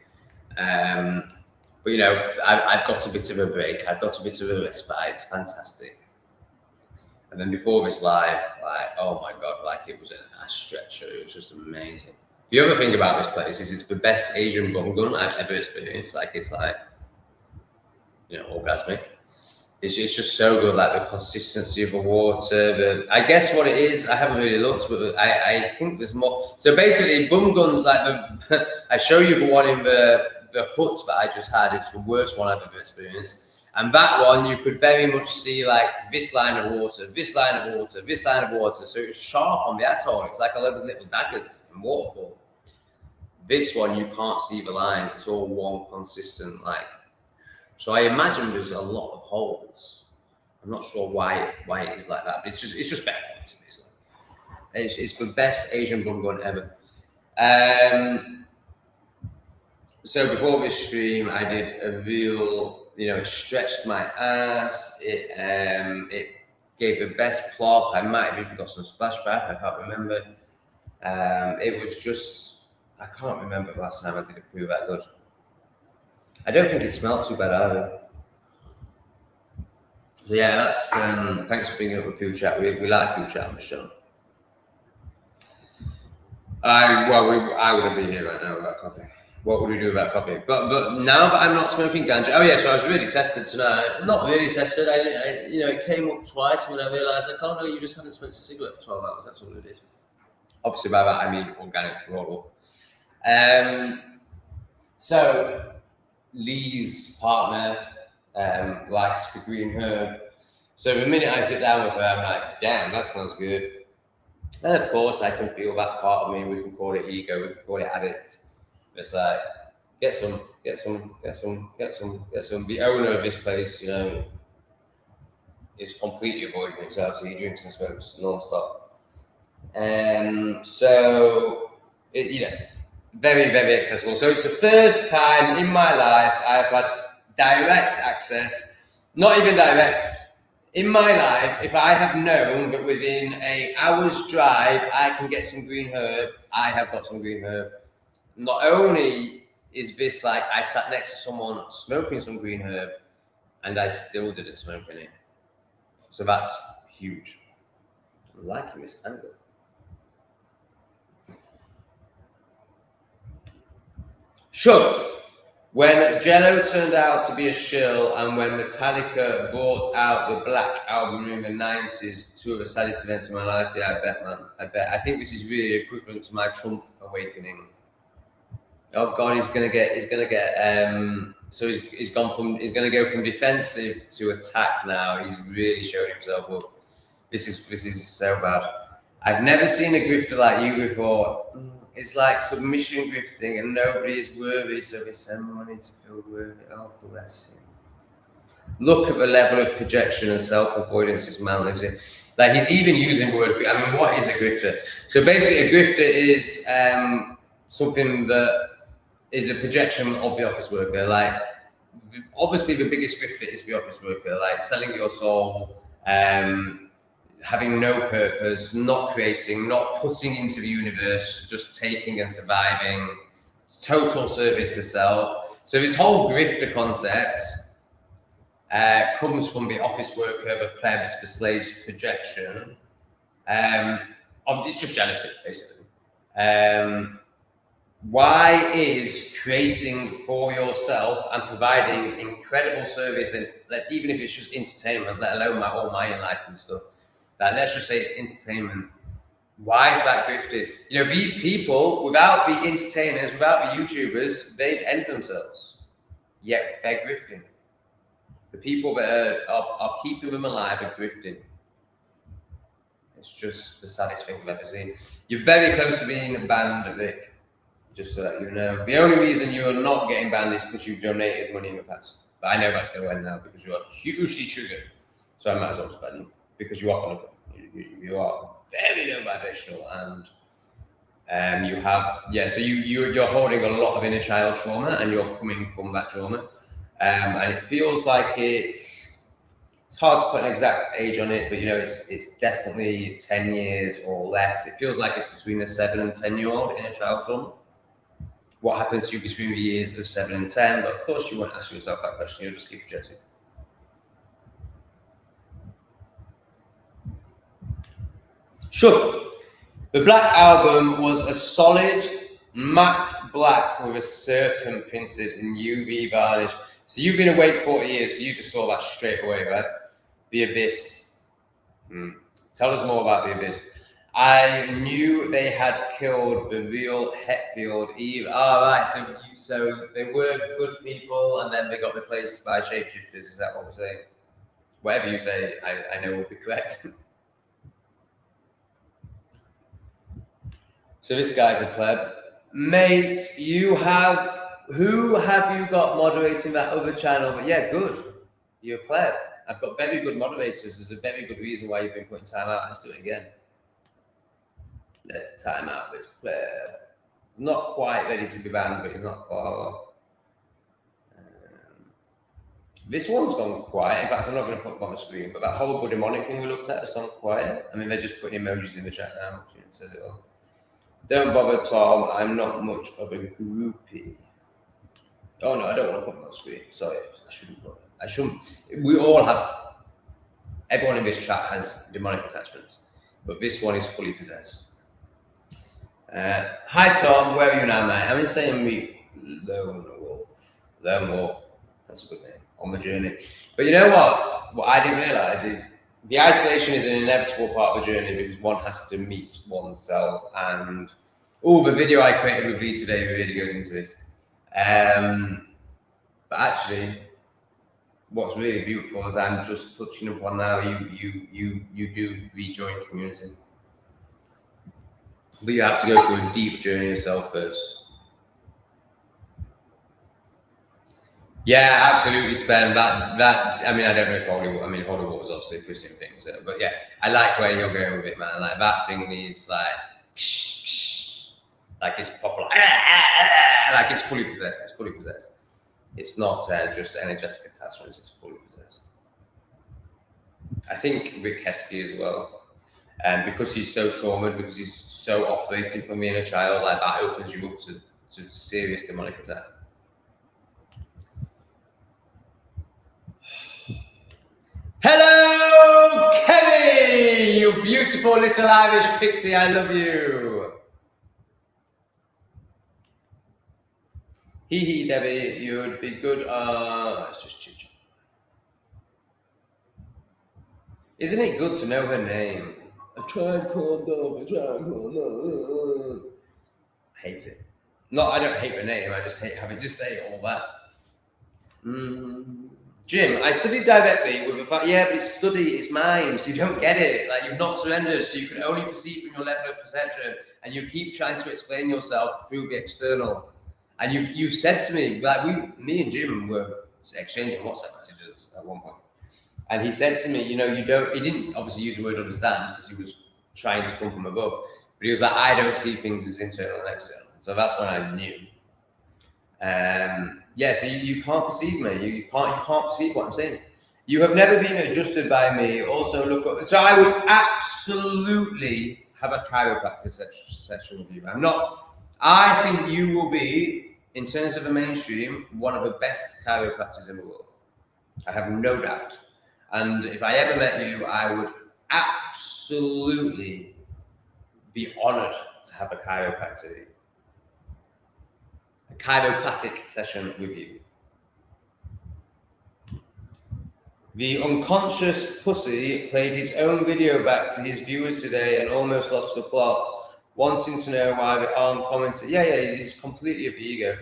But you know, I've got a bit of a break. I've got a bit of a respite. It's fantastic. And then before this live, like, oh my God, like it was a stretcher. It was just amazing. If you ever think about this place, it's the best Asian bum gun I've ever experienced. Like, it's like, you know, orgasmic. It's just so good, like the consistency of the water. I guess what it is, I haven't really looked, but I think there's more. So basically, bum guns, like I show you the one in the hut that I just had. It's the worst one I've ever experienced. And that one, you could very much see like this line of water, this line of water, this line of water. So it's sharp on the asshole. It's like a lot of little daggers and waterfall. This one, you can't see the lines. It's all one consistent, like. So I imagine there's a lot of holes. I'm not sure why it is like that, but it's just better to me. It's the best Asian bum gun ever. So before this stream, I did a real, you know, it stretched my ass. It gave the best plop. I might have even got some splashback. I can't remember. It was just, I can't remember the last time I did a poo that good. I don't think it smelled too bad either. So yeah, that's thanks for bringing up the poo chat. We like poo chat on the show. I wouldn't be here right now without coffee. What would we do about coffee? But now that I'm not smoking ganja, oh yeah, so I was really tested tonight. Not really tested. I you know, it came up twice, and then I realised like, oh no, you just haven't smoked a cigarette for 12 hours. That's all it is. Obviously, by that I mean organic roll. So Lee's partner likes the green herb. So the minute I sit down with her, I'm like, damn, that smells good. And of course, I can feel that part of me. We can call it ego, we can call it addict. It's like, get some. The owner of this place, you know, is completely avoiding himself, so he drinks and smokes non-stop. So, you know, very, very accessible. So it's the first time in my life I've had direct access, not even direct. In my life, if I have known that within an hour's drive I can get some green herb, I have got some green herb. Not only is this like I sat next to someone smoking some green herb and I still didn't smoke any. So that's huge. I'm liking this angle. Sure. When Jello turned out to be a shill and when Metallica brought out the Black album in the 90s, two of the saddest events of my life, yeah, I bet, man. I bet. I think this is really equivalent to my Trump awakening. Oh God, he's gonna get, so he's gonna go from defensive to attack now. He's really showed himself up. This is so bad. I've never seen a grifter like you before. It's like submission grifting and nobody is worthy, so they send money to feel worthy. Oh, bless him. Look at the level of projection and self-avoidance this man lives in. Like, he's even using the word, I mean, what is a grifter? So basically a grifter is something that is a projection of the office worker. Like, obviously the biggest grifter is the office worker, like selling your soul, having no purpose, not creating, not putting into the universe, just taking and surviving, total service to self. So this whole grifter concept comes from the office worker, the plebs, the slaves projection. It's just jealousy, basically. Why is creating for yourself and providing incredible service, and even if it's just entertainment, let alone all my enlightened stuff, let's just say it's entertainment. Why is that grifted? You know, these people, without the entertainers, without the YouTubers, they'd end themselves. Yet they're grifting. The people that are keeping them alive are grifting. It's just the saddest thing I've ever seen. You're very close to being banned, Vic. Just so that you know. The only reason you're not getting banned is because you've donated money in the past. But I know that's going to end now because you are hugely triggered. So I might as well just ban you because you offer nothing. You are very low vibrational and you have, so you're holding a lot of inner child trauma and you're coming from that trauma. And it feels like it's hard to put an exact age on it, but you know, it's definitely 10 years or less. It feels like it's between a 7 and 10-year-old inner child trauma. What happens to you between the years of 7 and 10? But of course, you won't ask yourself that question. You'll just keep projecting. Sure. The Black album was a solid matte black with a serpent printed in UV varnish. So you've been awake 40 years, so you just saw that straight away, right? The Abyss. Tell us more about The Abyss. I knew they had killed the real Hetfield Eve. Right, so they were good people and then they got replaced by shapeshifters. Is that what we're saying? Whatever you say, I know will be correct. So this guy's a pleb. Mate, who have you got moderating that other channel? But yeah, good. You're a pleb. I've got very good moderators. There's a very good reason why you've been putting time out. Let's do it again. Let's time out this pleb. Not quite ready to be banned, but he's not far off. This one's gone quiet. In fact, I'm not going to put them on the screen, but that whole Buddy Monic thing we looked at has gone quiet. I mean, they're just putting emojis in the chat now, which says it all. Don't bother, Tom. I'm not much of a groupie. Oh no, I don't want to put them on the screen. Sorry, I shouldn't. We all have. Everyone in this chat has demonic attachments, but this one is fully possessed. Hi Tom, where are you now, mate? I'm insane. Lone Wolf. That's a good name. On the journey. But you know what? What I didn't realise is the isolation is an inevitable part of the journey because one has to meet oneself. And the video I created with Lee today really goes into this. But actually, what's really beautiful is I'm just touching upon now. You do rejoin community, but you have to go through a deep journey yourself first. Yeah, absolutely, Spen. That I mean, I don't know if Hollywood. I mean, Hollywood was obviously pushing things, but yeah, I like where you're going with it, man. Like that thing needs like it's proper, like it's fully possessed. It's fully possessed. It's not just energetic attachments. It's fully possessed. I think Rick Heskey as well, and because he's so traumatized, because he's so operating from being a child, like that opens you up to serious demonic attack. Hello, Kenny, you beautiful little Irish pixie. I love you. Hee, Debbie, you would be good. It's just choo. Isn't it good to know her name? A tribe called Dove, a tribe called Dove. I hate it. No, I don't hate her name. I just hate having to say all that. Jim, I studied directly with the fact, yeah, but it's study, it's mind, so you don't get it. Like, you've not surrendered, so you can only perceive from your level of perception, and you keep trying to explain yourself through the external. And you've said to me, like, me and Jim were exchanging WhatsApp messages at one point. And he said to me, you know, he didn't obviously use the word understand because he was trying to come from above, but he was like, I don't see things as internal and external. So that's when I knew. Yeah, so you can't perceive me. You can't perceive what I'm saying. You have never been adjusted by me. Also, so I would absolutely have a chiropractor session with you. I think you will be, in terms of the mainstream, one of the best chiropractors in the world. I have no doubt. And if I ever met you, I would absolutely be honored to have a chiropractic session with you. The unconscious pussy played his own video back to his viewers today and almost lost the plot, wanting to know why the armed commenter. Yeah, he's completely of the ego.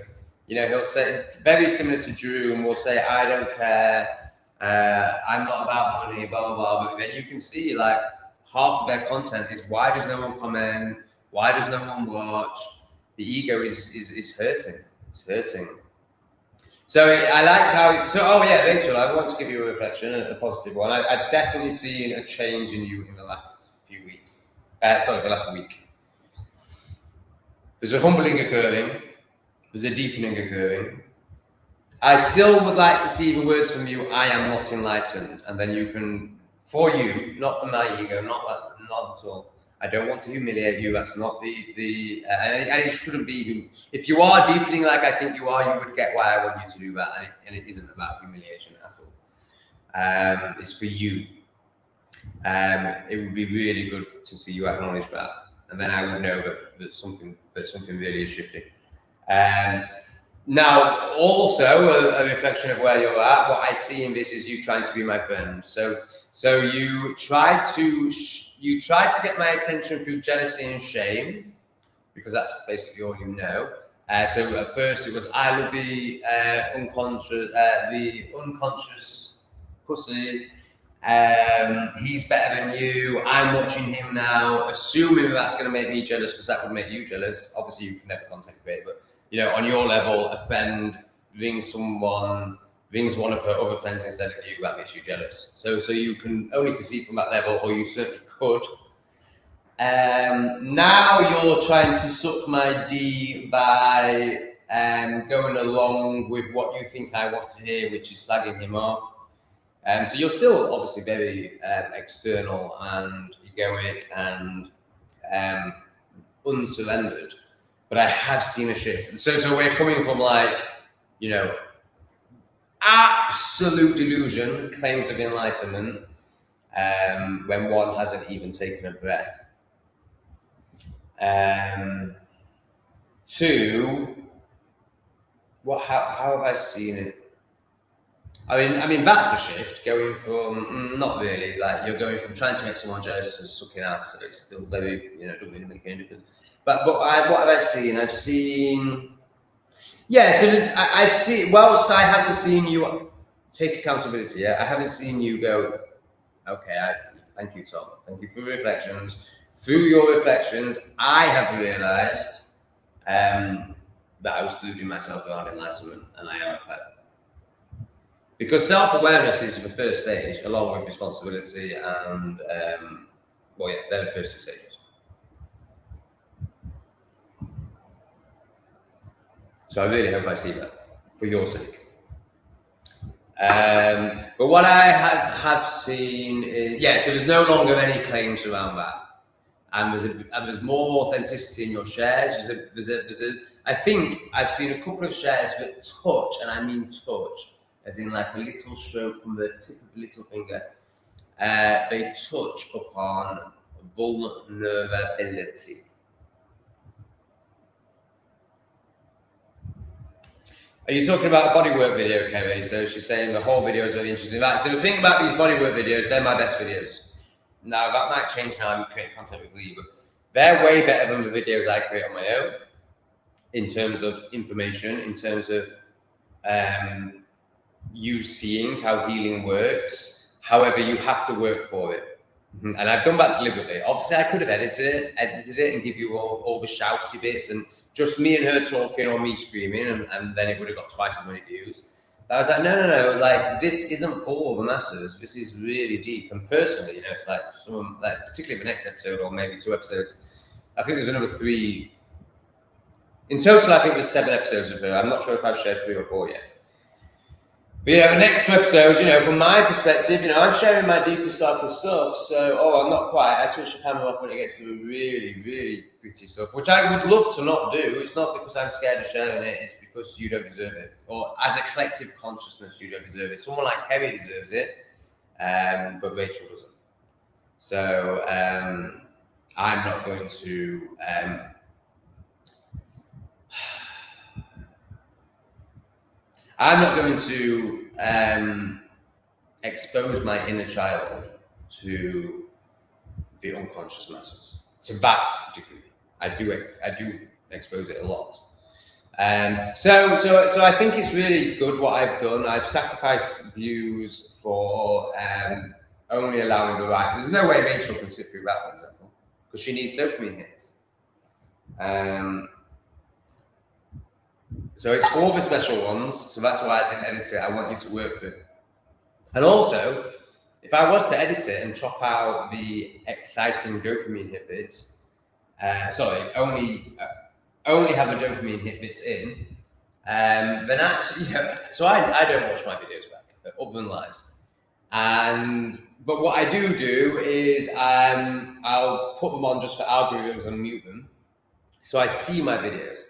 You know, he'll say, very similar to Drew, and will say, I don't care, I'm not about money, blah, blah, blah. But then you can see, like, half of their content is, why does no one comment? Why does no one watch? The ego is hurting. It's hurting. So I like how. Oh yeah, Rachel, I want to give you a reflection, a positive one. I've definitely seen a change in you in the last few weeks. The last week. There's a humbling occurring. There's a deepening occurring. I still would like to see the words from you. I am not enlightened, and then you can, for you, not for my ego, not at all. I don't want to humiliate you. That's not and it shouldn't be. If you are deepening like I think you are, you would get why I want you to do that, and it isn't about humiliation at all. It's for you. It would be really good to see you acknowledge that, and then I would know that something really is shifting. Now, also a reflection of where you're at. What I see in this is you trying to be my friend. So you try to get my attention through jealousy and shame, because that's basically all you know. So at first it was, I love the unconscious pussy. He's better than you. I'm watching him now, assuming that's going to make me jealous, because that would make you jealous. Obviously, you can never contact me, but you know, on your level, a friend rings one of her other friends instead of you, that makes you jealous. So you can only perceive from that level, or you certainly could. Now you're trying to suck my D by going along with what you think I want to hear, which is slagging him off. So you're still obviously very external and egoic and unsurrendered. But I have seen a shift. So we're coming from, like, you know, absolute delusion, claims of enlightenment, when one hasn't even taken a breath. To how have I seen it? I mean that's a shift, going from not really, like, you're going from trying to make someone jealous to sucking ass. So it's still very, you know, doesn't really make any difference. But what have I seen? I've seen, yeah. So I've seen. Whilst I haven't seen you take accountability. Yeah, I haven't seen you go, okay, thank you, Tom. Thank you for your reflections. Through your reflections, I have realised that I was deluding myself around enlightenment, and I am a clever. Because self-awareness is the first stage, along with responsibility and, well, yeah, they're the first two stages. So I really hope I see that, for your sake. But what I have seen is, yeah, so there's no longer any claims around that. And there's more authenticity in your shares. I think I've seen a couple of shares that touch, and I mean touch, as in like a little stroke from the tip of the little finger. They touch upon vulnerability. Are you talking about a bodywork video, Kerry? So she's saying the whole video is very interesting. Right, so the thing about these bodywork videos, they're my best videos. Now, that might change how I'm creating content with Lee, but they're way better than the videos I create on my own in terms of information, in terms of you seeing how healing works. However, you have to work for it. And I've done that deliberately. Obviously, I could have edited it and give you all the shouty bits and just me and her talking or me screaming, and then it would have got twice as many views. But I was like, no, like this isn't for the masses. This is really deep. And personally, you know, it's like someone, like particularly the next episode or maybe 2 episodes. I think there's another 3. In total, I think there's 7 episodes of her. I'm not sure if I've shared 3 or 4 yet. But yeah, the next 2 episodes, you know, from my perspective, you know, I'm sharing my deepest, darkest stuff. So, I'm not quite. I switch the camera off when it gets to the really, really gritty stuff, which I would love to not do. It's not because I'm scared of sharing it. It's because you don't deserve it. Or as a collective consciousness, you don't deserve it. Someone like Kerry deserves it, but Rachel doesn't. So, I'm not going to... I'm not going to expose my inner child to the unconscious masses, to that degree. I do expose it a lot. So I think it's really good what I've done. I've sacrificed views for only allowing the right. There's no way Rachel can sit through that, for example, because she needs dopamine hits. So it's all the special ones, so that's why I didn't edit it. I want you to work for it. And also, if I was to edit it and chop out the exciting dopamine hit bits, only have the dopamine hit bits in, then actually, so I don't watch my videos back, other than lives. But what I do is I'll put them on just for algorithms and mute them, so I see my videos.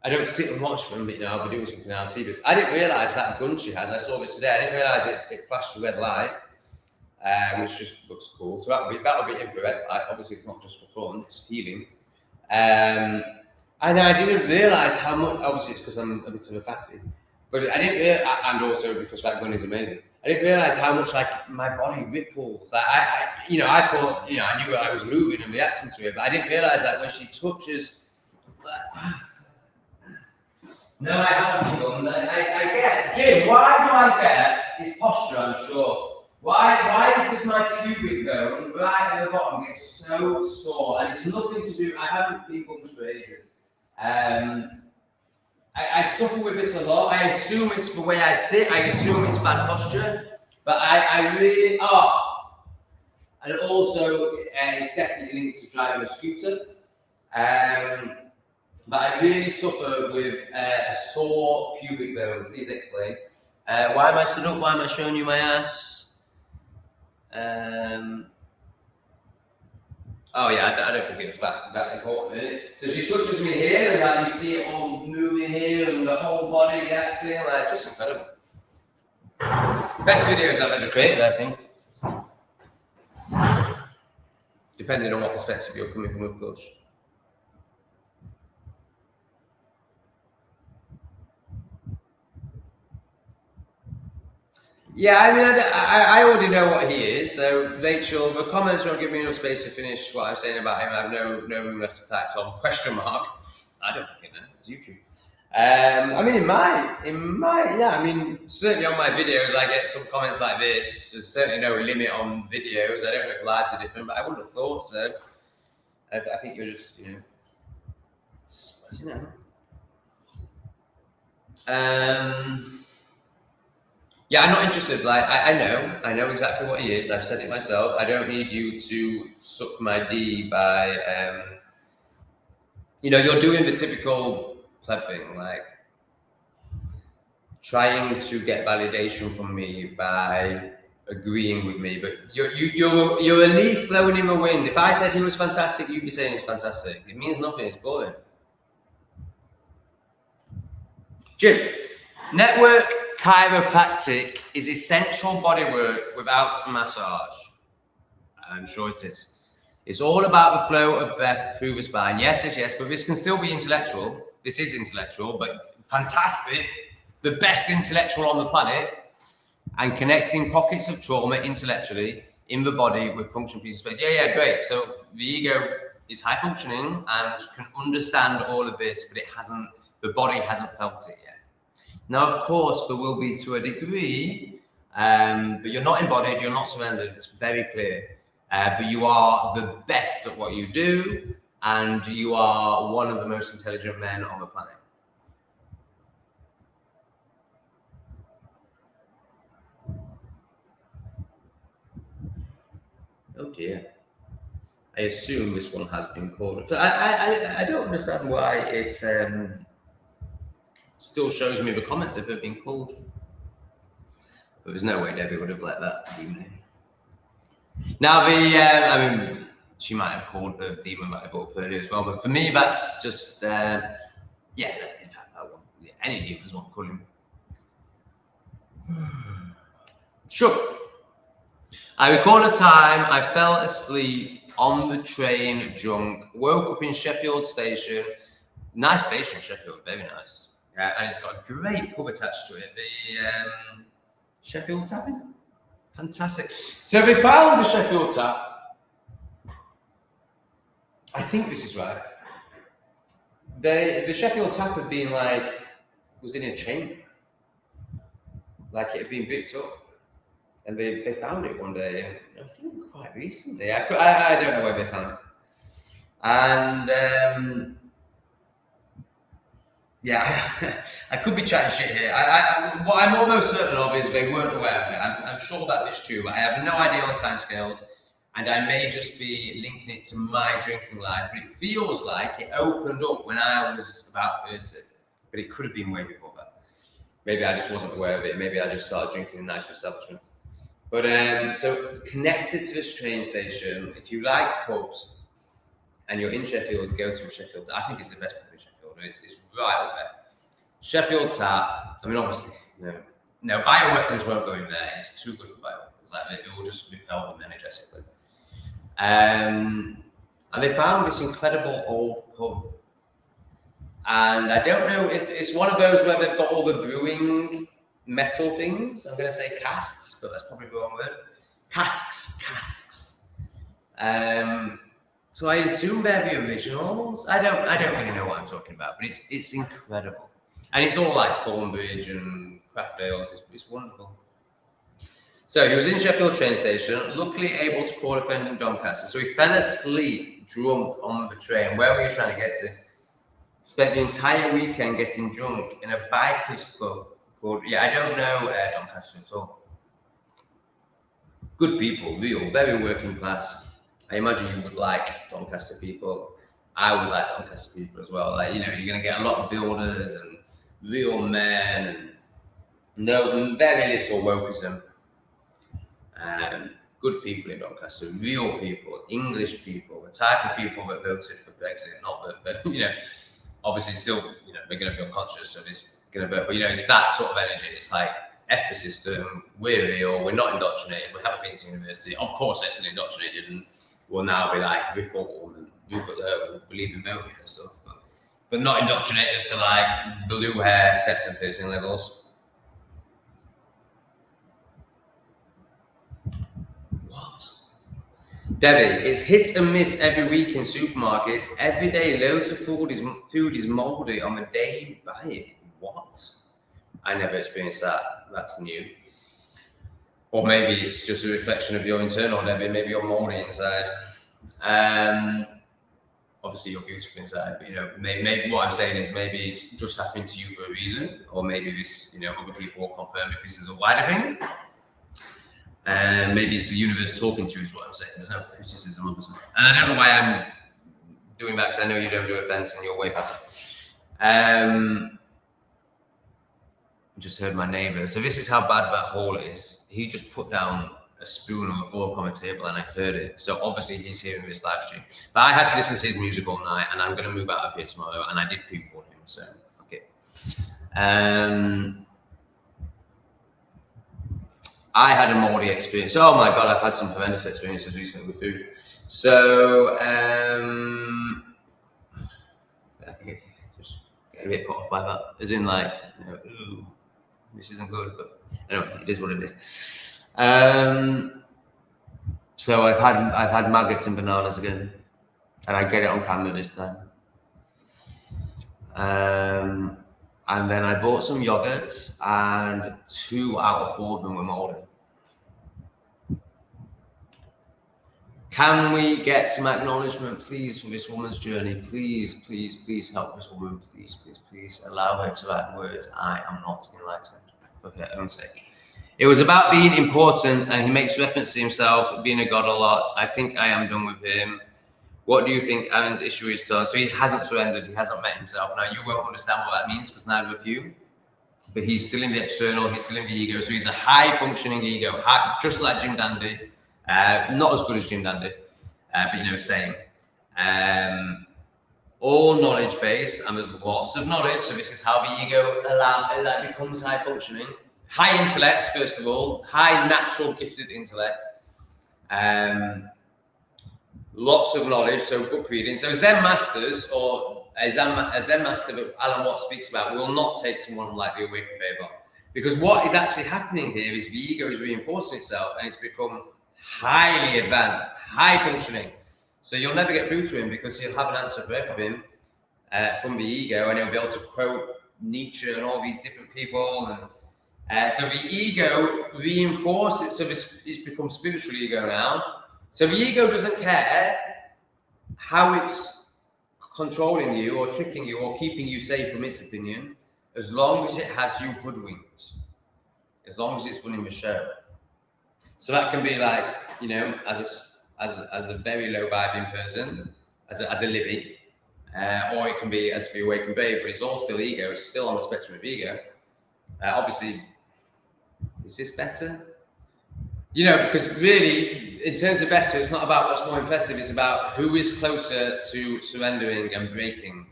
I don't sit and watch them, but I'll be doing something and I'll see this. I didn't realise that gun she has. I saw this today. I didn't realise it flashed a red light, which just looks cool. So that'll be infrared light. Obviously, it's not just for fun; it's healing. And I didn't realise how much. Obviously, it's because I'm a bit of a fatty, but I didn't realise, and also because that gun is amazing. I didn't realise how much like my body ripples. I thought, I knew I was moving and reacting to it, but I didn't realise that when she touches. No, I haven't done. I get, Jim, why do I get this posture, I'm sure? Why does my pubic bone right at the bottom get so sore? And it's nothing to do, I haven't been bumped for ages. I suffer with this a lot. I assume it's the way I sit, I assume it's bad posture, but I really, and also it's definitely linked to driving a scooter. But I really suffer with a sore pubic bone. Please explain. Why am I stood up? Why am I showing you my ass? Oh yeah, I don't think it was that important, is it? So she touches me here, and like you see it all moving here, and the whole body reacting, like just incredible. Best videos I've ever created, I think. Depending on what perspective you're coming from, of course. Yeah, I mean, I already know what he is. So, Rachel, the comments won't give me enough space to finish what I'm saying about him. I have no room left to type on. Question mark. I don't fucking know. It's YouTube. I mean, yeah, I mean, certainly on my videos, I get some comments like this. There's certainly no limit on videos. I don't know if lives are different, but I wouldn't have thought so. I think you're just, you know. Yeah, I'm not interested. Like, I know exactly what he is. I've said it myself. I don't need you to suck my D by, you're doing the typical pleb thing, like trying to get validation from me by agreeing with me. But you're a leaf blowing in the wind. If I said he was fantastic, you'd be saying he's fantastic. It means nothing. It's boring. Jim, network chiropractic is essential bodywork without massage. I'm sure it is. It's all about the flow of breath through the spine. Yes, but this can still be intellectual. This is intellectual, but fantastic. The best intellectual on the planet, and connecting pockets of trauma intellectually in the body with function pieces of space. Yeah, great. So the ego is high functioning and can understand all of this, but the body hasn't felt it yet. Now, of course, there will be to a degree, but you're not embodied, you're not surrendered. It's very clear. But you are the best at what you do, and you are one of the most intelligent men on the planet. Oh dear. I assume this one has been called. I don't understand why it still shows me the comments if they've been called. But there's no way Debbie would have let that demon in. Now I mean, she might have called the demon that I brought up earlier as well. But for me, that's just yeah. In fact, any demons want to call him. Sure. I recall a time I fell asleep on the train drunk, woke up in Sheffield Station. Nice station, Sheffield, very nice. And it's got a great pub attached to it. The Sheffield Tap, is it? Fantastic. So they found the Sheffield Tap. I think this is right. The Sheffield Tap had been was in a chamber. Like it had been picked up. And they found it one day, and I think quite recently. I don't know where they found it. And yeah, I could be chatting shit here. What I'm almost certain of is they weren't aware of it. I'm sure that is true, but I have no idea on timescales, and I may just be linking it to my drinking life. But it feels like it opened up when I was about 30, but it could have been way before that. Maybe I just wasn't aware of it. Maybe I just started drinking in nicer establishments. But so connected to this train station, if you like pubs and you're in Sheffield, go to Sheffield. I think it's the best pub in Sheffield. It's right up there. Sheffield Tap. I mean, obviously, no bioweapons won't go in there. It's too good for bioweapons. It will just repel them energetically. And they found this incredible old pub. And I don't know if it's one of those where they've got all the brewing metal things. I'm going to say casks, but that's probably the wrong word. Casks. So I assume they're the originals. I don't really know what I'm talking about, but it's incredible, and it's all like Thornbridge and craft ales. It's wonderful. So he was in Sheffield train station, luckily able to call a friend in Doncaster. So he fell asleep drunk on the train. Where were you trying to get to? Spent the entire weekend getting drunk in a bikers club. I don't know Doncaster at all. Good people, real, very working class. I imagine you would like Doncaster people. I would like Doncaster people as well. You're going to get a lot of builders and real men and very little wokeism. Good people in Doncaster, real people, English people, the type of people that voted for Brexit, not that obviously still, they're going to feel conscious of this. But it's that sort of energy. It's like F the system, we're real, we're not indoctrinated, we haven't been to university. Of course they're still indoctrinated and will now be reformed and we'll believe in voting and stuff, but not indoctrinated to blue hair, septum piercing levels. What? Debbie, it's hit and miss every week in supermarkets. Every day, loads of food is mouldy on the day you buy it. What? I never experienced that. That's new. Or maybe it's just a reflection of your internal, Debbie. Maybe you're mouldy inside. Obviously, you're beautiful inside. But, you know, maybe what I'm saying is maybe it's just happening to you for a reason, or maybe this, you know, other people will confirm if this is a wider thing. And maybe it's the universe talking to you is what I'm saying. There's no criticism of it. And I don't know why I'm doing that, because I know you don't do events and you're way past it. Just heard my neighbour. So this is how bad that hole is. He just put down a spoon or a fork on the table and I heard it. So obviously he's hearing this live stream. But I had to listen to his music all night and I'm going to move out of here tomorrow. And I did pre-warn him, so okay. I had a mouldy experience. Oh my God, I've had some horrendous experiences recently with food. So, I think just get a bit put off by that. As in, like, you know, ooh, this isn't good, but anyway, it is what it is. So I've had maggots in bananas again, and I get it on camera this time. And then I bought some yogurts, and 2 out of 4 of them were mouldy. Can we get some acknowledgement, please, for this woman's journey? Please, please, please help this woman. Please, please, please allow her to add words. I am not enlightened, for her own sake. It was about being important, and he makes reference to himself being a god a lot. I think I am done with him. What do you think Aaron's issue is, Tom? So he hasn't surrendered. He hasn't met himself. Now, you won't understand what that means because neither of you. But he's still in the external. He's still in the ego. So he's a high-functioning ego, just like Jim Dandy. Not as good as Jim Dandy, but you know, same. All knowledge-based, and there's lots of knowledge. So this is how the ego becomes high-functioning. High intellect, first of all. High natural gifted intellect. Lots of knowledge, so book reading. So Zen masters, or a Zen master that Alan Watts speaks about, will not take someone like the awakened Babe, because what is actually happening here is the ego is reinforcing itself and it's become highly advanced, high functioning. So you'll never get through to him because he'll have an answer for everything from the ego, and he'll be able to quote Nietzsche and all these different people. And so the ego reinforces, so it's become spiritual ego now. So the ego doesn't care how it's controlling you or tricking you or keeping you safe from its opinion, as long as it has you hoodwinked, as long as it's running the show. So that can be like, you know, as a very low vibing person, as a Libby, or it can be as the awakened Babe, but it's all still ego. It's still on the spectrum of ego. Obviously, is this better? You know, because really, in terms of better, it's not about what's more impressive. It's about who is closer to surrendering and breaking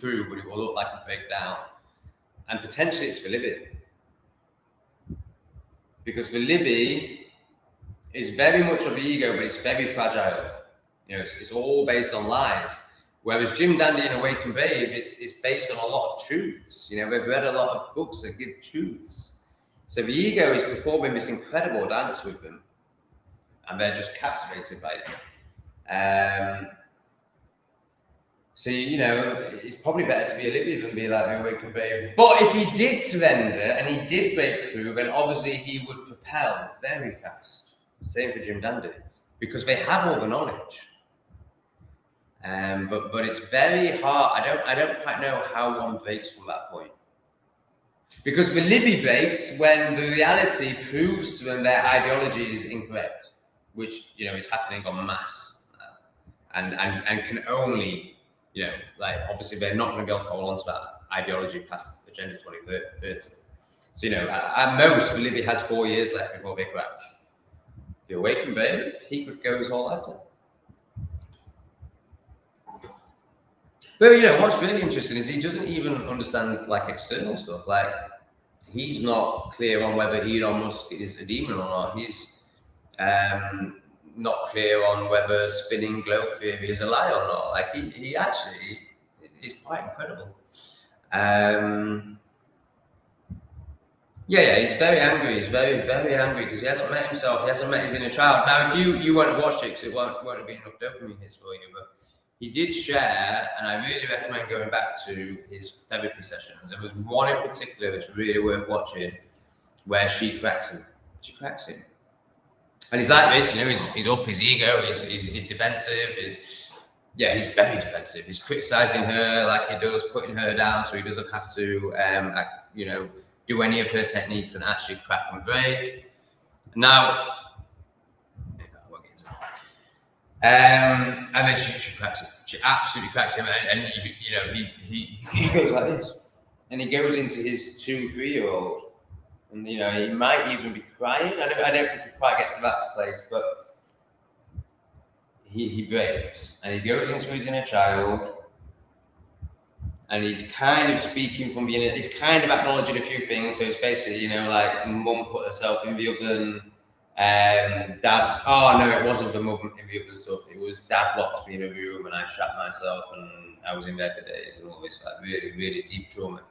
through, but it will look like a breakdown. And potentially it's for Libby. Because for Libby, is very much of the ego, but it's very fragile. You know, it's all based on lies. Whereas Jim Dandy and Awakened Babe, it's based on a lot of truths. You know, we've read a lot of books that give truths. So the ego is performing this incredible dance with them, and they're just captivated by it. So, you know, it's probably better to be a Libby than be like the Awakened Babe. But if he did surrender and he did break through, then obviously he would propel very fast. Same for Jim Dandy, because they have all the knowledge. But it's very hard. I don't quite know how one breaks from that point. Because the Libby breaks when the reality proves when their ideology is incorrect, which, you know, is happening en masse, and can only, you know, like, obviously they're not going to be able to hold on to that ideology past Agenda 2030. So, you know, at most, the Libby has 4 years left before they crash. The Awakened Babe, he could go his whole lifetime. But, you know, what's really interesting is he doesn't even understand, like, external stuff. Like, he's not clear on whether Elon Musk is a demon or not. He's not clear on whether spinning globe theory is a lie or not. Like, he actually is quite incredible. Yeah, he's very angry. He's very, very angry because he hasn't met himself. He hasn't met his inner child. Now, if you won't have watched it, because it won't have been enough dopamine hits for you, but he did share, and I really recommend going back to his therapy sessions. There was one in particular that's really worth watching, where she cracks him. She cracks him, and he's like this, you know. He's up his ego. He's defensive. He's very defensive. He's criticizing her like he does, putting her down so he doesn't have to, do any of her techniques and actually crack and break. Now, I won't get into it. And then she cracks him. She absolutely cracks him, and he goes like this, and he goes into his 2-3-year-old, and he might even be crying. I don't think he quite gets to that place, but he breaks, and he goes into his inner child. And he's kind of speaking from being, he's kind of acknowledging a few things. So it's basically, like mum put herself in the oven, dad, oh no, it wasn't the mum in the oven stuff. It was dad locked me in a room and I shot myself and I was in there for days and all this, like really, really deep trauma.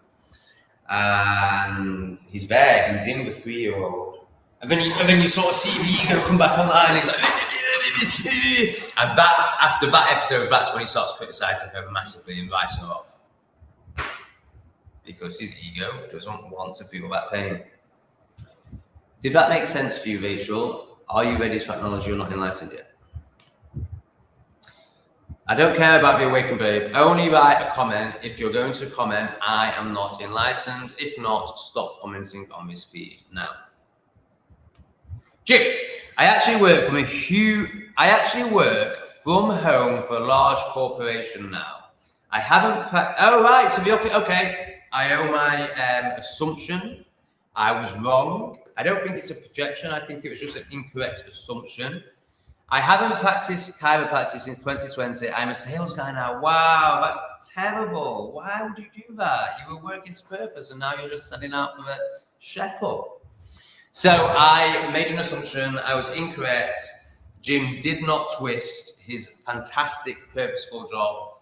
And he's there, he's in the 3-year-old. And then you sort of see the ego come back online and he's like, and that's, after that episode, that's when he starts criticizing her massively and writing her off. Because his ego doesn't want to feel that pain. Did that make sense for you, Rachel? Are you ready to acknowledge you're not enlightened yet? I don't care about the awakened babe. Only write a comment if you're going to comment, I am not enlightened. If not, stop commenting on this feed now. Jim, I actually work from home for a large corporation now. I haven't, oh right, so okay. I owe my assumption. I was wrong. I don't think it's a projection. I think it was just an incorrect assumption. I haven't practiced chiropractic since 2020. I'm a sales guy now. Wow, that's terrible. Why would you do that? You were working to purpose and now you're just sending out for the checkup. So I made an assumption. I was incorrect. Jim did not twist his fantastic purposeful job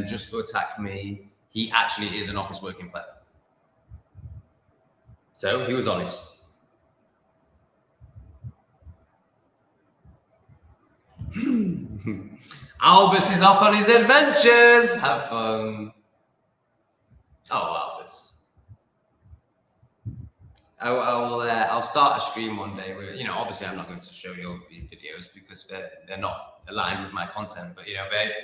just to attack me. He actually is an office working player. So he was honest. Albus is off on his adventures. Have fun. Oh, Albus. I'll start a stream one day where, obviously I'm not going to show your videos because they're not aligned with my content, but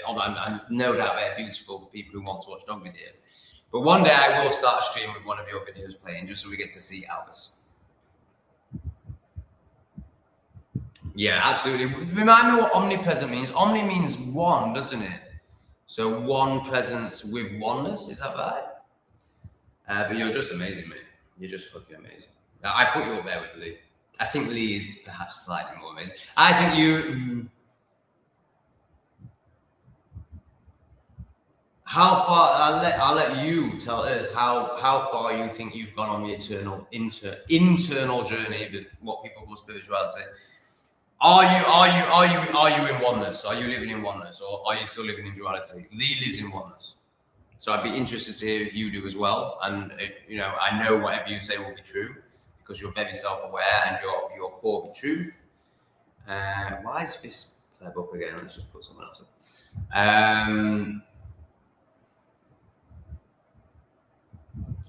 I'm no doubt they're beautiful for people who want to watch dog videos. But one day I will start a stream with one of your videos playing just so we get to see Albus. Yeah, absolutely. Remind me what omnipresent means. Omni means one, doesn't it? So one presence with oneness, is that right? But you're just amazing, mate. You're just fucking amazing. I put you up there with Lee. I think Lee is perhaps slightly more amazing. I think you... How far? I'll let you tell us how far you think you've gone on the internal journey with what people call spirituality. Are you in oneness? Are you living in oneness, or are you still living in duality? Lee lives in oneness, so I'd be interested to hear if you do as well. And I know whatever you say will be true because you're very self-aware and you're for the truth. Why is this pleb up again? Let's just put someone else up.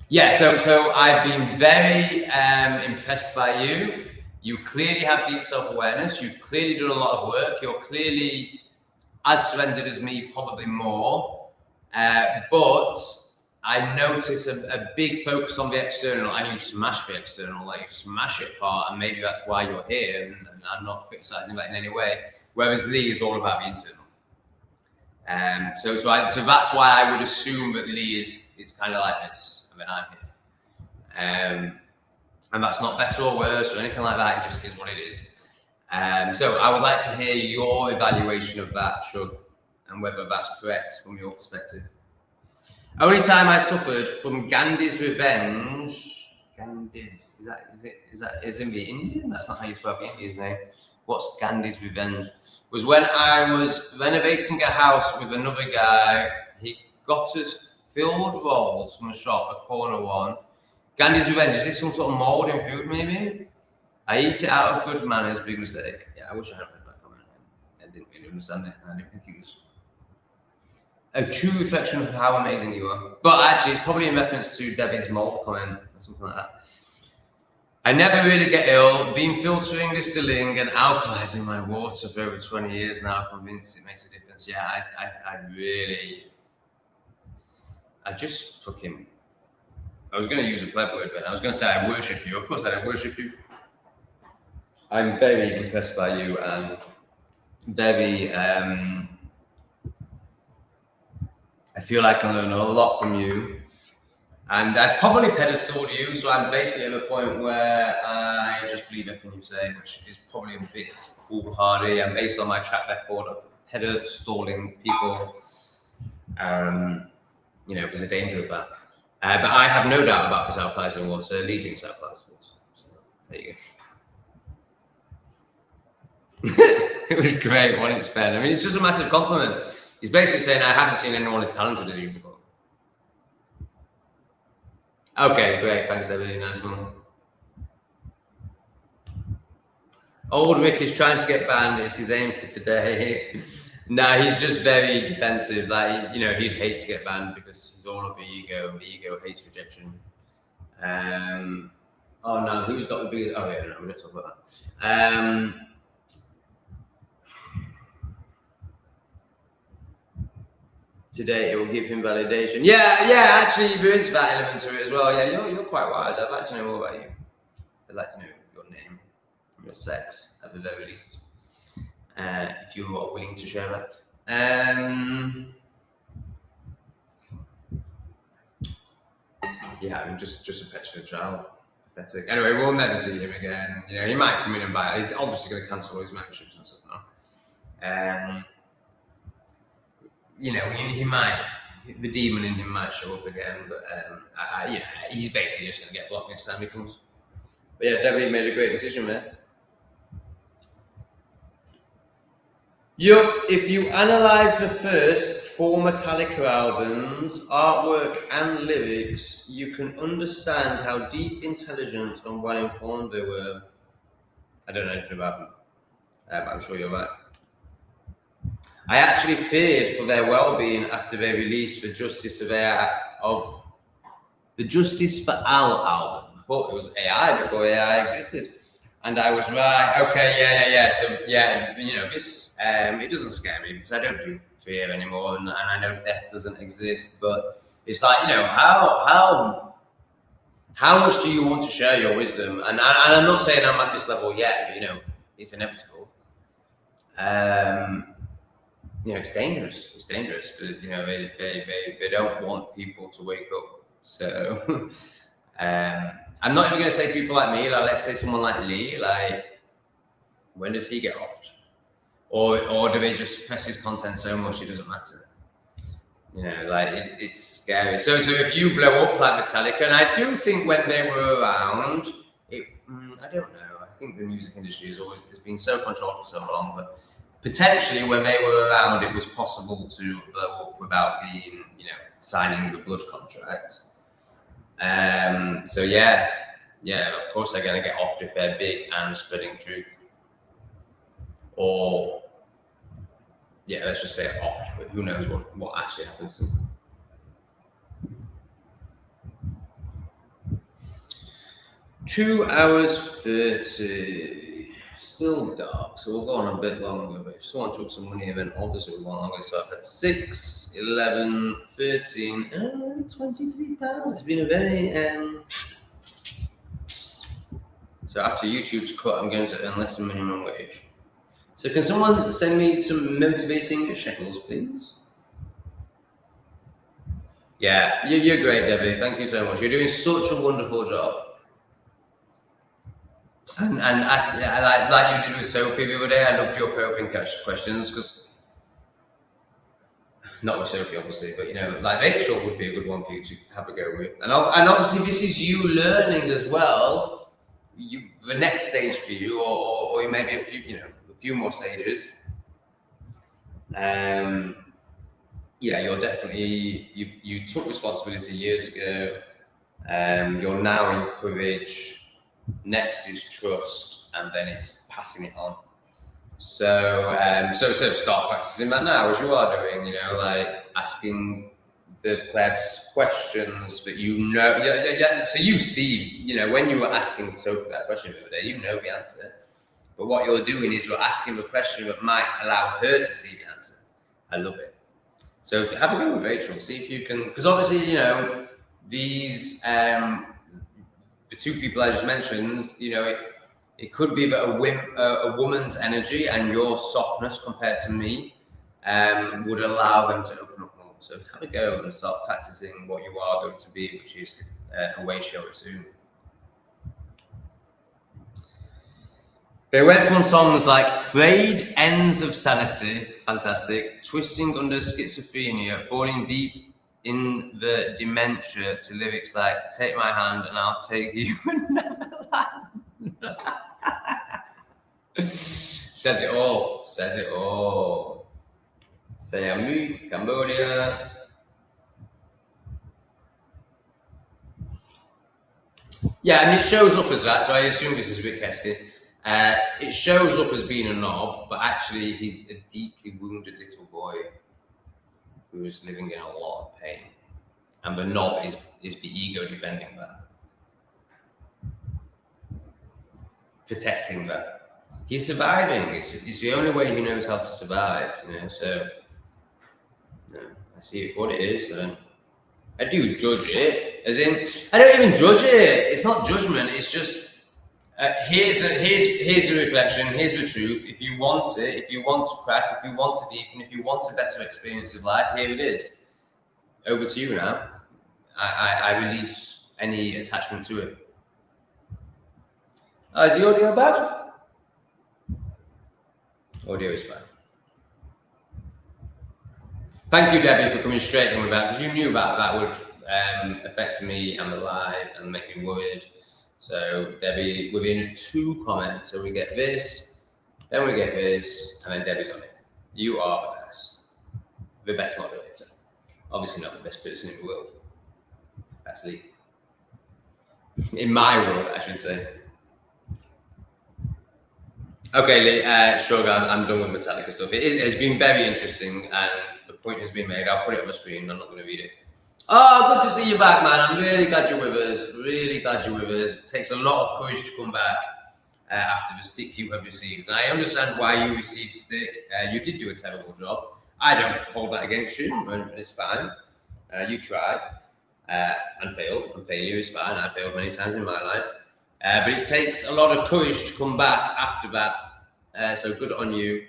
Yeah, so I've been very impressed by you. You clearly have deep self-awareness. You've clearly done a lot of work. You're clearly as surrendered as me, probably more. But I notice a big focus on the external, and you smash the external, like you smash it apart, and maybe that's why you're here, and I'm not criticizing that in any way. Whereas Lee is all about the internal. So that's why I would assume that Lee is kind of like this. I mean, I'm here. And that's not better or worse or anything like that. It just is what it is. So I would like to hear your evaluation of that, Shug, and whether that's correct from your perspective. Only time I suffered from Gandhi's revenge. Gandhi's, is in the Indian? That's not how you spell the Indian's name. What's Gandhi's revenge? Was when I was renovating a house with another guy. He got us filled rolls from a shop, a corner one. Gandhi's revenge. Is this some sort of mold in food, maybe? I eat it out of good manners, big mistake. Yeah, I wish I had read that comment. I didn't really understand it, and I didn't think it was a true reflection of how amazing you are. But actually, it's probably in reference to Debbie's mold comment or something like that. I never really get ill. Been filtering, distilling, and alkalizing my water for over 20 years now. Convinced it makes a difference. Yeah, I just fucking. I was going to use a pleb word, but I was going to say I worship you. Of course, I don't worship you. I'm very impressed by you and very. I feel like I learn a lot from you. And I probably pedestaled you, so I'm basically at the point where I just believe everything you say, which is probably a bit foolhardy. And based on my track record of pedestaling people, you know, there's a danger of that. But I have no doubt about this alkalizing water. Lee drinks alkalizing water. So there you go. It was great when it's fair. I mean, it's just a massive compliment. He's basically saying, I haven't seen anyone as talented as you before. Okay, great. Thanks, Debbie. Nice one. Old Rick is trying to get banned. It's his aim for today. No, he's just very defensive. Like, you know, he'd hate to get banned because he's all of the ego. The ego hates rejection. Oh no, who's got the biggest? Oh yeah, no, we're going to talk about that. Today it will give him validation. Yeah, actually there is that element to it as well. Yeah, you're quite wise. I'd like to know more about you. I'd like to know your name, your sex, at the very least. If you are willing to share that. Yeah, I mean, just a petulant child. Pathetic. Anyway, we'll never see him again. You know, he might come in and buy it. He's obviously going to cancel all his memberships and stuff now. You know, he might, the demon in him might show up again, but yeah, he's basically just going to get blocked next time he comes. But yeah, Debbie made a great decision there. If you analyze the first 4 Metallica albums, artwork and lyrics, you can understand how deep, intelligent and well informed they were. I don't know anything about them, but I'm sure you're right. I actually feared for their well-being after they released the Justice for All album. I thought it was AI before AI existed. And I was right. Okay, yeah. So yeah, you know, this it doesn't scare me because I don't do fear anymore, and I know death doesn't exist. But it's like, you know, how much do you want to share your wisdom? And I'm not saying I'm at this level yet, but you know, it's inevitable. You know, it's dangerous. It's dangerous, but you know, they don't want people to wake up. So. I'm not even going to say people like me. Like, let's say someone like Lee. Like, when does he get off? Or do they just press his content so much it doesn't matter? You know, like it's scary. So if you blow up like Metallica, and I do think when they were around, I don't know. I think the music industry has been so controlled for so long, but potentially when they were around, it was possible to blow up without being, you know, signing the blood contract. So yeah, of course they're going to get off if they're big and spreading truth. Or, yeah, let's just say off, but who knows what actually happens to them. Two hours 30. Still dark, so we'll go on a bit longer, but if someone took some money, then obviously we'll go on longer. So I've had 6, 11, 13, 23 pounds. It's been a very so after YouTube's cut, I'm going to earn less than minimum wage. So can someone send me some motivating shekels, please? Yeah, you're great, Debbie. Thank you so much. You're doing such a wonderful job. And like you did with Sophie the other day, I loved your probing questions, because not with Sophie obviously, but you know, like Rachel would be a good one for you to have a go with. And obviously this is you learning as well. The next stage for you, or maybe a few more stages. Yeah, you're definitely you took responsibility years ago. You'll now encourage, next is trust, and then it's passing it on. So, so start practicing that now as you are doing, you know, like asking the plebs questions that you know, so you see, you know, when you were asking Sophie that question the other day, you know the answer. But what you're doing is you're asking the question that might allow her to see the answer. I love it. So have a go with Rachel, see if you can, because obviously, you know, these, the two people I just mentioned, you know, it could be that a woman's energy and your softness compared to me would allow them to open up more. So have a go and start practicing what you are going to be, which is a way show it soon. They went from songs like Frayed Ends of Sanity, fantastic, Twisting Under Schizophrenia, Falling Deep in the Dementia, to lyrics like Take My Hand and I'll Take You and Neverland. Says it all, says it all. Sayamut, Cambodia. Yeah, I mean, it shows up as that, so I assume this is a bit pesky. It shows up as being a knob, but actually he's a deeply wounded little boy who is living in a lot of pain. And the knob is the ego defending that. Protecting that. He's surviving. It's the only way he knows how to survive, you know, so you know, I see it for what it is. I do judge it, as in, I don't even judge it. It's not judgment, it's just here's a reflection, here's the truth. If you want it, if you want to crack, if you want to deepen, if you want a better experience of life, here it is. Over to you now. I release any attachment to it. Is the audio bad? Audio is fine. Thank you, Debbie, for coming straight in with that, because you knew that would affect me and the live and make me worried. So Debbie, within 2 comments, so we get this, then we get this, and then Debbie's on it. You are the best moderator. Obviously not the best person in the world. That's Lee. In my world, I should say. Okay, Lee, sure, I'm done with Metallica stuff. It has been very interesting, and the point has been made. I'll put it on the screen. I'm not going to read it. Oh, good to see you back, man. I'm really glad you're with us. Really glad you're with us. It takes a lot of courage to come back after the stick you have received. And I understand why you received stick. You did do a terrible job. I don't hold that against you, and it's fine. You tried and failed, and failure is fine. I failed many times in my life. But it takes a lot of courage to come back after that. So good on you.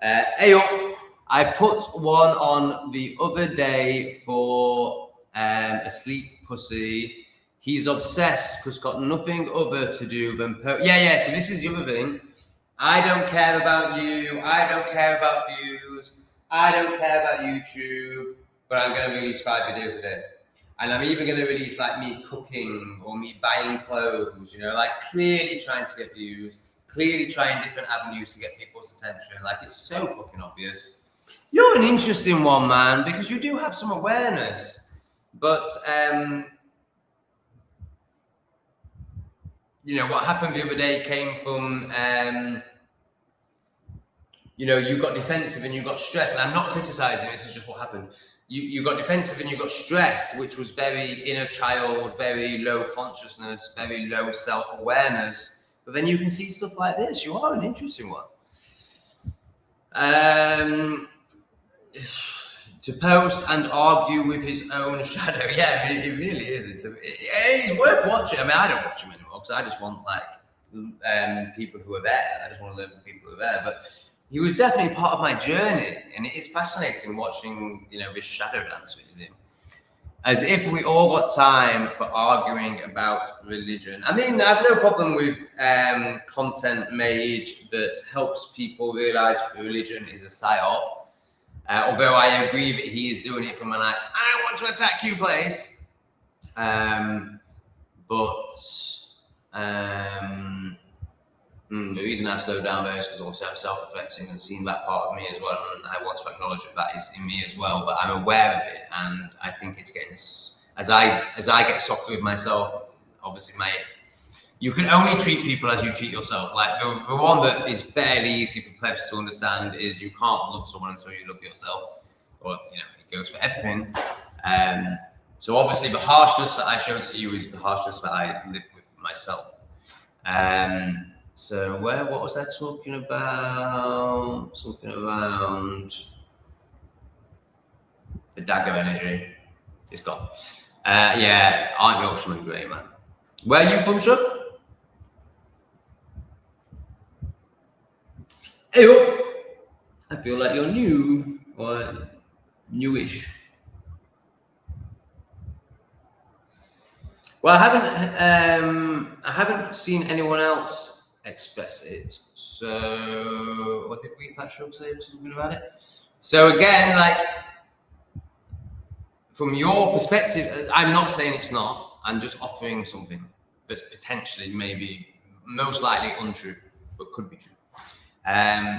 Hey up, I put one on the other day for a sleep pussy. He's obsessed because got nothing other to do than yeah. So this is the other thing. I don't care about you. I don't care about views. I don't care about YouTube. But I'm going to release 5 videos a day. And I'm even going to release like me cooking or me buying clothes, you know, like clearly trying to get views, clearly trying different avenues to get people's attention. Like it's so fucking obvious. You're an interesting one, man, because you do have some awareness. But, you know, what happened the other day came from, you know, you got defensive and you got stressed. And I'm not criticizing, this is just what happened. You got defensive and you got stressed, which was very inner child, very low consciousness, very low self-awareness. But then you can see stuff like this. You are an interesting one. To post and argue with his own shadow. Yeah, I mean, it really is. It's worth watching. I mean, I don't watch him anymore because I just want like people who are there. I just want to learn from people who are there. But he was definitely part of my journey, and it is fascinating watching, you know, this shadow dance with him. As if we all got time for arguing about religion. I mean, I have no problem with content made that helps people realize that religion is a psyop. Although I agree that he is doing it from a like, I want to attack you place. The reason I've slowed down there is because obviously I'm self-reflecting and seeing that part of me as well, and I want to acknowledge that that is in me as well, but I'm aware of it, and I think it's getting, as I get softer with myself, obviously you can only treat people as you treat yourself. Like the one that is fairly easy for plebs to understand is you can't love someone until you love yourself, or it goes for everything. So obviously the harshness that I show to you is the harshness that I live with myself. So what was I talking about? Something around the dagger energy. It's gone. Yeah, aren't Yorkshiremen great, man? Where are you from, Shug? Hey, I feel like you're new or newish. Well, I haven't seen anyone else express it. So, what did we Shug say something about it? So again, like from your perspective, I'm not saying it's not. I'm just offering something that's potentially, maybe, most likely untrue, but could be true.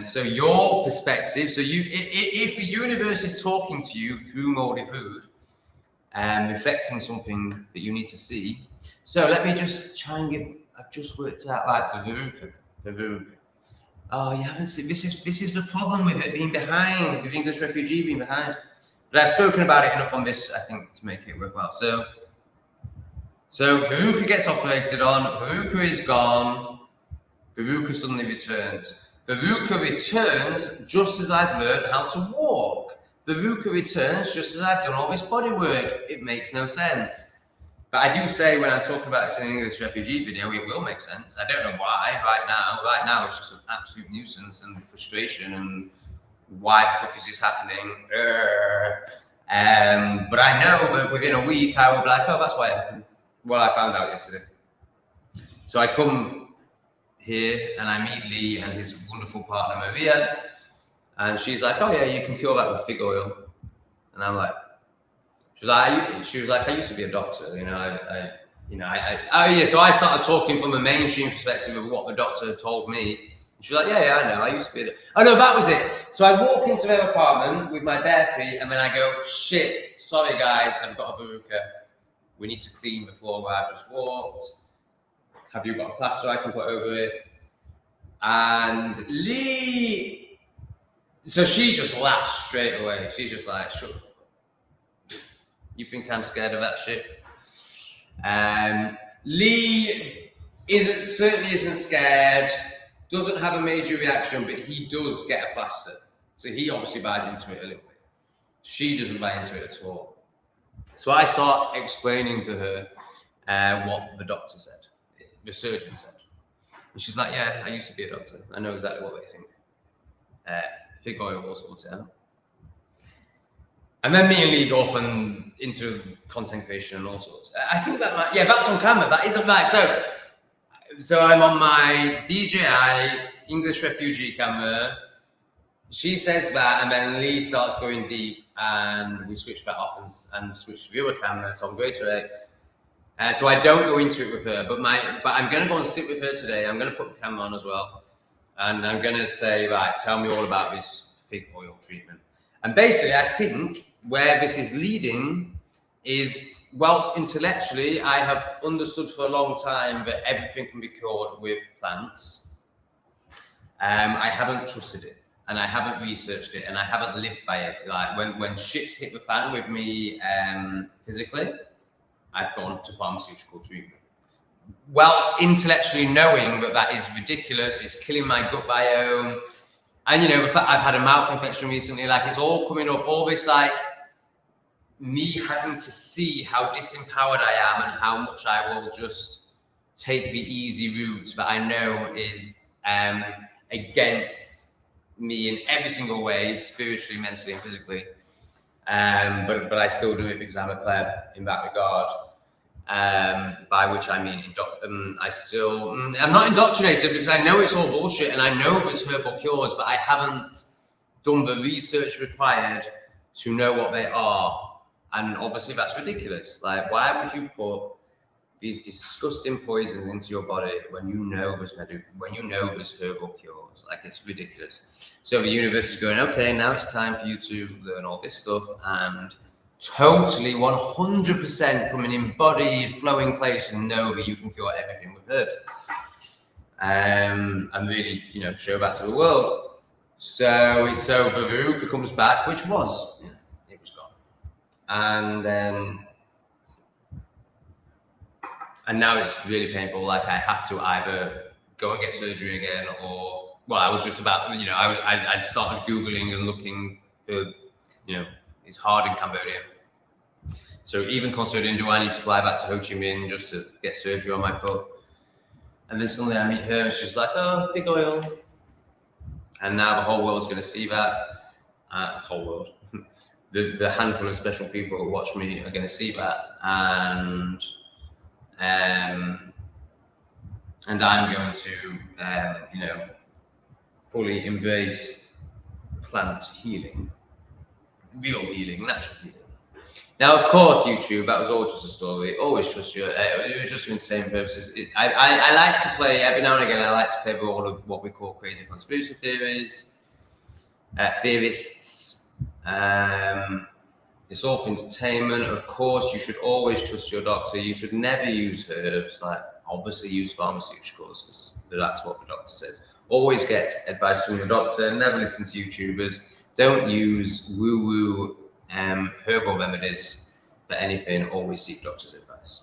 So your perspective, so if the universe is talking to you through moldy food, reflecting something that you need to see. So let me just try and get. I've just worked out like the Veruca. Oh, you haven't seen. This is the problem with it being behind, with English refugee being behind. But I've spoken about it enough on this, I think, to make it worthwhile. So Veruca gets operated on. Veruca is gone. Veruca suddenly returns. Veruca returns just as I've learned how to walk. Veruca returns just as I've done all this body work. It makes no sense. But I do say when I'm talking about this in an English refugee video, it will make sense. I don't know why right now. Right now it's just an absolute nuisance and frustration and why the fuck is this happening? But I know that within a week I will be like, oh, that's why it happened. Well, I found out yesterday. So I come here and I meet Lee and his wonderful partner Maria, and she's like, oh yeah, you can cure that with fig oil. And I'm like, she was like, I used to be a doctor, oh yeah. So I started talking from a mainstream perspective of what the doctor had told me. And she was like, yeah, I know, I used to be oh no, that was it. So I walk into their apartment with my bare feet, and then I go, shit, sorry guys, I've got a Veruca. We need to clean the floor where I've just walked. Have you got a plaster I can put over it? And Lee, so she just laughs straight away. She's just like, sure. You think I'm scared of that shit? Lee certainly isn't scared, doesn't have a major reaction, but he does get a plaster. So he obviously buys into it a little bit. She doesn't buy into it at all. So I start explaining to her what the doctor said, the surgeon said. And she's like, yeah, I used to be a doctor. I know exactly what they think. Fig oil will sort it out. And then me and Lee go off and into content creation and all sorts. I think that might, yeah, that's on camera. That isn't right. So I'm on my DJI English refugee camera. She says that, and then Lee starts going deep, and we switch that off and switch to the other camera. It's on Greater X. So I don't go into it with her, but I'm going to go and sit with her today. I'm going to put the camera on as well, and I'm going to say, right, tell me all about this fig oil treatment. And basically, I think where this is leading is, whilst intellectually I have understood for a long time that everything can be cured with plants, I haven't trusted it, and I haven't researched it, and I haven't lived by it. Like when shit's hit the fan with me physically, I've gone to pharmaceutical treatment. Whilst intellectually knowing that that is ridiculous, it's killing my gut biome, and the fact I've had a mouth infection recently, like it's all coming up, all this like me having to see how disempowered I am and how much I will just take the easy route that I know is against me in every single way, spiritually, mentally, and physically. But I still do it because I'm a pleb in that regard. By which I mean, I'm not indoctrinated because I know it's all bullshit and I know there's herbal cures, but I haven't done the research required to know what they are. And obviously that's ridiculous. Like, why would you put these disgusting poisons into your body when you know there's herbal cures? Like, it's ridiculous. So the universe is going, okay, now it's time for you to learn all this stuff and totally 100% from an embodied flowing place and know that you can cure everything with herbs. And really, you know, show that to the world. So Baruka comes back, which was, you know, it was gone. And now it's really painful. Like I have to either go and get surgery again, or well, I was just about, you know, I started Googling and looking for, you know, it's hard in Cambodia. So even considering, do I need to fly back to Ho Chi Minh just to get surgery on my foot? And then suddenly I meet her and she's like, oh, fig oil. And now the whole world's going to see that. Whole world. the handful of special people who watch me are going to see that. And I'm going to, you know, fully embrace plant healing, real healing, natural healing. Now, of course, YouTube, that was all just a story. Always trust you. It was just for insane purposes. I like to play, every now and again, I like to play with all of what we call crazy conspiracy theories, theorists. It's all for entertainment. Of course, you should always trust your doctor. You should never use herbs, like obviously use pharmaceuticals, because that's what the doctor says. Always get advice from your doctor. Never listen to YouTubers. Don't use woo-woo herbal remedies for anything. Always seek doctor's advice.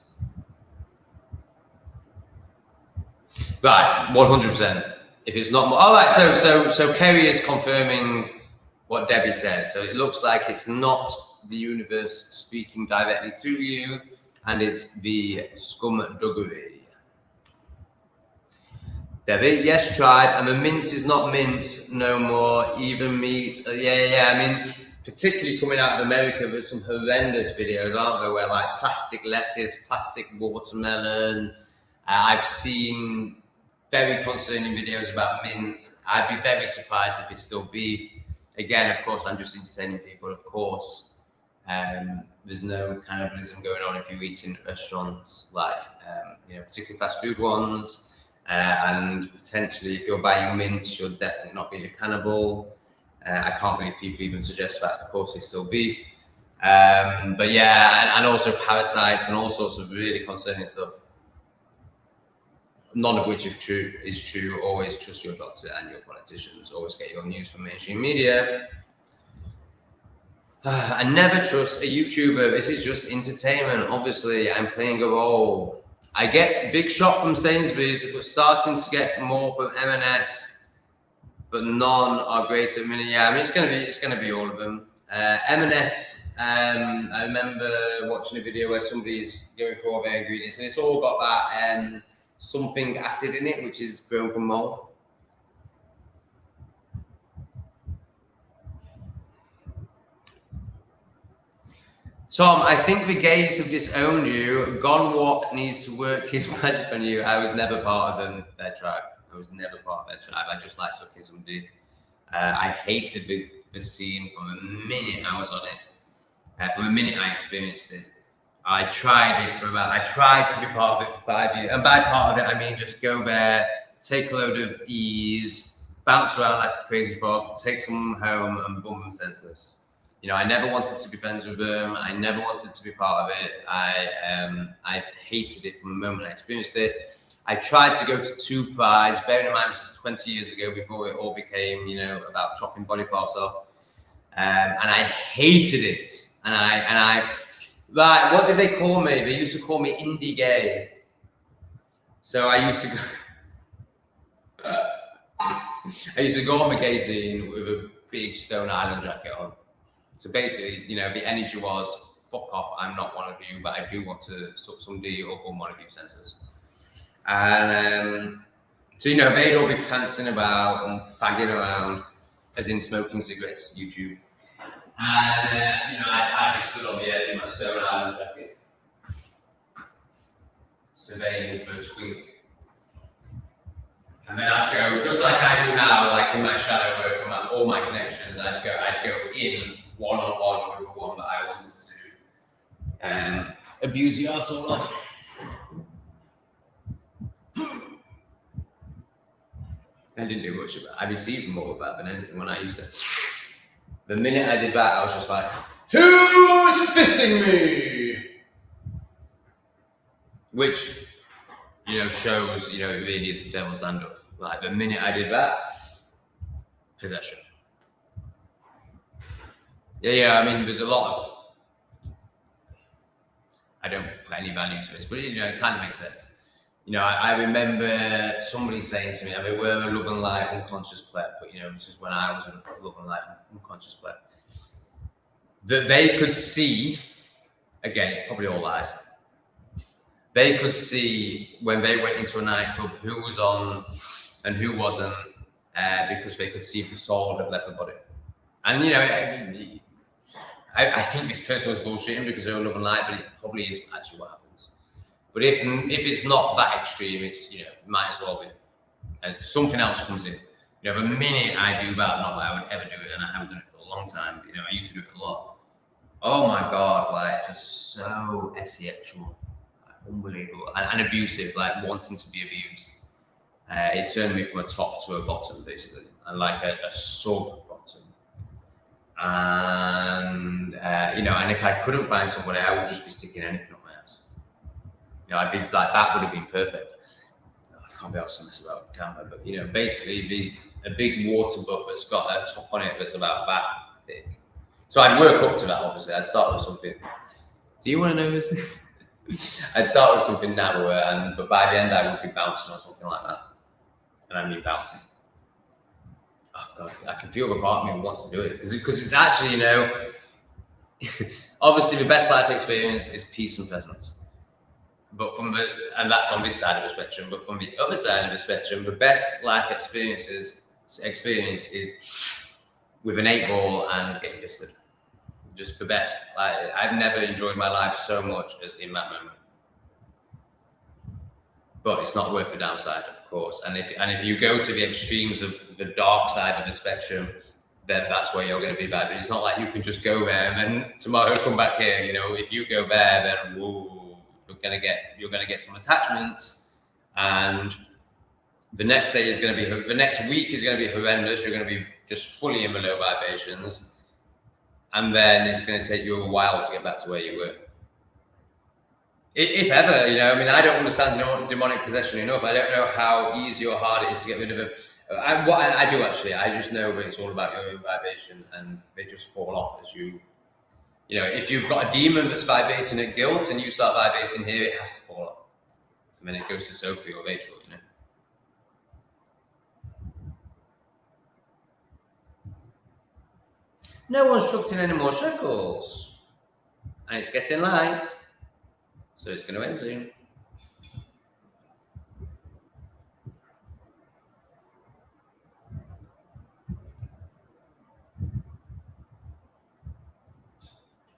Right, 100%. If it's not more, all right. So Kerry is confirming what Debbie says. So it looks like it's not the universe speaking directly to you, and it's the skumduggery. Debbie, yes, tribe. And the mince is not mince no more. Even meat. Yeah. I mean, particularly coming out of America, there's some horrendous videos, aren't there, where like plastic lettuce, plastic watermelon. I've seen very concerning videos about mince. I'd be very surprised if it's still beef. Again, of course, I'm just entertaining people. Of course, there's no cannibalism going on if you eat in restaurants, like you know, particularly fast food ones. And potentially, if you're buying mince, you're definitely not being a cannibal. I can't believe people even suggest that. Of course, it's still beef. But yeah, and also parasites and all sorts of really concerning stuff. None of which is true. Always trust your doctor and your politicians. Always get your news from mainstream media. And never trust a YouTuber. This is just entertainment. Obviously, I'm playing a role. I get big shot from Sainsbury's, but starting to get more from M&S, but none are greater. I mean, yeah, I mean, it's gonna be all of them. M&S. I remember watching a video where somebody's going through all their ingredients, and it's all got that something acid in it, which is grown from mold. Tom, I think the gays have disowned you. Gonwalk needs to work his magic on you. I was never part of their tribe. I was never part of their tribe. I just like sucking some dick. I hated the scene from the minute I was on it. From the minute I experienced it. I tried to be part of it for 5 years. And by part of it, I mean just go there, take a load of ease, bounce around like a crazy frog, take someone home and boom them senseless. You know, I never wanted to be friends with them. I never wanted to be part of it. I hated it from the moment I experienced it. I tried to go to 2 prides, bearing in mind this is 20 years ago before it all became, you know, about chopping body parts off. And I hated it. And I right, what did they call me? They used to call me indie gay. So I used to go on the gay scene with a big Stone Island jacket on. So basically, you know, the energy was, fuck off, I'm not one of you, but I do want to suck some D or bum one of you senses. And so, you know, they'd all be prancing about and fagging around, as in smoking cigarettes, YouTube. And, you know, I'd be stood on the edge of my Stone Island jacket, surveying for a tweet. And then I'd go, just like I do now, like in my shadow work and all my connections, I'd go in one-on-one with the one that I wanted to abuse the arsehole of. I didn't do much of that. I received more of that than anything when I used to. The minute I did that, I was just like, Who's fisting me? Which, shows, it really is the devil's standoff. Like the minute I did that, possession. Yeah, I mean, there's a lot of, I don't put any value to this, but it kind of makes sense. I remember somebody saying to me, I mean, we're a Love and Light unconscious player, but this is when I was a Love and Light unconscious player, that they could see, again, it's probably all lies, they could see when they went into a nightclub who was on and who wasn't, because they could see if the soul had left the body. And I think this person was bullshitting because they're Love and Light, but it probably is actually what happens. But if it's not that extreme, it's might as well be. And something else comes in. The minute I do that, not that I would ever do it, and I haven't done it for a long time. I used to do it a lot. Oh my god, like just so sexual, like, unbelievable, and abusive, like wanting to be abused. It turned me from a top to a bottom, basically, and like a sub bottom. And and if I couldn't find somebody, I would just be sticking anything up my ass. I'd be like, that would have been perfect. I can't be asked to mess about camera, but basically a big water buff that's got a top on it that's about that thick. So I'd work up to that, obviously. I'd start with something. Do you want to know this? I'd start with something narrower, but by the end I would be bouncing or something like that. And I mean bouncing. Oh god, I can feel the part of me who wants to do it because it's actually, obviously the best life experience is peace and presence. But and that's on this side of the spectrum. But from the other side of the spectrum, the best life experience is with an 8-ball and getting fisted. Just the best. I've never enjoyed my life so much as in that moment. But it's not worth the downside, of course. And if you go to the extremes of the dark side of the spectrum, then that's where you're going to be bad. But it's not like you can just go there and then tomorrow come back here. If you go there, then whoa, you're gonna get some attachments, and the next day is going to be, the next week is going to be horrendous. You're going to be just fully in the low vibrations, and then it's going to take you a while to get back to where you were. If ever, I mean, I don't understand demonic possession enough. I don't know how easy or hard it is to get rid of it. I do actually. I just know that it's all about your own vibration, and they just fall off as you. If you've got a demon that's vibrating at guilt and you start vibrating here, it has to fall off. And then it goes to Sophie or Rachel, No one's chucked in any more shekels. And it's getting light. So it's going to end soon.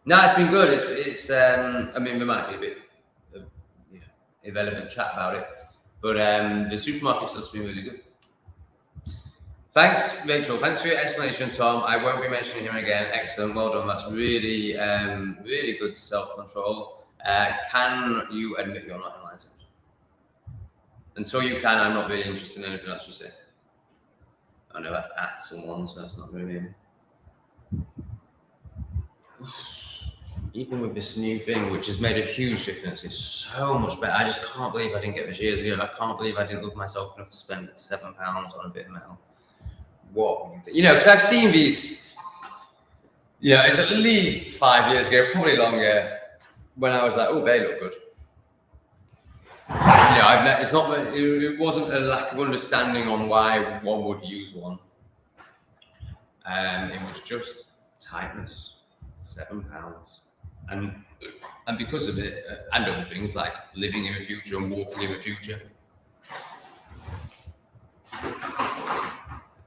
No, it's been good. It's I mean, there might be a bit of irrelevant chat about it, but the supermarket stuff's been really good. Thanks, Rachel. Thanks for your explanation, Tom. I won't be mentioning him again. Excellent. Well done. That's really, really good self-control. Can you admit you're not enlightened? Until you can, I'm not really interested in anything else you say. I know that's at someone, so that's not really me. Even with this new thing, which has made a huge difference, it's so much better. I just can't believe I didn't get this years ago. I can't believe I didn't love myself enough to spend £7 on a bit of metal. What? Because I've seen these, it's at least 5 years ago, probably longer, when I was like, oh, they look good. It's not that it wasn't a lack of understanding on why one would use one. It was just tightness, £7. And because of it, and other things like living in the future and walking in the future,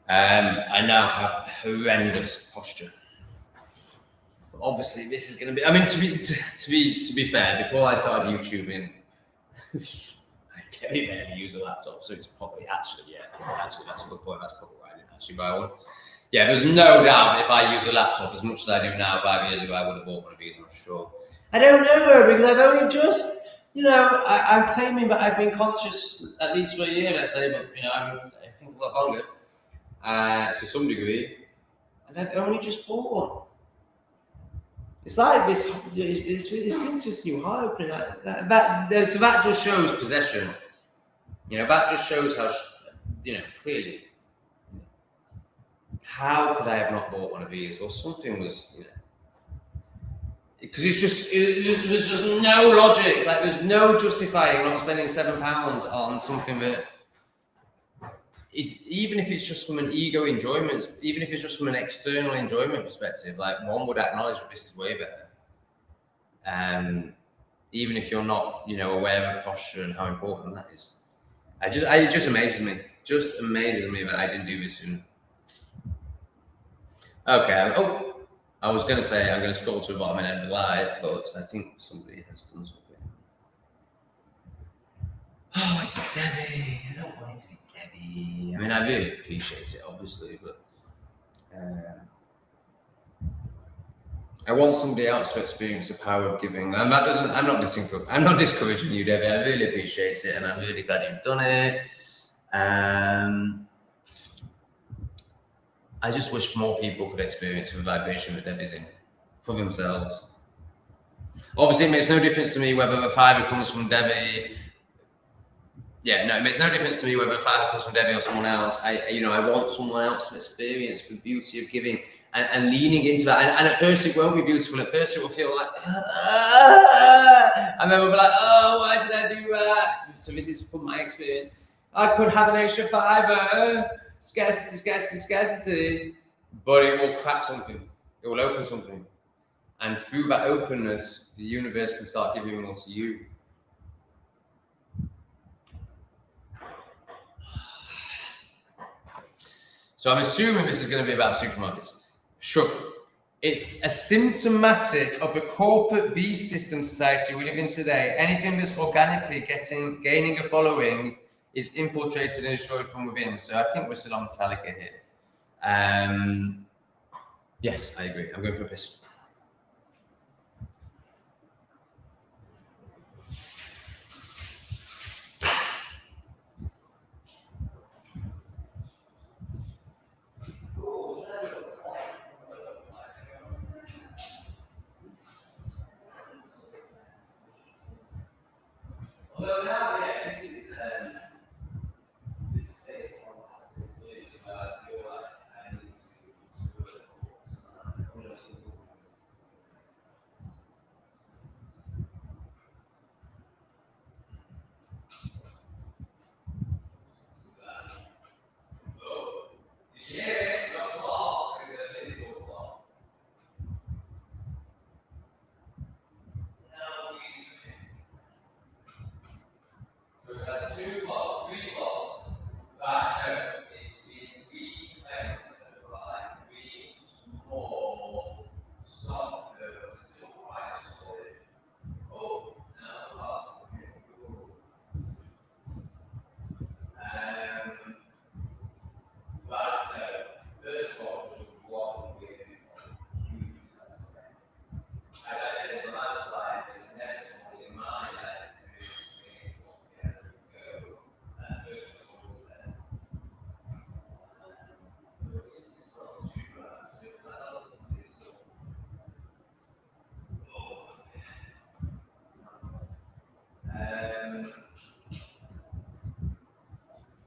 I now have horrendous posture. But obviously, this is going to be. I mean, to be fair, before I started YouTubing, I very rarely use a laptop, so it's probably that's a good point. That's probably why I didn't actually buy one. Yeah, there's no doubt if I use a laptop as much as I do now 5 years ago, I would have bought one of these, I'm sure. I don't know though, because I've only just, I'm claiming that I've been conscious at least for a year, let's say, but I think a lot longer, to some degree, and I've only just bought one. It's like this. It's since this new high opening. So that just shows possession. That just shows how, clearly. How could I have not bought one of these? Well, something was, because there's just no logic. Like, there's no justifying not spending £7 on something that is, even if it's just from an ego enjoyment, even if it's just from an external enjoyment perspective, like, one would acknowledge that this is way better. Even if you're not, aware of posture and how important that is. It just amazes me. Just amazes me that I didn't do this sooner. Okay. I was going to say I'm going to scroll to the bottom and end the live, but I think somebody has done something. Oh, it's Debbie. I don't want it to be Debbie. I mean, I really appreciate it, obviously, but I want somebody else to experience the power of giving. I'm not discouraging you, Debbie. I really appreciate it, and I'm really glad you've done it. I just wish more people could experience the vibration that Debbie's in for themselves. Obviously, it makes no difference to me whether the fiver comes from Debbie. Yeah, no, it makes no difference to me whether the fiver comes from Debbie or someone else. I want someone else to experience the beauty of giving and leaning into that. And at first, it won't be beautiful. At first, it will feel like, and then we'll be like, oh, why did I do that? So this is from my experience. I could have an extra fiver. Scarcity, scarcity, scarcity. But it will crack something. It will open something. And through that openness, the universe can start giving more to you. So I'm assuming this is going to be about supermarkets. Sure. It's a symptomatic of the corporate beast system society we live in today. Anything that's organically gaining a following is infiltrated and destroyed from within. So I think we're still on Metallica here. Yes, I agree. I'm going for a piss. Although now, yeah, this is based on past history, so I feel like I need to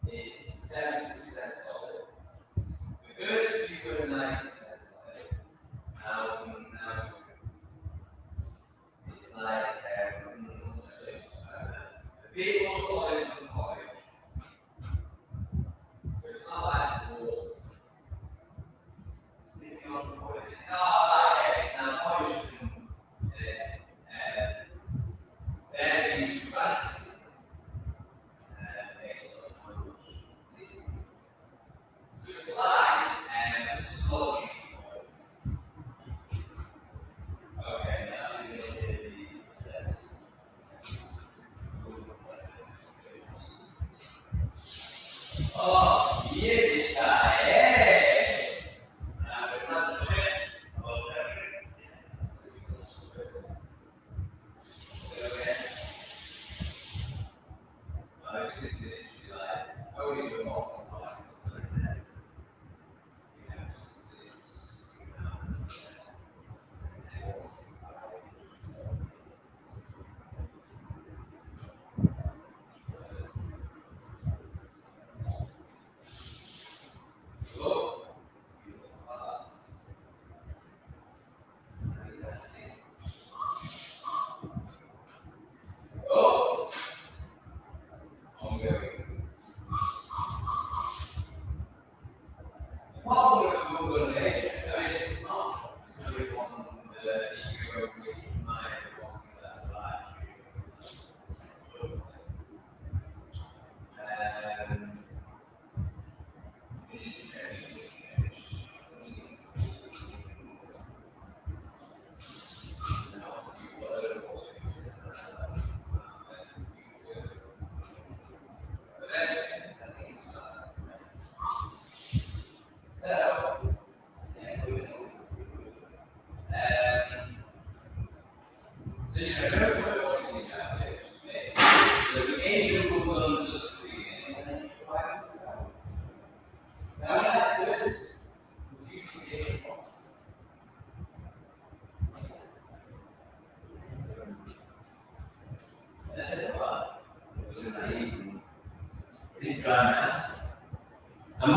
it's 70% solid. The first few were 90% solid. Now it's like a bit more solid than porridge. So it's not like water. Sticking on porridge. It's not like now porridge then is trust. So it's like sludgy. Okay, now we get the oh, yeah, this guy, hey!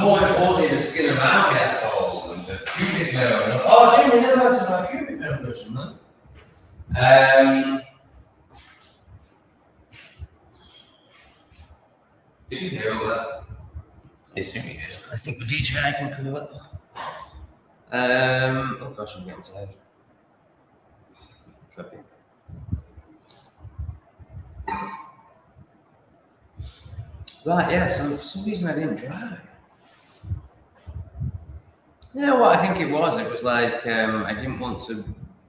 more importantly, the skin around the asshole and the pubic bone. Oh, Jamie, never asked about pubic bone lotion, man. Did you hear all that? Yes, you did. I think the DJI can cover that. Oh gosh, I'm getting tired. Copy. Right, yeah, so for some reason I didn't dry. You know what I think it was? It was like I didn't want to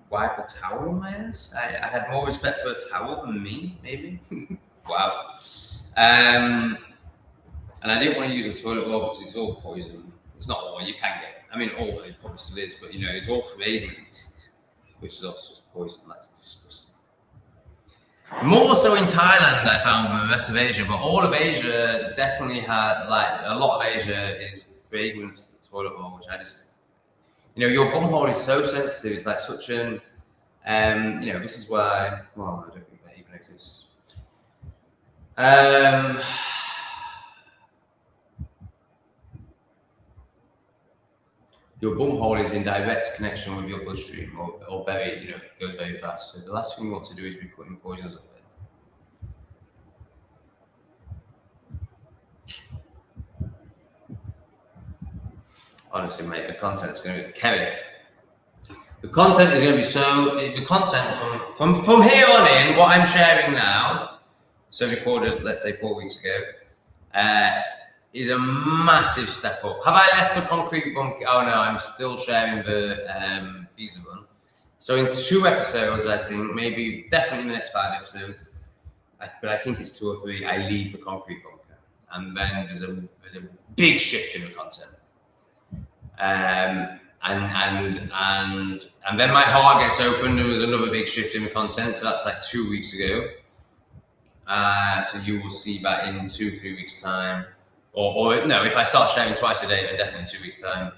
wipe a towel on my ass. I had more respect for a towel than me, maybe. Wow. And I didn't want to use a toilet roll because it's all poison. It's not all you can get. I mean, all it probably still is, but you know, it's all fragranced, which is also just poison. That's disgusting. More so in Thailand, I found, than the rest of Asia, but all of Asia definitely had, like, a lot of Asia is fragrance toilet roll, which I just, you know, your bum hole is so sensitive. It's like such an, you know, this is why, well, I don't think that even exists. Your bum hole is in direct connection with your bloodstream, or very, you know, it goes very fast. So the last thing you want to do is be putting poisons up there. Honestly, mate, the content's going to be Kevin. The content is going to be so. The content from here on in, what I'm sharing now, so recorded, let's say 4 weeks ago, is a massive step up. Have I left the concrete bunker? Oh no, I'm still sharing the visa one. So in 2 episodes, I think, maybe definitely in the next 5 episodes, but I think it's 2 or 3. I leave the concrete bunker, and then there's a big shift in the content. And then my heart gets opened. There was another big shift in the content, so that's like 2 weeks ago. So you will see that in 2-3 weeks' time, or no, if I start sharing twice a day, then definitely 2 weeks' time,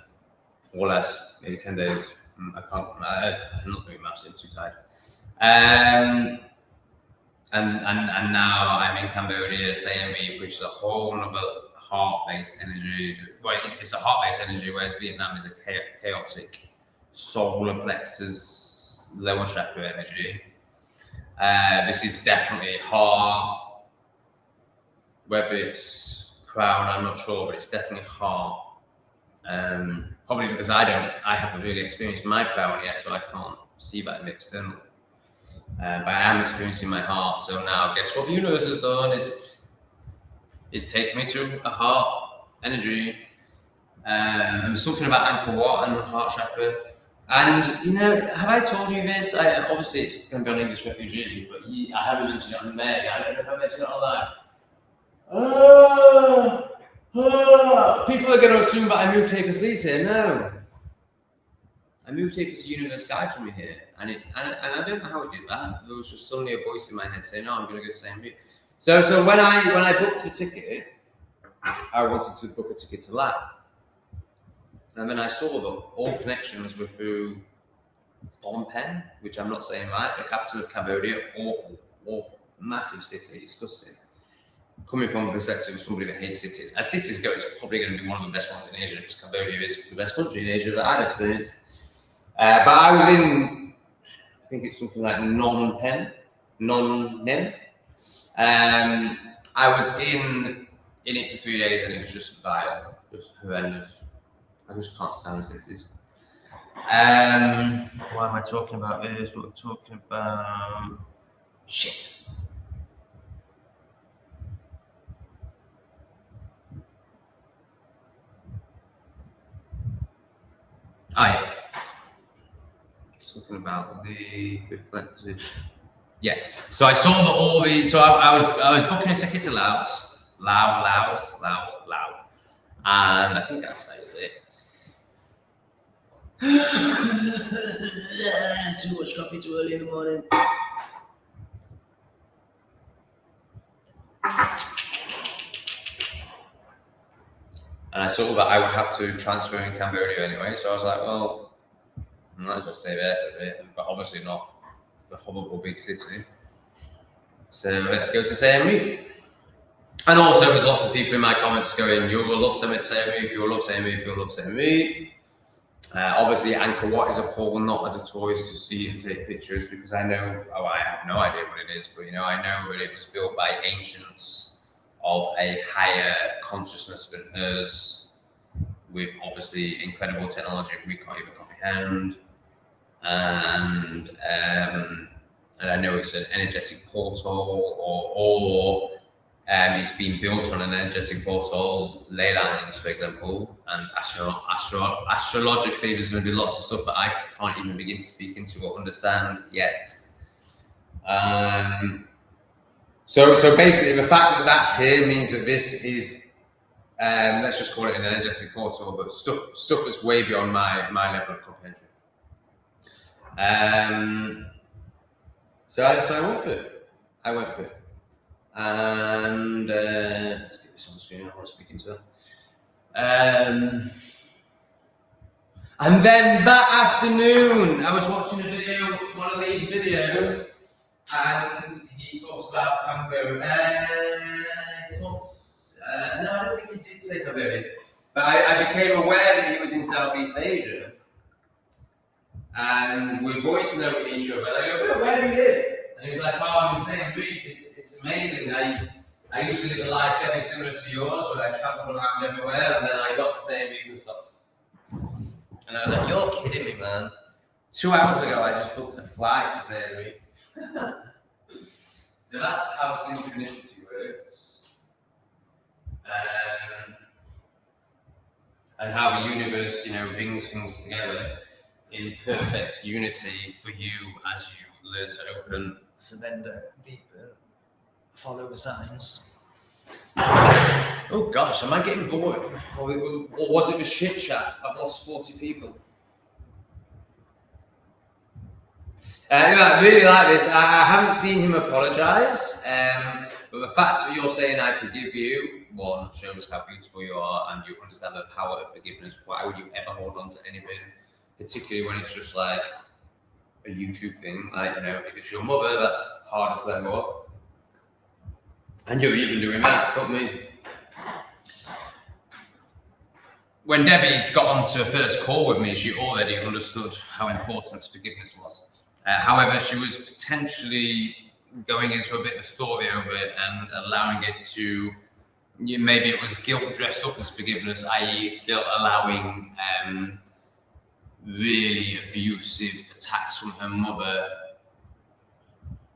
or less, maybe 10 days. I can't. I'm not doing maths. I'm too tired. And now I'm in Cambodia, Siem Reap, which is a whole other heart-based energy. Well, it's a heart-based energy, whereas Vietnam is a chaotic solar plexus, lower chakra energy. This is definitely heart. Whether it's crown, I'm not sure, but it's definitely heart. Probably because I haven't really experienced my crown yet, so I can't see that in the external. But I am experiencing my heart. So now, guess what the universe has done is take me to a heart energy. And something about Angkor Wat and the heart chakra. And you know, have I told you this? Obviously, it's going to be on English Refugee, but I haven't mentioned it on Meg. I don't know if I mentioned it on that. People are going to assume that I moved here because Lee's here. No, I moved here because the universe guided me here, and I don't know how it did that. There was just suddenly a voice in my head saying, "No, I'm going to go Siem Reap." So when I booked the ticket, I wanted to book a ticket to Laos. And then I saw that all connections were through Phnom Penh, which I'm not saying right, the capital of Cambodia. Awful, massive city, disgusting. Coming from the perspective of somebody that hates cities, as cities go, it's probably going to be one of the best ones in Asia, because Cambodia is the best country in Asia that I've experienced. But I was in, I think it's something like Phnom Penh. I was in it for 3 days, and it was just vile, just horrendous. I just can't stand cities. Why am I talking about this? What I'm talking about? Shit. Oh yeah. Talking about the reflective. Yeah. So I saw that all the. So I was booking a ticket to Laos, and I think that says it. Too much coffee too early in the morning. And I saw that I would have to transfer in Cambodia anyway, so I was like, well, I might as well stay there for a bit, but obviously not the horrible big city. So let's go to Siem Reap. And also, there's lots of people in my comments going, "You will love Sammy, you will love Sammy, you will love Sammy." Obviously, Angkor Wat is a pole, not as a tourist to see and take pictures, because I know, I have no idea what it is, but I know that it was built by ancients of a higher consciousness than us, with obviously incredible technology we can't even comprehend. And I know it's an energetic portal, or it's been built on an energetic portal, ley lines, for example, and astrologically there's going to be lots of stuff that I can't even begin to speak into or understand yet. So basically, the fact that that's here means that this is, let's just call it an energetic portal, but stuff that's way beyond my level of comprehension. So I went for it. And let's get this on the screen. I want to speak into that. And then that afternoon, I was watching a video, one of these videos, and he talks about Cambodia. No, I don't think he did say Cambodia, but I became aware that he was in Southeast Asia, and we're voice noting each other. And I go, where do you live? And he was like, oh, I'm in St. Luke. It's amazing. I used to live a life very similar to yours, but I traveled around everywhere, and then I got to St. Luke and stopped. And I was like, you're kidding me, man. 2 hours ago, I just booked a flight to St. Luke. So that's how synchronicity works. And how the universe, brings things together in perfect unity for you as you learn to open, surrender, deepen, follow the signs. Oh gosh, am I getting bored? Or was it the shit chat? I've lost 40 people. I really like this. I haven't seen him apologise, but the fact that you're saying I forgive you, one, shows how beautiful you are and you understand the power of forgiveness. Why would you ever hold on to anything, particularly when it's just like a YouTube thing? Like, if it's your mother, that's hard to let go of. And you're even doing that, fuck me. When Debbie got onto her first call with me, she already understood how important forgiveness was. However, she was potentially going into a bit of a story over it and allowing it to, maybe it was guilt dressed up as forgiveness, i.e. still allowing really abusive attacks from her mother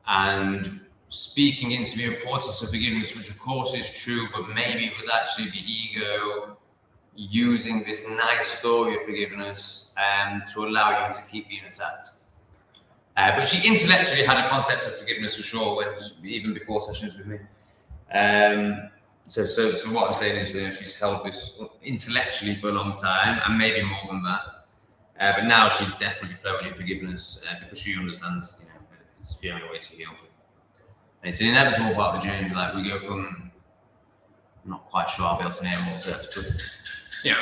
and speaking into the importance of forgiveness, which of course is true, but maybe it was actually the ego using this nice story of forgiveness to allow you to keep being attacked. But she intellectually had a concept of forgiveness for sure, even before sessions with me. So what I'm saying is she's held this intellectually for a long time, and maybe more than that. But now she's definitely flowing in forgiveness because she understands, it's the only way to heal. And it's an inevitable part of the journey. Like, we go from, I'm not quite sure I'll be able to name all steps, but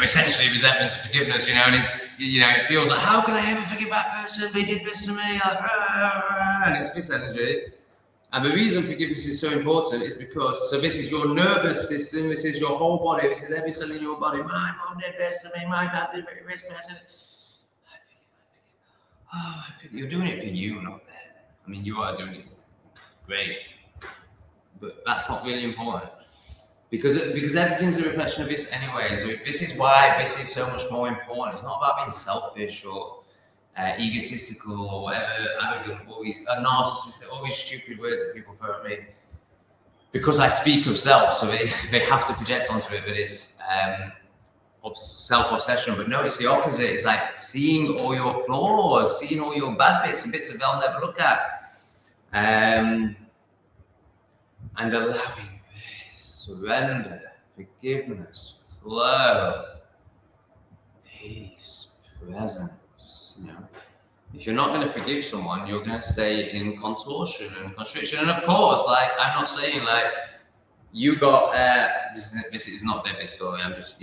essentially resentment to forgiveness, and it's, it feels like, how can I ever forgive that person? They did this to me, like, and it's this energy. And the reason forgiveness is so important is because, so this is your nervous system, this is your whole body, this is every cell in your body. My mom did this to me, my dad did this person. I forgive. You're doing it for you, not them. I mean, you are doing it great, but that's not really important. Because everything's a reflection of this anyway. So this is why this is so much more important. It's not about being selfish or egotistical or whatever, arrogant, all these narcissistic, all these stupid words that people throw at me. Because I speak of self, so they have to project onto it that it's self-obsession. But no, it's the opposite. It's like seeing all your flaws, seeing all your bad bits and bits that they'll never look at, and allowing surrender, forgiveness, flow, peace, presence. If you're not going to forgive someone, you're going to stay in contortion and constriction. And of course, like, I'm not saying like you got this is not Debbie's story. I'm just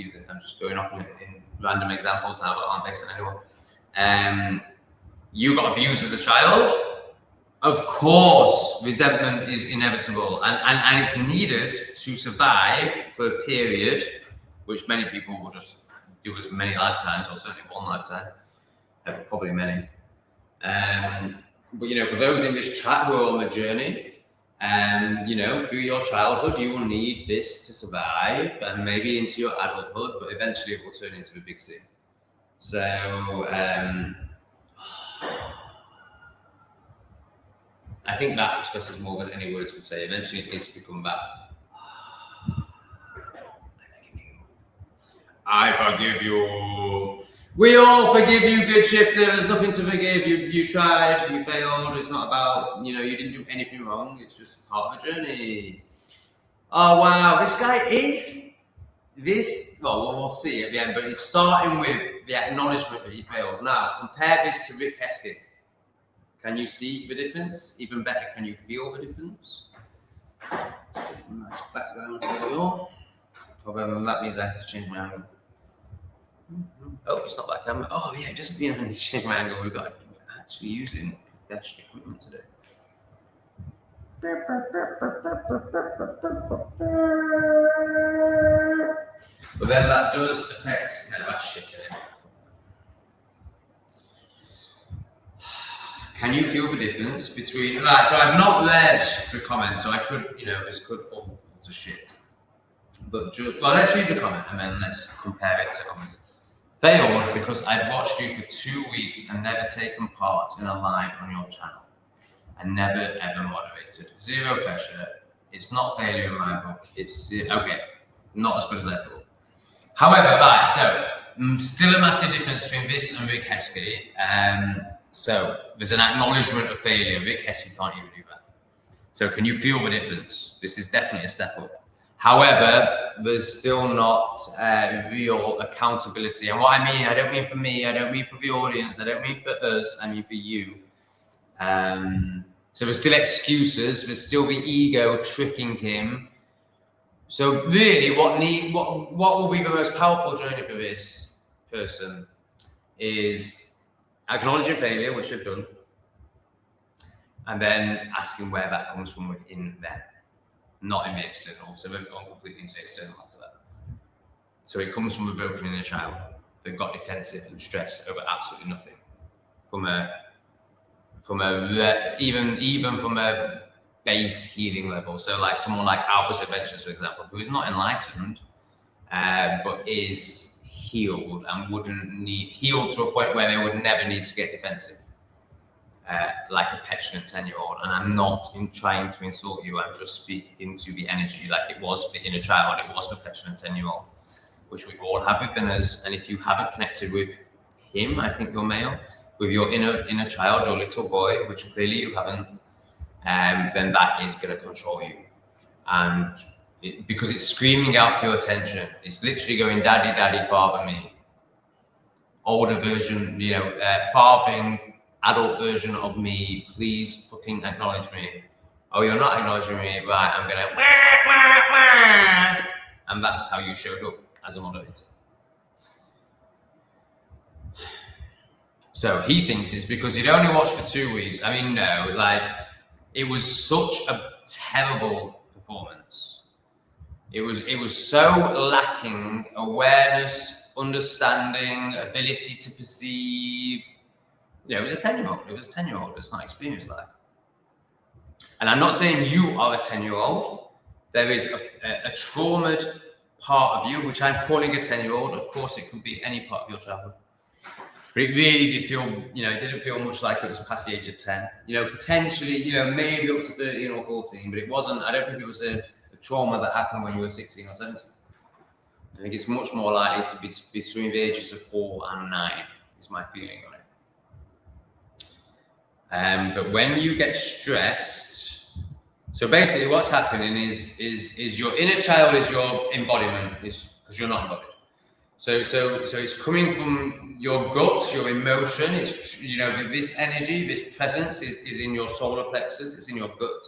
going off in random examples now that aren't based on anyone. You got abused as a child. Of course, resentment is inevitable and it's needed to survive for a period, which many people will just do as many lifetimes, or certainly one lifetime, probably many. But you know, for those in this chat who are on the journey, you know, through your childhood, you will need this to survive, and maybe into your adulthood, but eventually it will turn into a big C. So, I think that expresses more than any words would say. Eventually, it needs to become that. I forgive you. We all forgive you, good shifter. There's nothing to forgive. You tried, you failed. It's not about, you know, you didn't do anything wrong. It's just part of the journey. Oh, wow. This guy is this. Well, we'll see at the end, but he's starting with the acknowledgement that he failed. Now, compare this to Rick Heskey. Can you see the difference? Even better, can you feel the difference? Let's get a nice background for you. Probably that means I have to change my angle. Oh, it's not that camera. Oh, yeah, it doesn't mean I need to change my angle. We've got actually using professional equipment today. But then that does affect that shit in it. Can you feel the difference between, right, so I've not read the comments, so I could, you know, this could fall to shit. But just, well, let's read the comment and then let's compare it to others. Failed because I'd watched you for 2 weeks and never taken part in a live on your channel. And never ever moderated. Zero pressure. It's not failure in my book. It's, okay, not as good as I thought. However, right, so still a massive difference between this and Rick Heskey. So there's an acknowledgement of failure. Rick Heskey can't even do that. So can you feel the difference? This is definitely a step up. However, there's still not real accountability. And what I mean, I don't mean for me, I don't mean for the audience, I don't mean for us, I mean for you. So there's still excuses, there's still the ego tricking him. So really, what will be the most powerful journey for this person is acknowledging failure, which they've done, and then asking where that comes from within them, not in the external. So they've gone completely into external after that. So it comes from a broken inner child. They've got defensive and stressed over absolutely nothing. Even from a base healing level. So like someone like Albus Adventures, for example, who is not enlightened, but is healed and wouldn't need, healed to a point where they would never need to get defensive, like a petulant 10-year-old. And I'm not trying to insult you, I'm just speaking into the energy, like it was for the inner child, it was for petulant 10-year-old, which we all have within us. And if you haven't connected with him, I think you're male, with your inner child, your little boy, which clearly you haven't, then that is going to control you. And because it's screaming out for your attention. It's literally going, daddy, daddy, father me. Older version, you know, fathering, adult version of me, please fucking acknowledge me. Oh, you're not acknowledging me, right, I'm gonna, wah, wah, wah. And that's how you showed up as a moderator. So he thinks it's because he'd only watched for 2 weeks. I mean, no, like, it was such a terrible performance. It was so lacking awareness, understanding, ability to perceive. You know, it was a 10-year-old. It was a 10-year-old that's not experienced life. And I'm not saying you are a 10-year-old. There is a traumatized part of you, which I'm calling a 10-year-old. Of course, it could be any part of your childhood. But it really did feel, you know, it didn't feel much like it was past the age of 10. You know, potentially, you know, maybe up to 13 or 14, but it wasn't, I don't think it was a trauma that happened when you were 16 or 17. I think it's much more likely to be between the ages of 4 and 9, is my feeling on it. But when you get stressed, so basically what's happening is your inner child is your embodiment, because you're not embodied. So it's coming from your gut, your emotion. It's, you know, this energy, this presence is in your solar plexus. It's in your gut,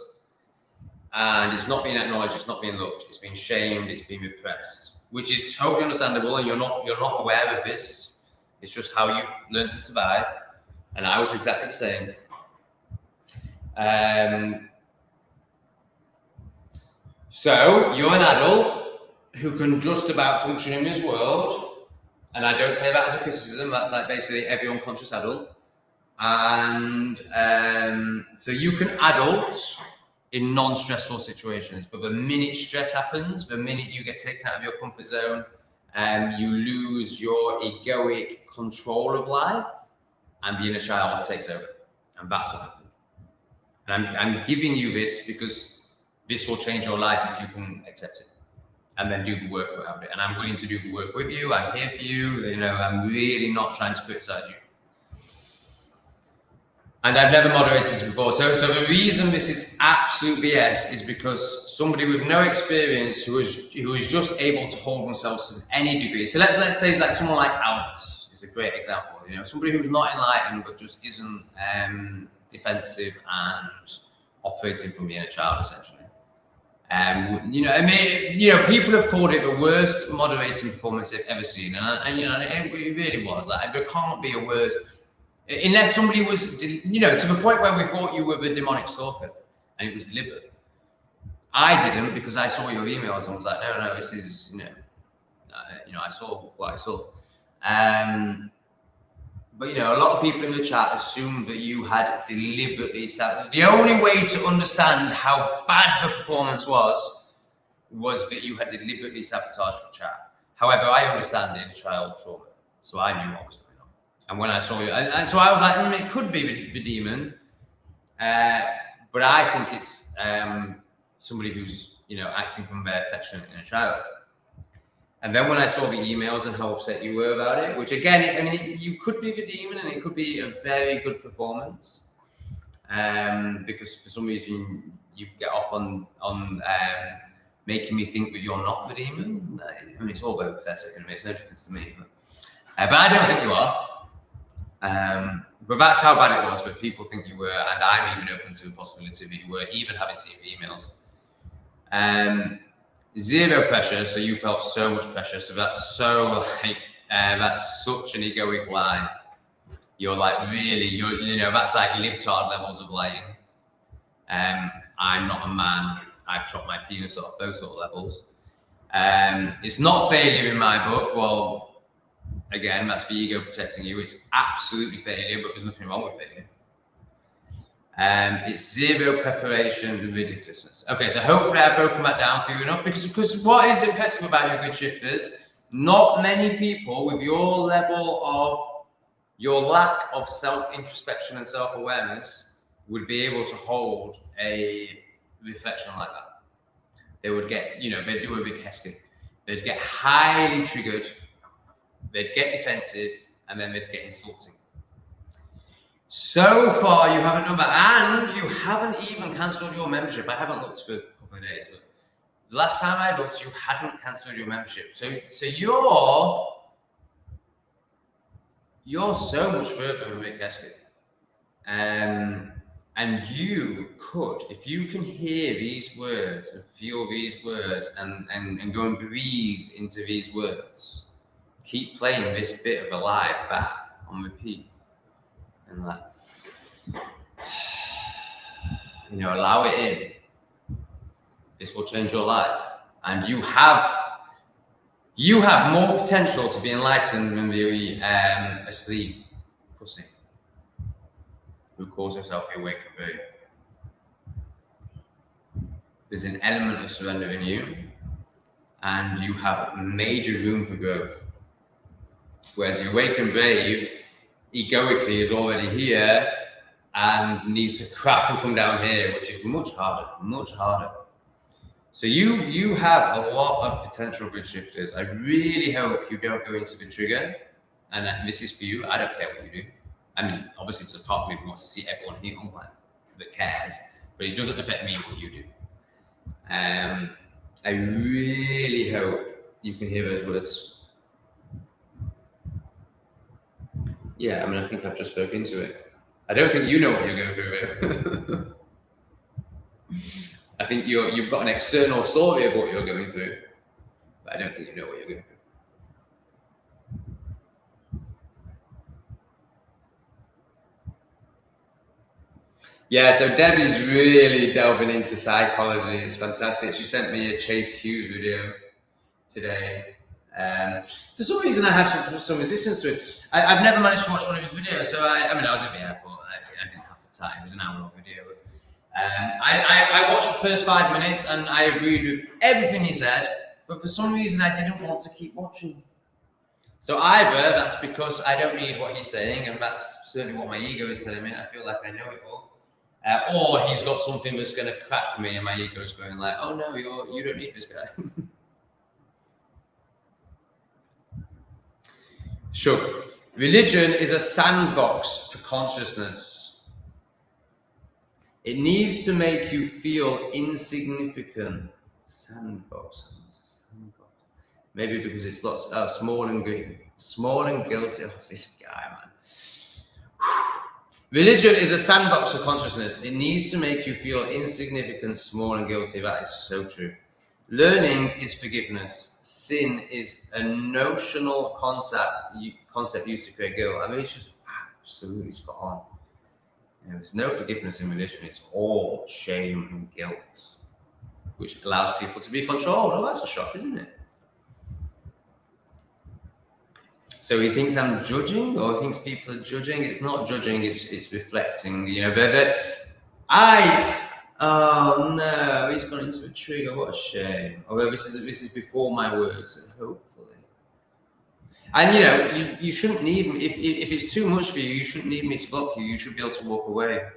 and it's not being acknowledged. It's not being loved. It's being shamed. It's being repressed, which is totally understandable. And you're not aware of this. It's just how you learn to survive. And I was exactly the same. So you're an adult who can just about function in this world, and I don't say that as a criticism. That's like basically every unconscious adult. And so you can adult in non-stressful situations, but the minute stress happens, the minute you get taken out of your comfort zone, you lose your egoic control of life, and the inner child takes over, and that's what happened. And I'm giving you this because this will change your life if you can accept it, and then do the work around it. And I'm willing to do the work with you. I'm here for you. You know, I'm really not trying to criticize you. And I've never moderated this before. So the reason this is absolute BS is because somebody with no experience who is just able to hold themselves to any degree. So let's say like someone like Albus is a great example. You know, somebody who's not enlightened but just isn't defensive and operating from the inner child, essentially. You know, I mean, you know, people have called it the worst moderating performance they've ever seen, and you know, it really was. Like, there can't be a worse. Unless somebody was, you know, to the point where we thought you were the demonic stalker, and it was deliberate. I didn't, because I saw your emails and was like, no, this is, you know, I saw what I saw. But you know, a lot of people in the chat assumed that you had deliberately sabotaged. The only way to understand how bad the performance was that you had deliberately sabotaged the chat. However, I understand inner child trauma, so I knew what was going on. And when I saw you, and so I was like, it could be the demon, but I think it's somebody who's, you know, acting from their petulant inner child. And then when I saw the emails and how upset you were about it, which again, I mean, you could be the demon and it could be a very good performance, because for some reason you get off on making me think that you're not the demon. I mean, it's all very pathetic and it makes no difference to me. But I don't think you are. But that's how bad it was, but people think you were, and I'm even open to the possibility that you were, even having seen the emails. Zero pressure, so you felt so much pressure, so that's so like, that's such an egoic lie. You're like, really, you know, that's like libtard levels of lying. I'm not a man, I've chopped my penis off, those sort of levels. It's not failure in my book. Well, again, that's the ego protecting you. It's absolutely failure, but there's nothing wrong with failure. It's zero preparation and ridiculousness. Okay, so hopefully I've broken that down for you enough, because what is impressive about your good shifters, not many people with your level of, your lack of self-introspection and self-awareness would be able to hold a reflection like that. They would get, you know, they'd do a big heskey. They'd get highly triggered, they'd get defensive, and then they'd get insulting. So far, you haven't done that, and you haven't even cancelled your membership. I haven't looked for a couple of days, but the last time I looked, you hadn't cancelled your membership. So you're so much further than Rick Heskey. And you could, if you can hear these words and feel these words and go and breathe into these words, keep playing this bit of a live back on repeat. And like, you know, allow it in. This will change your life, and you have more potential to be enlightened than the asleep pussy who calls himself the awake and brave. There's an element of surrender in you, and you have major room for growth. Whereas the awake and brave, egoically, is already here and needs to crack and come down here, which is much harder, much harder. So you have a lot of potential bridge shifters. I really hope you don't go into the trigger, and this is for you. I don't care what you do. I mean, obviously there's a part of me who wants to see everyone here online that cares, but it doesn't affect me what you do. I really hope you can hear those words. Yeah, I mean, I think I've just spoken into it. I don't think you know what you're going through. I think you've got an external story of what you're going through, but I don't think you know what you're going through. Yeah, so Debbie's really delving into psychology. It's fantastic. She sent me a Chase Hughes video today. For some reason, I have some resistance to it. I've never managed to watch one of his videos, so I mean, I was at the airport. I didn't have the time. It was an hour-long video. I watched the first 5 minutes and I agreed with everything he said, but for some reason, I didn't want to keep watching. So either that's because I don't need what he's saying, and that's certainly what my ego is telling me. I feel like I know it all. Or he's got something that's going to crack me, and my ego's going like, "Oh no, you don't need this guy." Sure. Religion is a sandbox for consciousness. It needs to make you feel insignificant. Sandbox. Maybe because it's lots small and guilty. Oh, this guy, man. Religion is a sandbox for consciousness. It needs to make you feel insignificant, small, and guilty. That is so true. Learning is forgiveness. Sin is a notional concept used to create guilt. I mean, it's just absolutely spot on. There's no forgiveness in religion. It's all shame and guilt, which allows people to be controlled. Oh, that's a shock, isn't it? So he thinks I'm judging, or he thinks people are judging. It's not judging, it's reflecting, you know. Oh no, he's gone into a trigger, what a shame. Although this is before my words, and hopefully. And you know, you shouldn't need me, if it's too much for you, you shouldn't need me to block you, you should be able to walk away.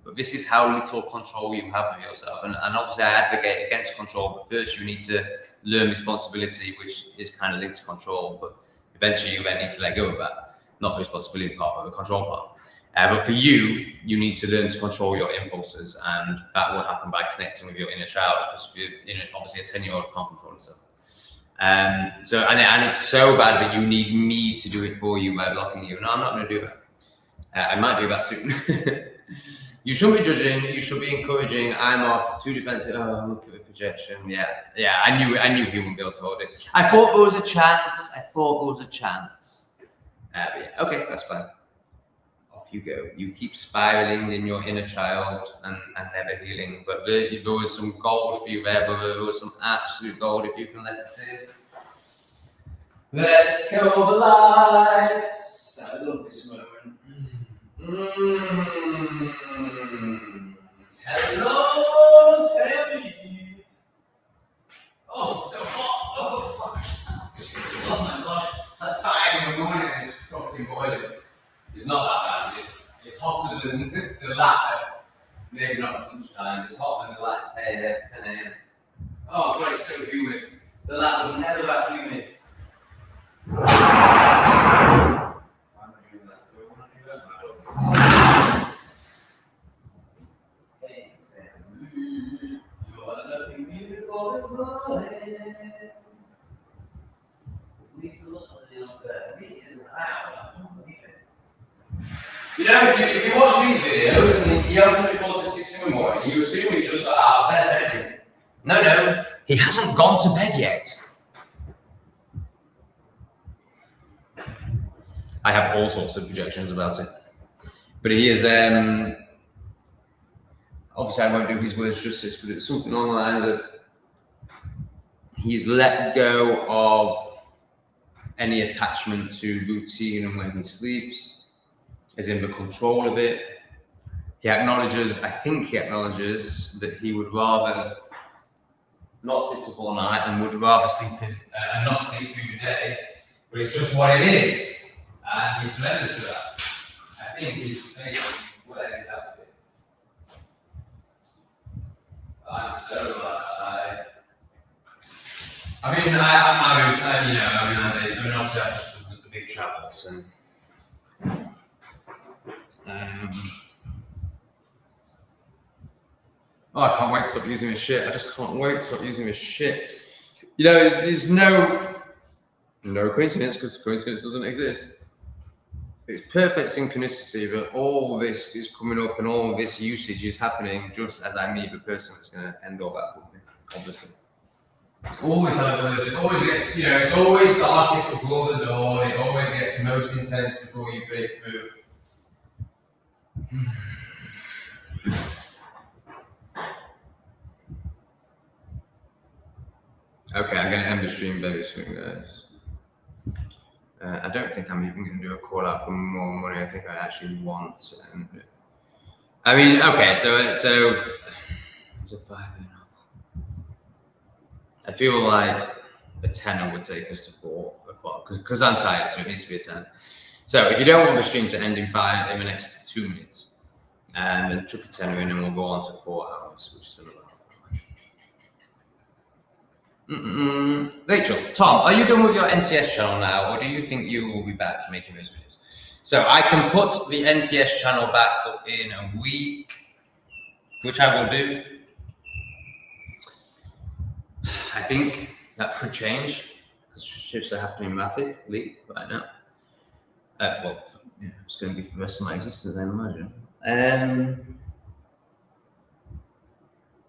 But this is how little control you have of yourself. And obviously I advocate against control, but first you need to learn responsibility, which is kind of linked to control. But eventually you then need to let go of that, not the responsibility part, but the control part. But for you, you need to learn to control your impulses, and that will happen by connecting with your inner child, because obviously a 10-year-old can't control himself. And it's so bad that you need me to do it for you by blocking you. No, I'm not going to do that. I might do that soon. You shouldn't be judging. You should be encouraging. I'm off. Too defensive. Oh, look at the projection. Yeah. I knew he wouldn't be able to hold it. I thought there was a chance. But yeah, okay, that's fine. Off you go. You keep spiraling in your inner child and never healing. But there was some gold for you there, brother. There was some absolute gold if you can let it in. Let's go the lights. I love this moment. Hello, Sammy. Oh, so hot. Oh my god. It's like 5 in the morning and it's fucking boiling. It's not that bad. It's hotter than the latter. Maybe not lunchtime. It's hotter than the latter 10 a.m. Oh god, it's so humid. The latter was never that humid. You know, if you watch these videos and he opens the report at 6 in the morning, you assume he's just got out of bed, don't you? No, he hasn't gone to bed yet. I have all sorts of projections about it. But he is, obviously I won't do his words justice, but it's something along the lines of he's let go of any attachment to routine and when he sleeps. Is in the control of it. I think he acknowledges that he would rather not sit up all night and would rather sleep and not sleep through the day, but it's just what it is, and he surrenders to that. I think he's basically where he's at with it. I'm so glad. I'm obsessed with the big travels and. I can't wait to stop using this shit. I just can't wait to stop using this shit. You know, there's no coincidence, because coincidence doesn't exist. It's perfect synchronicity that all this is coming up and all this usage is happening just as I meet the person that's going to end all that with me, obviously. It's always diverse. It always gets, it's always darkest before the dawn. It always gets most intense before you break through. Okay, I'm going to end the stream very soon, guys. I don't think I'm even going to do a call out for more money. I think I actually want to end it. I mean, okay, so it's a 5 minute. I feel like a 10 would take us to 4 o'clock because I'm tired, so it needs to be a 10. So if you don't want the stream to end in the next 2 minutes, then chuck a 10 in and we'll go on to 4 hours, which is another. Rachel, Tom, are you done with your NCS channel now, or do you think you will be back making those videos? So I can put the NCS channel back up in a week, which I will do. I think that could change because shifts are happening rapidly right now. Well, you know, it's going to be for the rest of my existence, I imagine.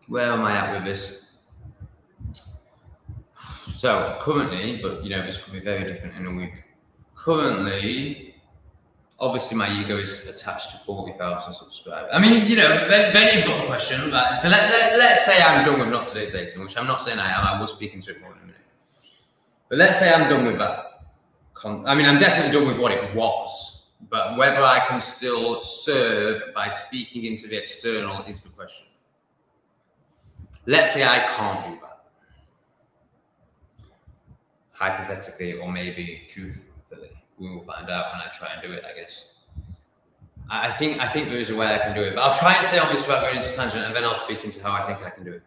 Where am I at with this? So currently, but you know, this could be very different in a week. Currently, obviously, my ego is attached to 40,000 subscribers. I mean, you know, then you've got the question. But so let's say I'm done with Not Today Satan, which I'm not saying I am. I will speak into it more in a minute. But let's say I'm done with that. I mean, I'm definitely done with what it was. But whether I can still serve by speaking into the external is the question. Let's say I can't do that. Hypothetically, or maybe truthfully, we will find out when I try and do it, I guess. I think there is a way I can do it, but I'll try and stay on this without going into tangent, and then I'll speak into how I think I can do it.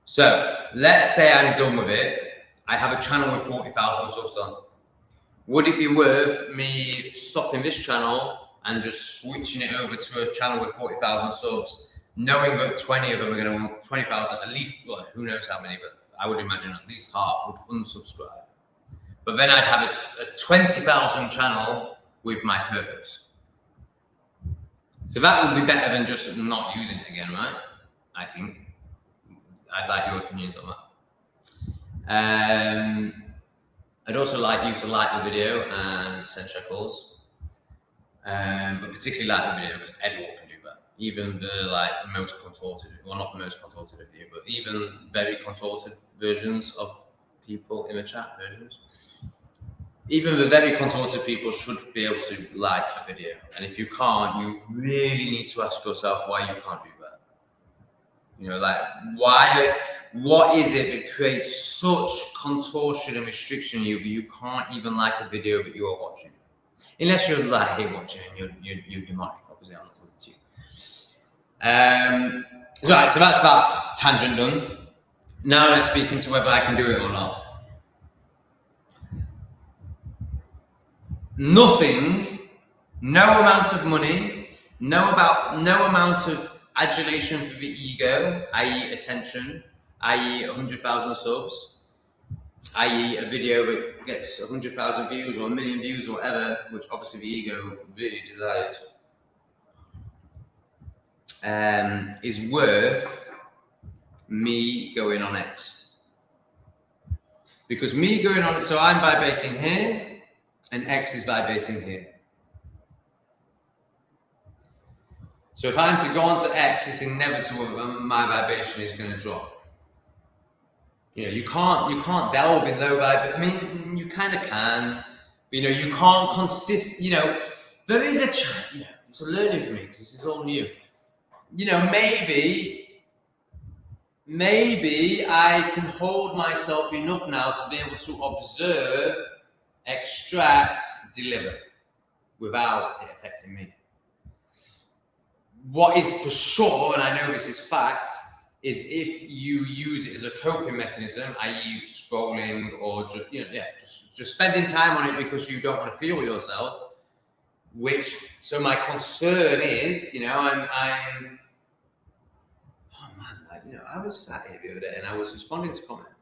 So let's say I'm done with it. I have a channel with 40,000 subs on. Would it be worth me stopping this channel and just switching it over to a channel with 40,000 subs, knowing that 20 of them are going to 20,000, at least, well, who knows how many, but I would imagine at least half would unsubscribe. But then I'd have a 20,000 channel with my purpose. So that would be better than just not using it again, right? I think. I'd like your opinions on that. I'd also like you to like the video and send shekels. But particularly like the video because everyone can do that. Even the most contorted, well, not the most contorted of you, but even very contorted versions of people in the chat versions. Even the very contorted people should be able to like a video. And if you can't, you really need to ask yourself why you can't do that. You know, like, what is it that creates such contortion and restriction in you that you can't even like a video that you are watching? Unless you're like, hey, watching and you're demonic. Obviously, I'm not talking to you. Right, so that's that tangent done. Now let's speak into whether I can do it or not. Nothing, no amount of money, no amount of adulation for the ego, i.e. attention, i.e. 100,000 subs, i.e. a video that gets 100,000 views or 1 million views or whatever, which obviously the ego really desires, is worth me going on X. Because me going on, so I'm vibrating here, and X is vibrating here. So if I'm to go on to X, it's inevitable that my vibration is going to drop. You know, you can't delve in low vibration. I mean, you kind of can. But, you know, you can't consist. You know, there is a chance. You know, it's a learning for me because this is all new. You know, maybe I can hold myself enough now to be able to observe, extract, deliver without it affecting me. What is for sure, and I know this is fact, is if you use it as a coping mechanism, i.e. scrolling or just, you know, just spending time on it because you don't want to feel yourself, so my concern is, you know, I'm oh man, like, you know, I was sat here the other day and I was responding to comments.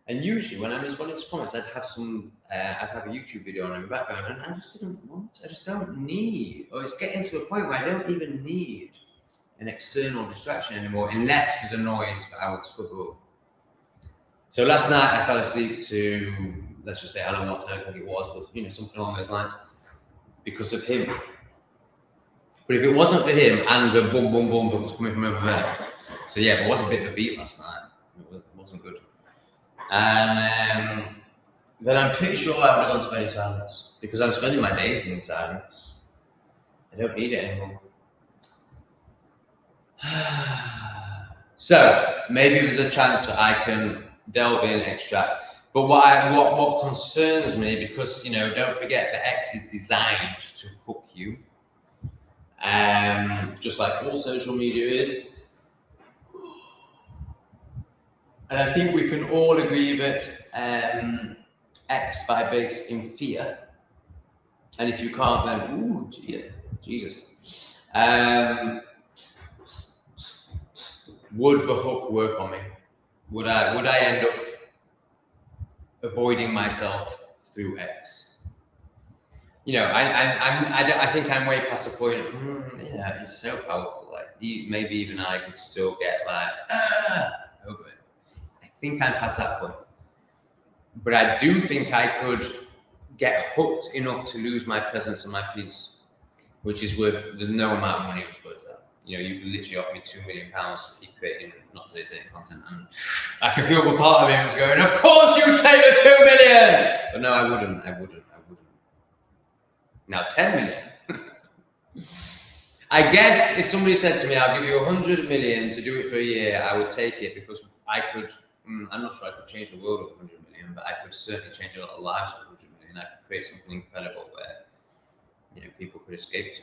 And usually when I'm responding to comments, I'd have a YouTube video on in the background, and I just didn't want, I just don't need, or it's getting to a point where I don't even need an external distraction anymore, unless there's a noise that I would cover up. So last night I fell asleep to, let's just say Alan Watts, I don't think it was, but you know, something along those lines, because of him. But if it wasn't for him and the boom, boom, boom that was coming from over there. So yeah, there was a bit of a beat last night. It wasn't good. And then I'm pretty sure I would have gone to bed in silence because I'm spending my days in silence. I don't need it anymore. So maybe there's a chance that I can delve in, extract. But what concerns me, because don't forget that X is designed to hook you, just like all social media is. And I think we can all agree that X vibrates in fear. And if you can't, then ooh, Jesus. Would the hook work on me? Would I end up avoiding myself through X? I think I'm way past the point. It's so powerful. Like maybe even I could still get like over it. I think I'm past that point. But I do think I could get hooked enough to lose my presence and my peace, which is worth. There's no amount of money which is worth that. You literally offer me £2 million to keep creating not today's content, and I can feel the part of me was going, "Of course you take the 2 million!" But no, I wouldn't. Now 10 million. I guess if somebody said to me, "I'll give you 100 million to do it for a year," I would take it because I could. I'm not sure I could change the world with 100 million, but I could certainly change a lot of lives with 100 million. I could create something incredible where people could escape to.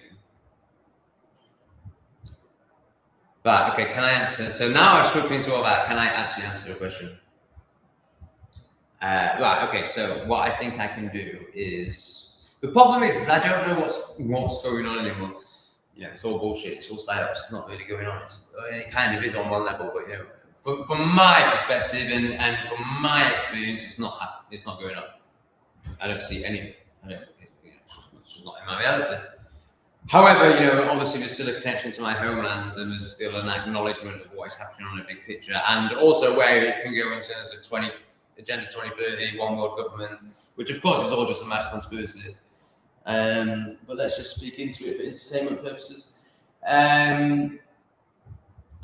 Right, okay, can I answer? So now I've spoken into all that, can I actually answer a question? Right, okay, so what I think I can do is, the problem is I don't know what's going on anymore. It's all bullshit, it's all psyops, it's not really going on. It kind of is on one level, but from my perspective and from my experience, it's not going on. I don't see any, it's just not in my reality. However, obviously there's still a connection to my homelands, and there's still an acknowledgement of what is happening on a big picture, and also where it can go in terms of Agenda 2030, one world government, which of course is all just a mad conspiracy. But let's just speak into it for entertainment purposes.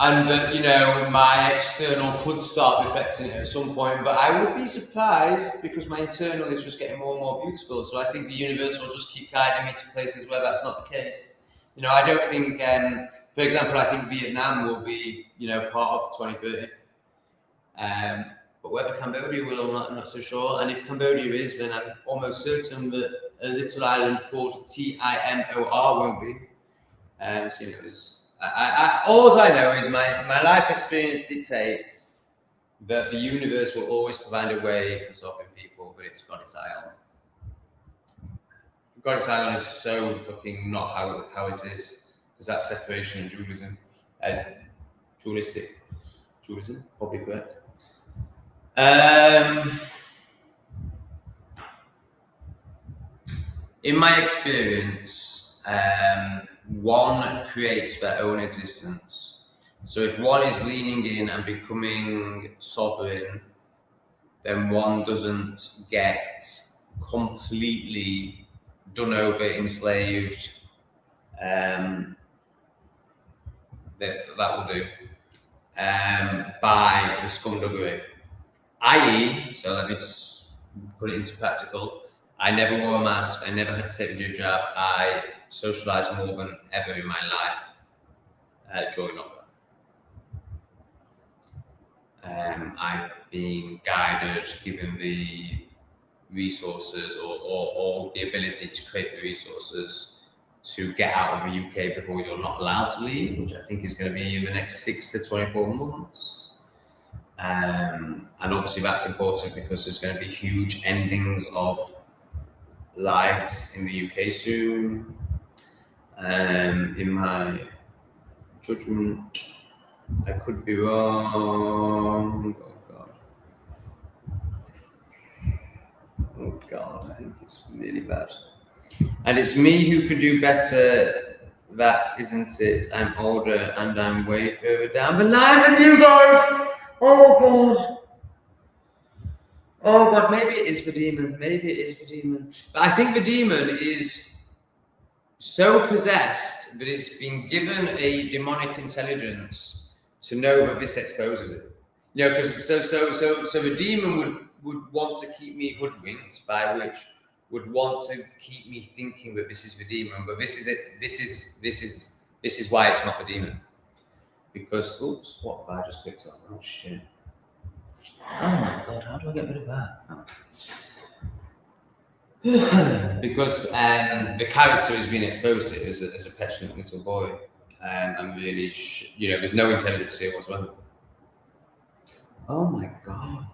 And that, my external could start reflecting it at some point, but I would be surprised because my internal is just getting more and more beautiful. So I think the universe will just keep guiding me to places where that's not the case. I don't think, for example, I think Vietnam will be, part of 2030. But whether Cambodia will, I'm not so sure. And if Cambodia is, then I'm almost certain that a little island called Timor won't be. All I know is my life experience dictates that the universe will always provide a way for solving people, but it's got its eye on. Got its eye on is so fucking not how it is, because that's separation and dualism. Dualism, probably correct. In my experience, one creates their own existence. So if one is leaning in and becoming sovereign, then one doesn't get completely done over, enslaved. That will do. By the skullduggery. I.e., so let me just put it into practical, I never wore a mask, I never had to take a jab, I socialised more than ever in my life during lockdown. I've been guided, given the resources or the ability to create the resources to get out of the UK before you're not allowed to leave, which I think is going to be in the next 6 to 24 months. And obviously that's important because there's going to be huge endings of lives in the UK soon. In my judgment, I could be wrong. Oh God, I think it's really bad. And it's me who can do better. That isn't it. I'm older and I'm way further down the line than you guys. Oh God. Oh God, maybe it is the demon. Maybe it is the demon. But I think the demon is so possessed that it's been given a demonic intelligence to know that this exposes it. You know, because so the demon would want to keep me hoodwinked, by which would want to keep me thinking that this is the demon, but this is it. This is why it's not the demon. Because oops, what have I just picked up? Oh shit! Oh my god, how do I get rid of that? Oh. Because the character has been exposed to it as a petulant little boy, and really, you know, there's no intelligence here whatsoever. Oh my god.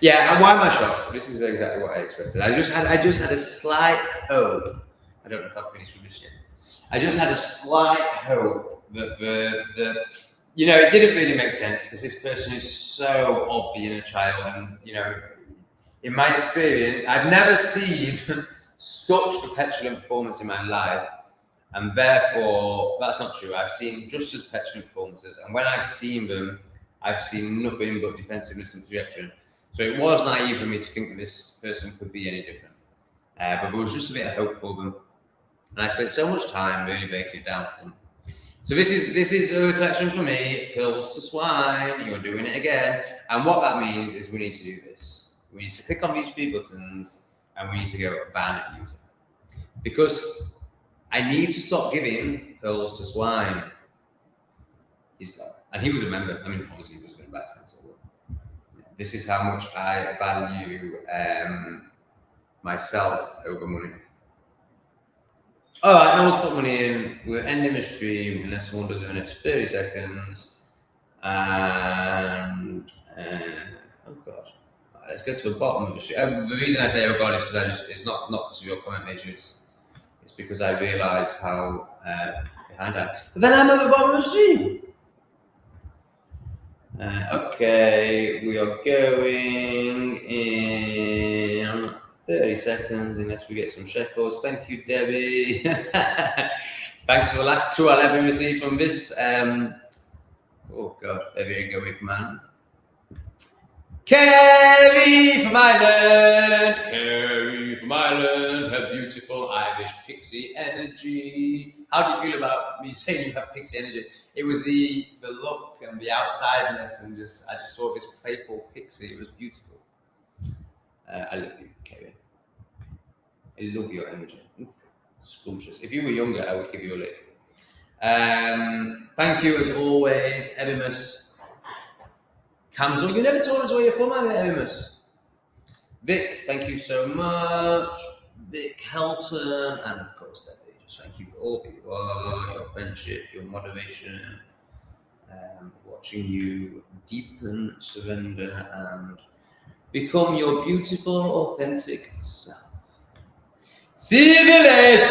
Yeah, and why am I shocked? This is exactly what I expected. I just had a slight hope. I don't know if I've finished with this yet. I just had a slight hope that the you know, it didn't really make sense because this person is so of the inner child, and you know, in my experience, I've never seen such a petulant performance in my life, and therefore that's not true. I've seen just as petulant performances, and when I've seen them, I've seen nothing but defensiveness and projection. So it was naive for me to think that this person could be any different, but there was just a bit of hope for them, and I spent so much time really breaking it down for them. So this is a reflection for me. Pills to swine. You're doing it again, and what that means is we need to do this. We need to click on these 3 buttons, and we need to go ban user, because I need to stop giving pills to swine. He's black, and he was a member. I mean, obviously he was going to back to cancel. This is how much I value myself over money. All right, now let's put money in. We're ending the stream unless someone does it in the next 30 seconds. And oh god, let's get to the bottom of the stream. The reason I say oh god is because it's not because of your comment, Major. It's because I realise how behind I am. But then I'm at the bottom of the stream. Okay, we are going in 30 seconds unless we get some shekels. Thank you, Debbie. Thanks for the last 2 I'll ever receive from this. Oh God, there you go, big man. Kerry from Ireland, Kerry from Ireland, her beautiful Irish pixie energy. How do you feel about me saying you have pixie energy? It was the look and the outsideness, and I just saw this playful pixie. It was beautiful. I love you, Kerry. I love your energy. Scrumptious. If you were younger, I would give you a lick. Thank you as always, Evimus. Camzo, you never told us where you're from, Evimus. Vic, thank you so much. Vic Helton, and of course, Debbie. Just thank you for all that you are, your friendship, your moderation, watching you deepen, surrender, and become your beautiful, authentic self. See you later.